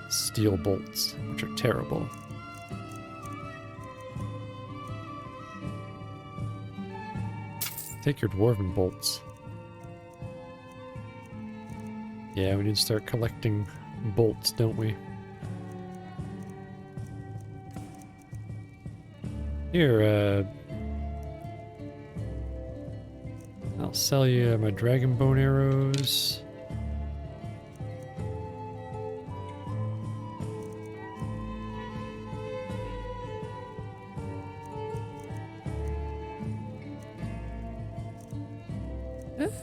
Steel bolts, which are terrible. Take your dwarven bolts. Yeah, we need to start collecting bolts, don't we? Here, I'll sell you my dragon bone arrows.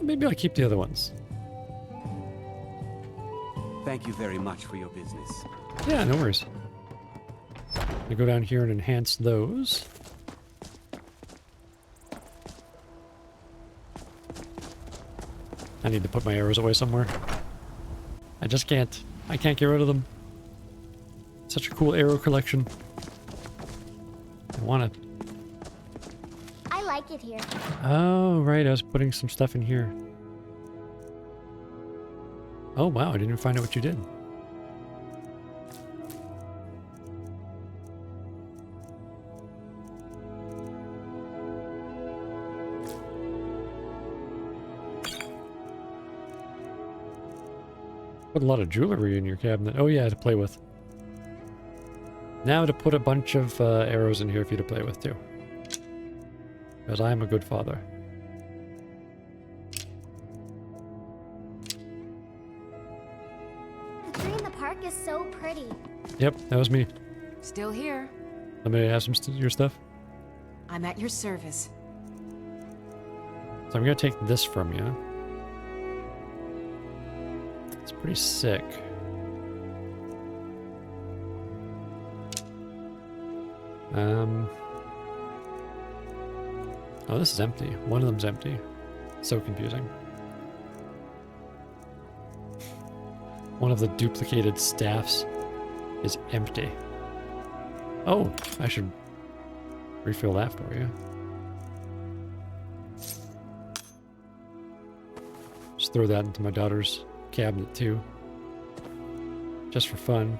Maybe I'll keep the other ones. Thank you very much for your business. Yeah, no worries. I go down here and enhance those. I need to put my arrows away somewhere. I just can't. I can't get rid of them. Such a cool arrow collection. I want it. I like it here. Oh, right. I was putting some stuff in here. Oh, wow. I didn't even find out what you did. Put a lot of jewelry in your cabinet. Oh, yeah, to play with. Now to put a bunch of arrows in here for you to play with, too. Because I am a good father. The tree in the park is so pretty. Yep, that was me. Still here. Somebody have some your stuff? I'm at your service. So I'm going to take this from you. It's pretty sick. Oh, this is empty. One of them's empty. So confusing. One of the duplicated staffs is empty. Oh, I should refill that for you. Just throw that into my daughter's cabinet too. Just for fun.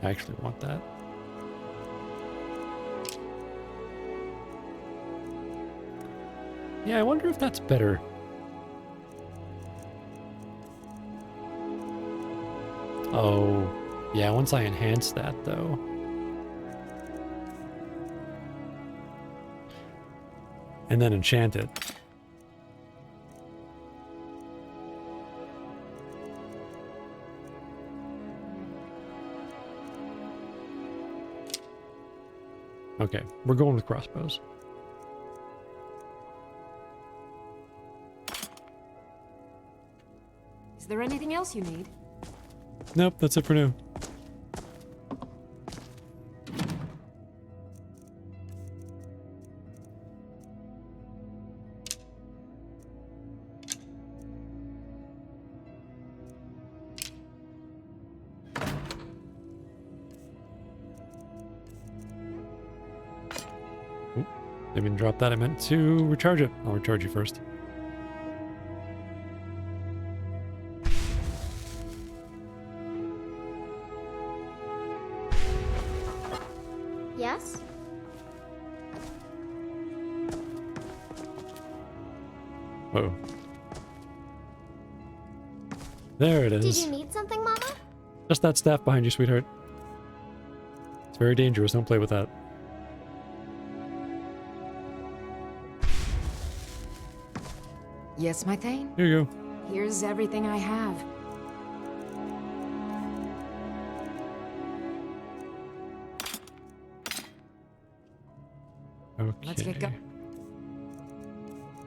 I actually want that. Yeah, I wonder if that's better. Oh, yeah, once I enhance that though. And then enchant it. Okay, we're going with crossbows. Is there anything else you need? Nope, that's it for now. Oop, didn't mean to drop that. I meant to recharge it. I'll recharge you first. Yes? Oh. There it Did is. you need something, Mama? Just that staff behind you, sweetheart. It's very dangerous. Don't play with that. Yes, my Thane? Here you go. Here's everything I have. Okay. Let's get going.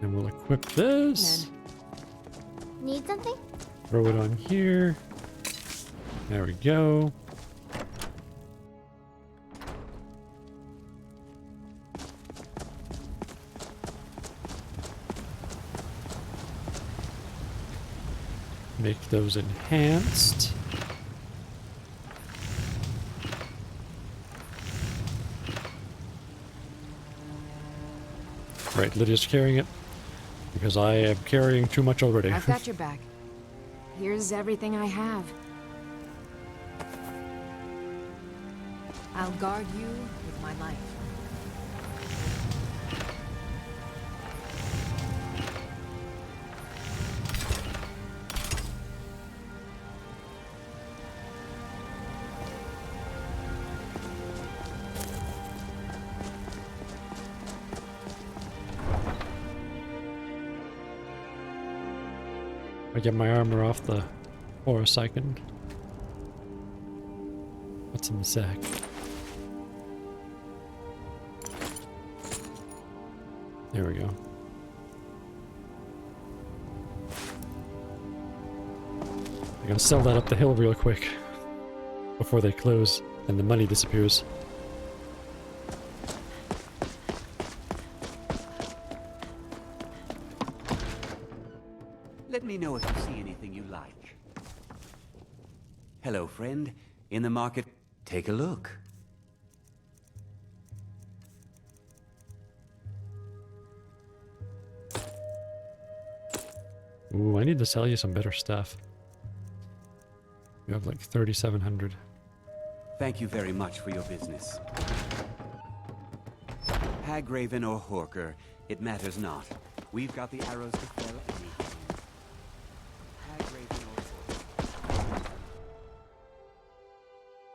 And we'll equip this. Need something? Throw it on here. There we go. Make those enhanced. Right, Lydia's carrying it because I am carrying too much already. I've got your back. Here's everything I have. I'll guard you with my life. I get my armor off the horse, I can... What's in the sack? There we go. I gotta sell that up the hill real quick before they close and the money disappears. Let me know if you see anything you like. Hello, friend. In the market. Take a look. Ooh, I need to sell you some better stuff. You have like 3,700. Thank you very much for your business. Hagraven or Horker, it matters not. We've got the arrows to fell anything. Hagraven or Horker.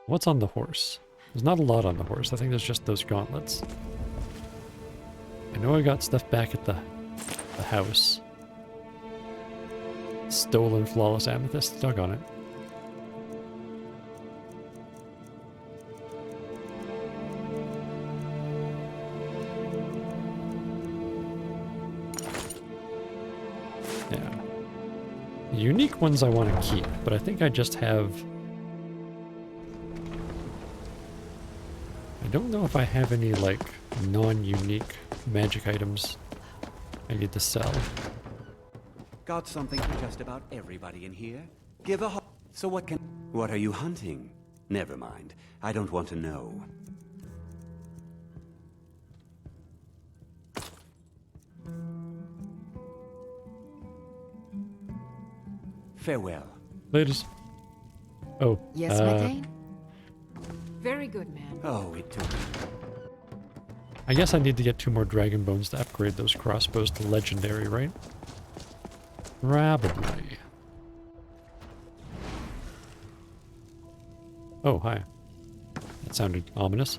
What's on the horse? There's not a lot on the horse. I think there's just those gauntlets. I know I got stuff back at the house. Stolen flawless amethyst. Doggone it. Yeah. The unique ones I want to keep, but I think I just have... I don't know if I have any, like, non-unique magic items I need to sell. Got something for just about everybody in here? Give a So what are you hunting? Never mind. I don't want to know. Farewell. Ladies. Oh. Yes, my Thane? Very good, man. Oh, it took... I guess I need to get 2 more dragon bones to upgrade those crossbows to legendary, right? Probably. Oh, hi. That sounded ominous.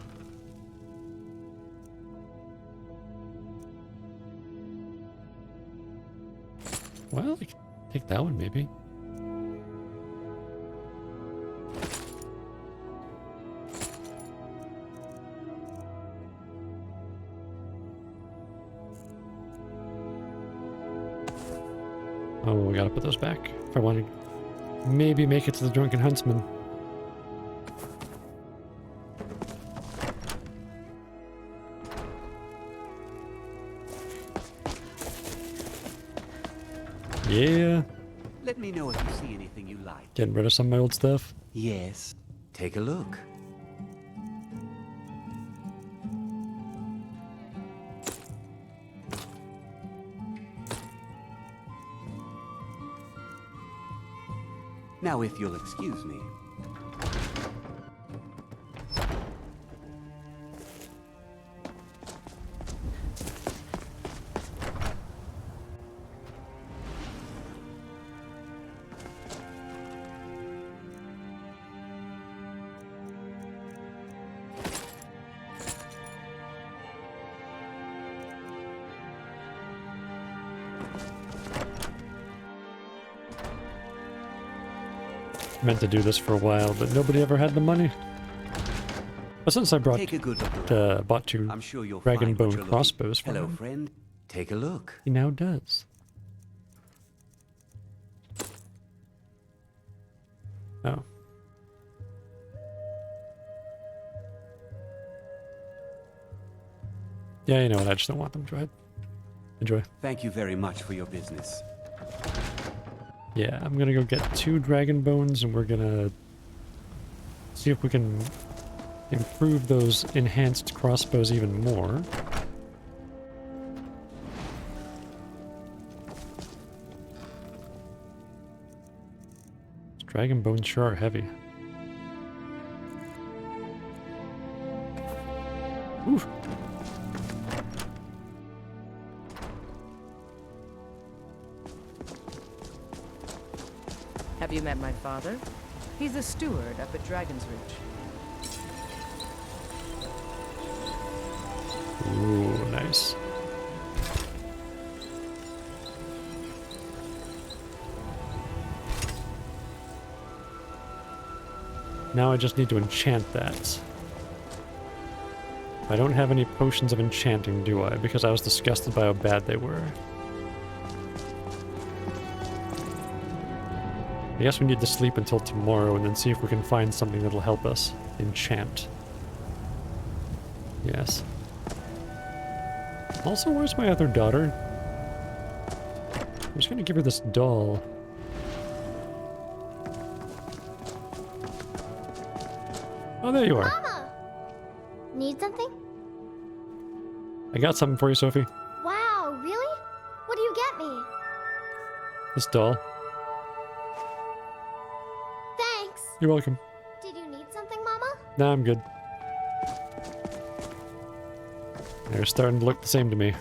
Well, I can take that one, maybe. Oh, we gotta put those back. If I want to maybe make it to the Drunken Huntsman. Yeah. Let me know if you see anything you like. Getting rid of some of my old stuff. Yes. Take a look. Now, if you'll excuse me. meant to do this for a while, but nobody ever had the money. But since I brought Take a good look around. bought 2 I'm sure you'll dragon find what bone you're looking- crossbows for Hello, him, friend. Take a look. he now does. Oh. Yeah, you know what? I just don't want them. Go ahead. Enjoy. Thank you very much for your business. Yeah, I'm gonna go get 2 dragon bones, and we're gonna see if we can improve those enhanced crossbows even more. These dragon bones sure are heavy. Oof. Have you met my father? He's a steward up at Dragon's Reach. Ooh, nice. Now I just need to enchant that. I don't have any potions of enchanting, do I? Because I was disgusted by how bad they were. I guess we need to sleep until tomorrow and then see if we can find something that'll help us enchant. Yes. Also, where's my other daughter? I'm just gonna give her this doll. Oh, there you are. Mama! Need something? I got something for you, Sophie. Wow, really? What do you get me? This doll. Thanks. You're welcome. Did you need something, Mama? Nah, I'm good. They're starting to look the same to me.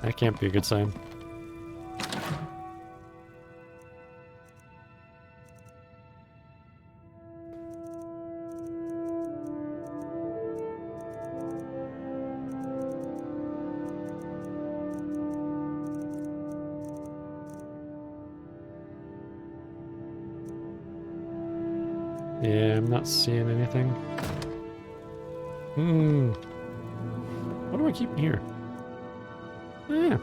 That can't be a good sign. Yeah, I'm not seeing anything. What do I keep in here? Yeah.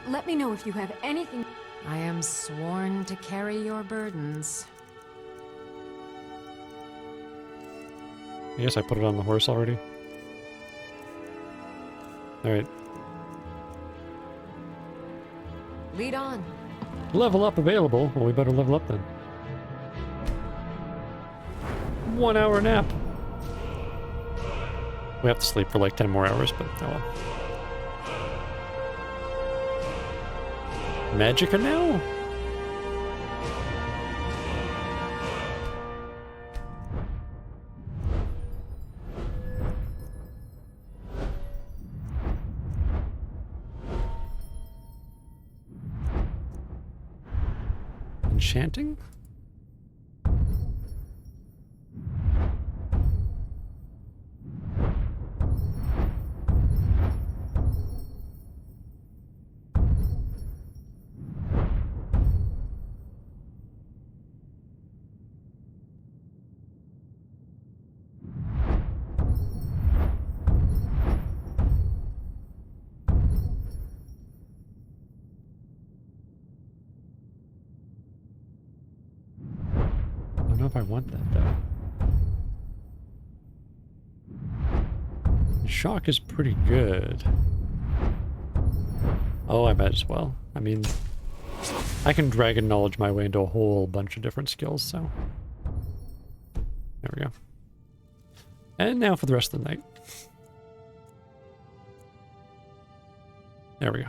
Let me know if you have anything. I am sworn to carry your burdens. I guess I put it on the horse already. Alright. Lead on. Level up available. Well, we better level up then. 1 hour nap. We have to sleep for like 10 more hours, but oh well. Magicka now? Enchanting? I don't know if I want that though. Shock is pretty good. Oh, I might as well. I mean, I can dragon knowledge my way into a whole bunch of different skills, so. There we go. And now for the rest of the night. There we go.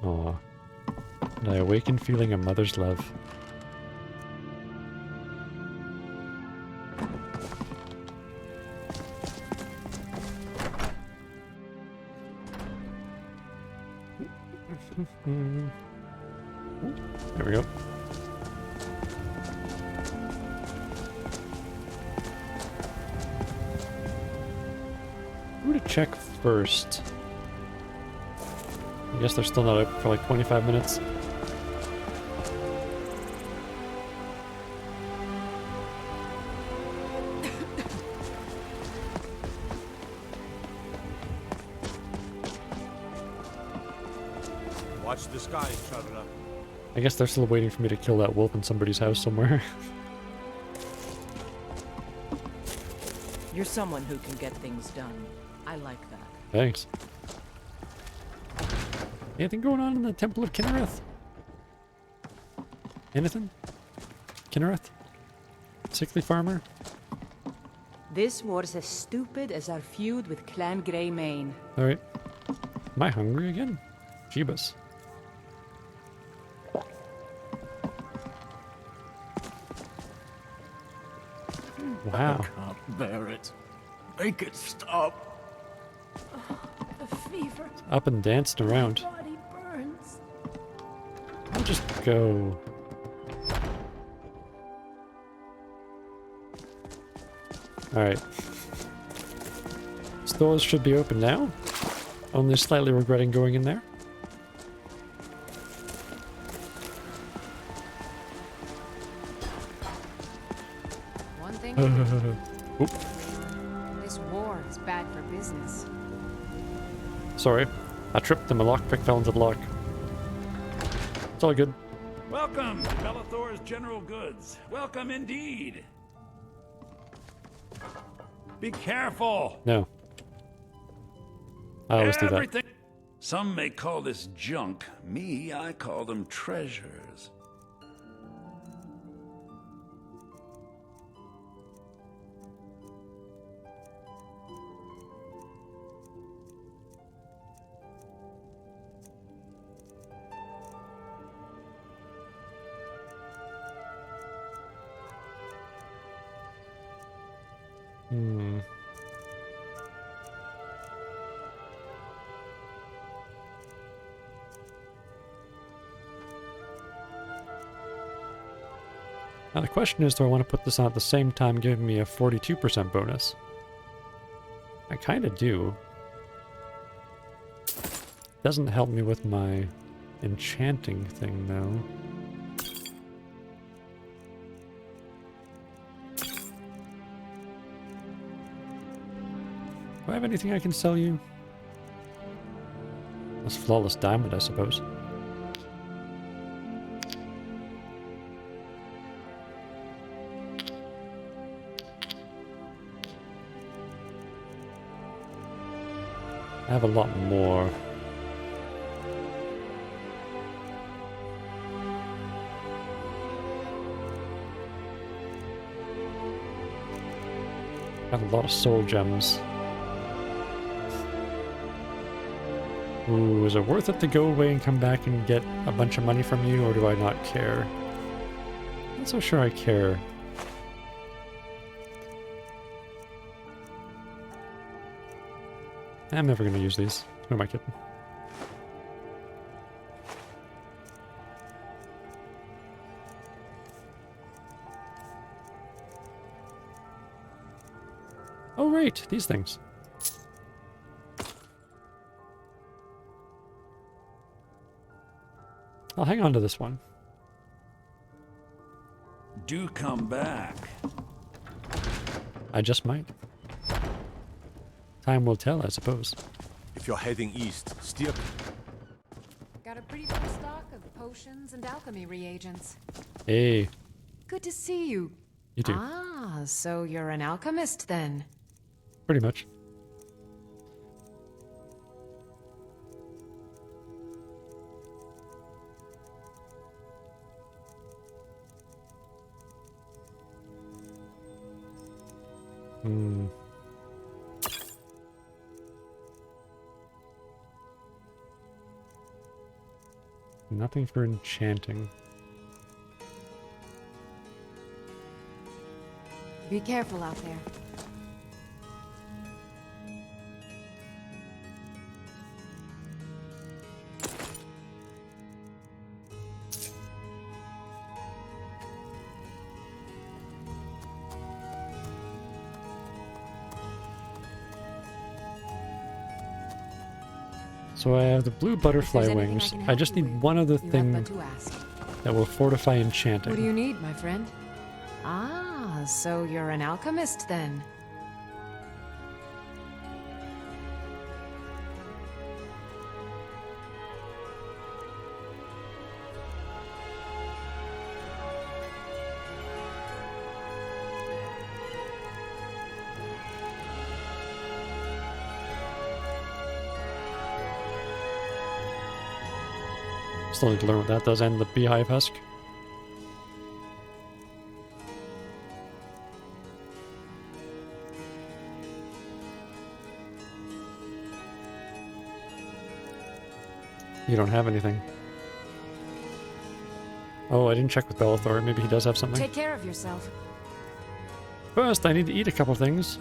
Aw. And I awaken feeling a mother's love. There we go. Who to check first? I guess they're still not open for like 25 minutes. Watch the sky, traveler. I guess they're still waiting for me to kill that wolf in somebody's house somewhere. You're someone who can get things done. I like that. Thanks. Anything going on in the Temple of Kinnereth? Anything? Kinnereth? Sickly farmer? This war's as stupid as our feud with Clan Greymane. Alright. Am I hungry again? Jeebus. Wow. I can't bear it. Make it stop. The fever. Up and danced around. Body burns. I'll just go. Alright. Stores should be open now. Only slightly regretting going in there. One thing. Oop. This war is bad for business. Sorry. I tripped and my lockpick fell into the lock. It's all good. Welcome to Bellathor's General Goods. Welcome indeed. Be careful. No. I always do that. Everything. Some may call this junk. Me, I call them treasures. Now the question is, do I want to put this on at the same time giving me a 42% bonus? I kind of do. Doesn't help me with my enchanting thing, though. Do I have anything I can sell you? That's flawless diamond, I suppose. I have a lot more. I have a lot of soul gems. Ooh, is it worth it to go away and come back and get a bunch of money from you, or do I not care? I'm not so sure I care. I'm never going to use these. Who am I kidding? Oh, right. These things. I'll hang on to this one. Do come back. I just might. Time will tell, I suppose. If you're heading east, steer. Got a pretty full stock of potions and alchemy reagents. Hey. Good to see you. You too. Ah, so you're an alchemist then? Pretty much. Nothing for enchanting. Be careful out there. So I have the blue butterfly wings. I just need one other thing that will fortify enchanting. What do you need, my friend? Ah, so you're an alchemist then. Still need to learn what that does, and the beehive husk. You don't have anything. Oh, I didn't check with Bellathor. Maybe he does have something. Take care of yourself. First, I need to eat a couple things.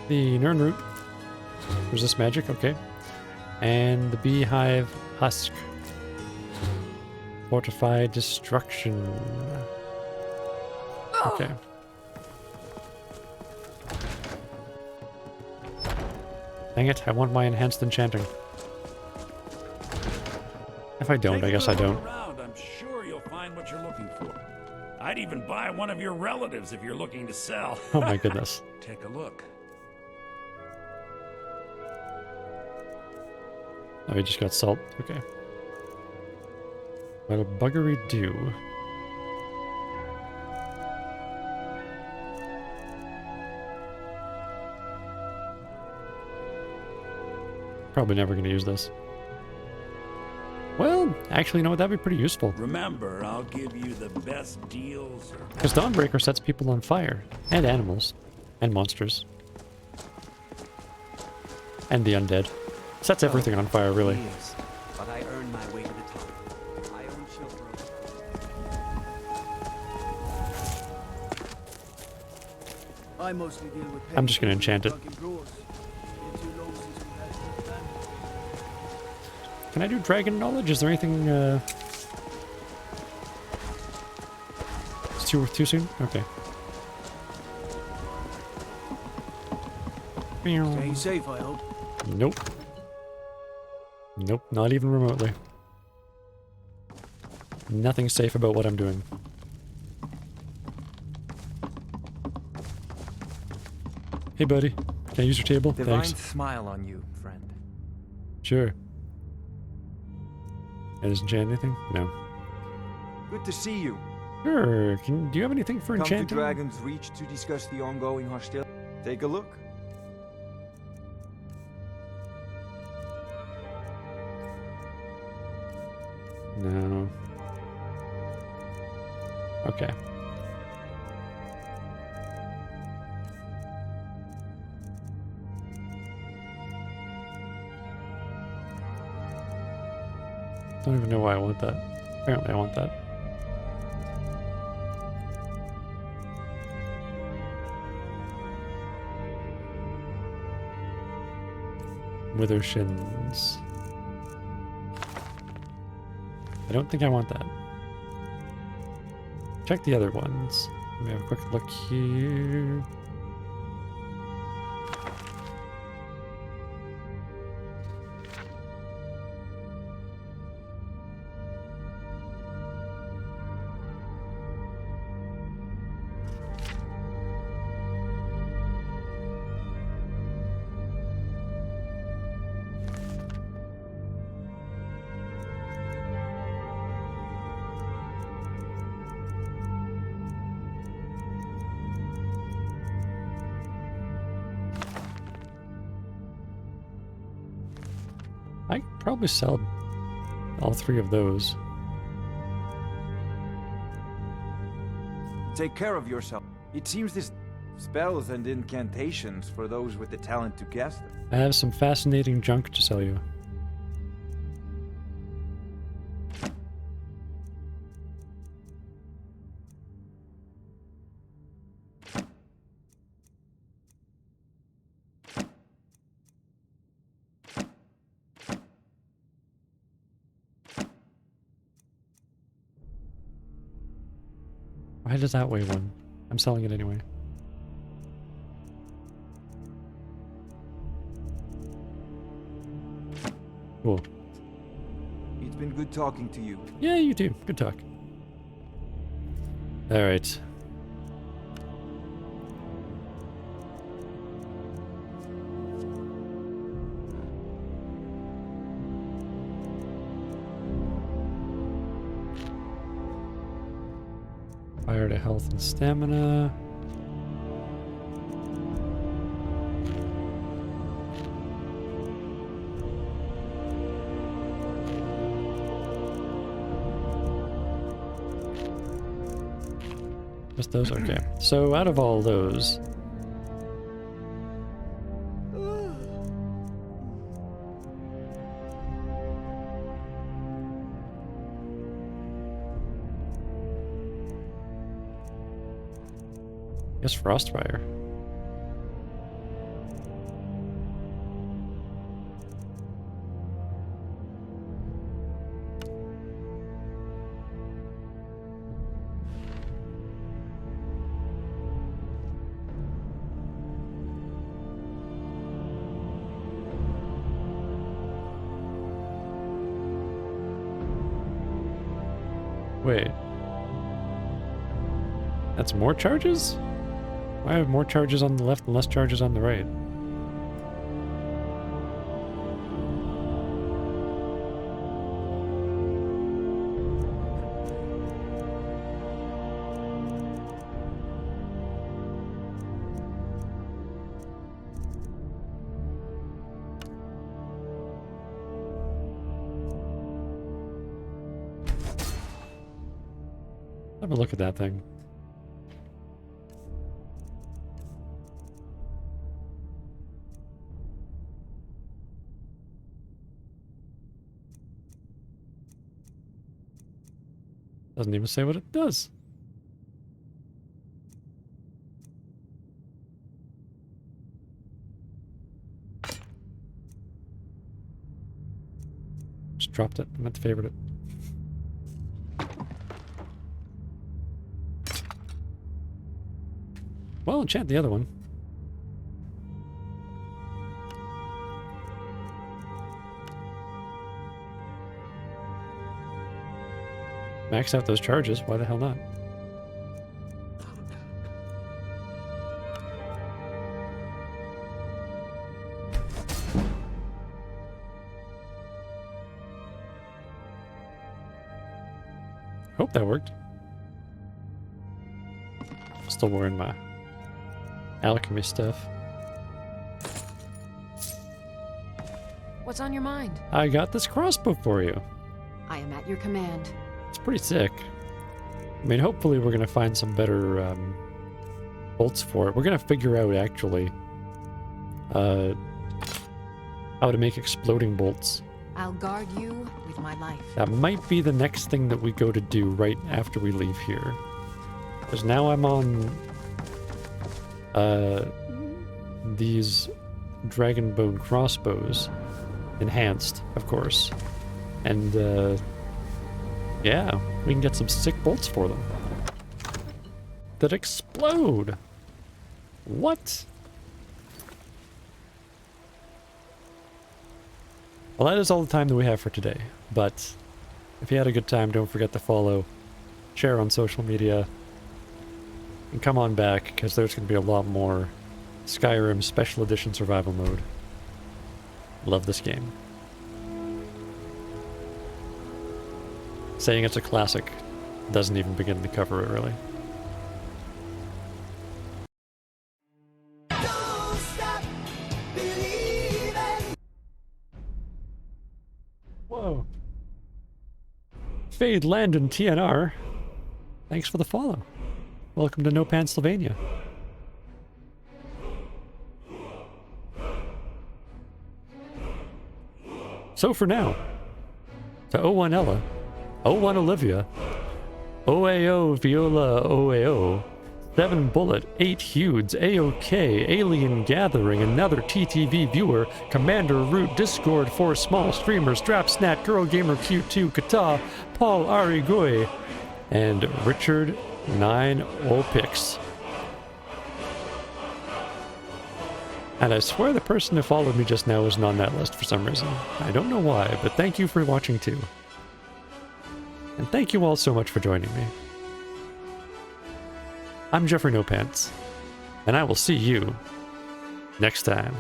The Nern root. Resist magic, okay. And the beehive husk. Fortify destruction. Okay. Dang it, I want my enhanced enchanting. If I don't, I guess I don't. Around. I'm sure you'll find what you're looking for. I'd even buy one of your relatives if you're looking to sell. Oh my goodness. Take a look. Oh, he just got salt. Okay. What'll buggery do? Probably never going to use this. Well, actually, you know what? That'd be pretty useful. Remember, I'll give you the best deals. Because Dawnbreaker sets people on fire. And animals. And monsters. And the undead. Sets everything on fire, really. Years, but I earned my way to the top. I own shelter. I mostly deal with I'm just going to enchant it. Can I do dragon knowledge? Is there anything, It's too soon? Okay. Staying safe, I hope. Nope. Nope, not even remotely. Nothing safe about what I'm doing. Hey buddy, can I use your table? Divine Thanks. smile on you, friend. Sure. That doesn't enchant anything? No. Good to see you. Sure. Do you have anything for Come enchanting? to Dragon's Reach to discuss the ongoing hostility. Take a look. No. Okay. Don't even know why I want that. Apparently I want that. Wither shins. I don't think I want that. Check the other ones. Let me have a quick look here. I could probably sell all three of those. Take care of yourself. It seems this spells and incantations for those with the talent to cast them. I have some fascinating junk to sell you. Why does that weigh one? I'm selling it anyway. Cool. It's been good talking to you. Yeah, you too. Good talk. Alright. Fire to health and stamina. Just those? Okay. So out of all those... I guess Frostfire. Wait. That's more charges? Why have more charges on the left and less charges on the right? Have a look at that thing. Doesn't even say what it does. Just dropped it. I meant to favorite it. Well, enchant the other one. Max out those charges. Why the hell not? Hope that worked. Still wearing my alchemy stuff. What's on your mind? I got this crossbow for you. I am at your command. It's pretty sick. I mean, hopefully we're gonna find some better bolts for it. We're gonna figure out actually how to make exploding bolts. I'll guard you with my life. That might be the next thing that we go to do right after we leave here. Because now I'm on these dragon bone crossbows. Enhanced, of course. And yeah, we can get some sick bolts for them. That explode! What? Well, that is all the time that we have for today. But if you had a good time, don't forget to follow, share on social media, and come on back, because there's going to be a lot more Skyrim Special Edition Survival Mode. Love this game. Saying it's a classic doesn't even begin to cover it, really. Whoa. Fade Landon TNR. Thanks for the follow. Welcome to No Pennsylvania. So for now, to 01 Ella, 01 Olivia, OAO Viola OAO, 7 Bullet, 8 Hudes, AOK, Alien Gathering, another TTV viewer, Commander Root, Discord, 4 Small Streamers, Drapsnat, Girl Gamer Q2, Kata, Paul Arigoy, and Richard 9 Olpix. And I swear the person who followed me just now wasn't on that list for some reason. I don't know why, but thank you for watching too. And thank you all so much for joining me. I'm Jeffrey No Pants, and I will see you next time.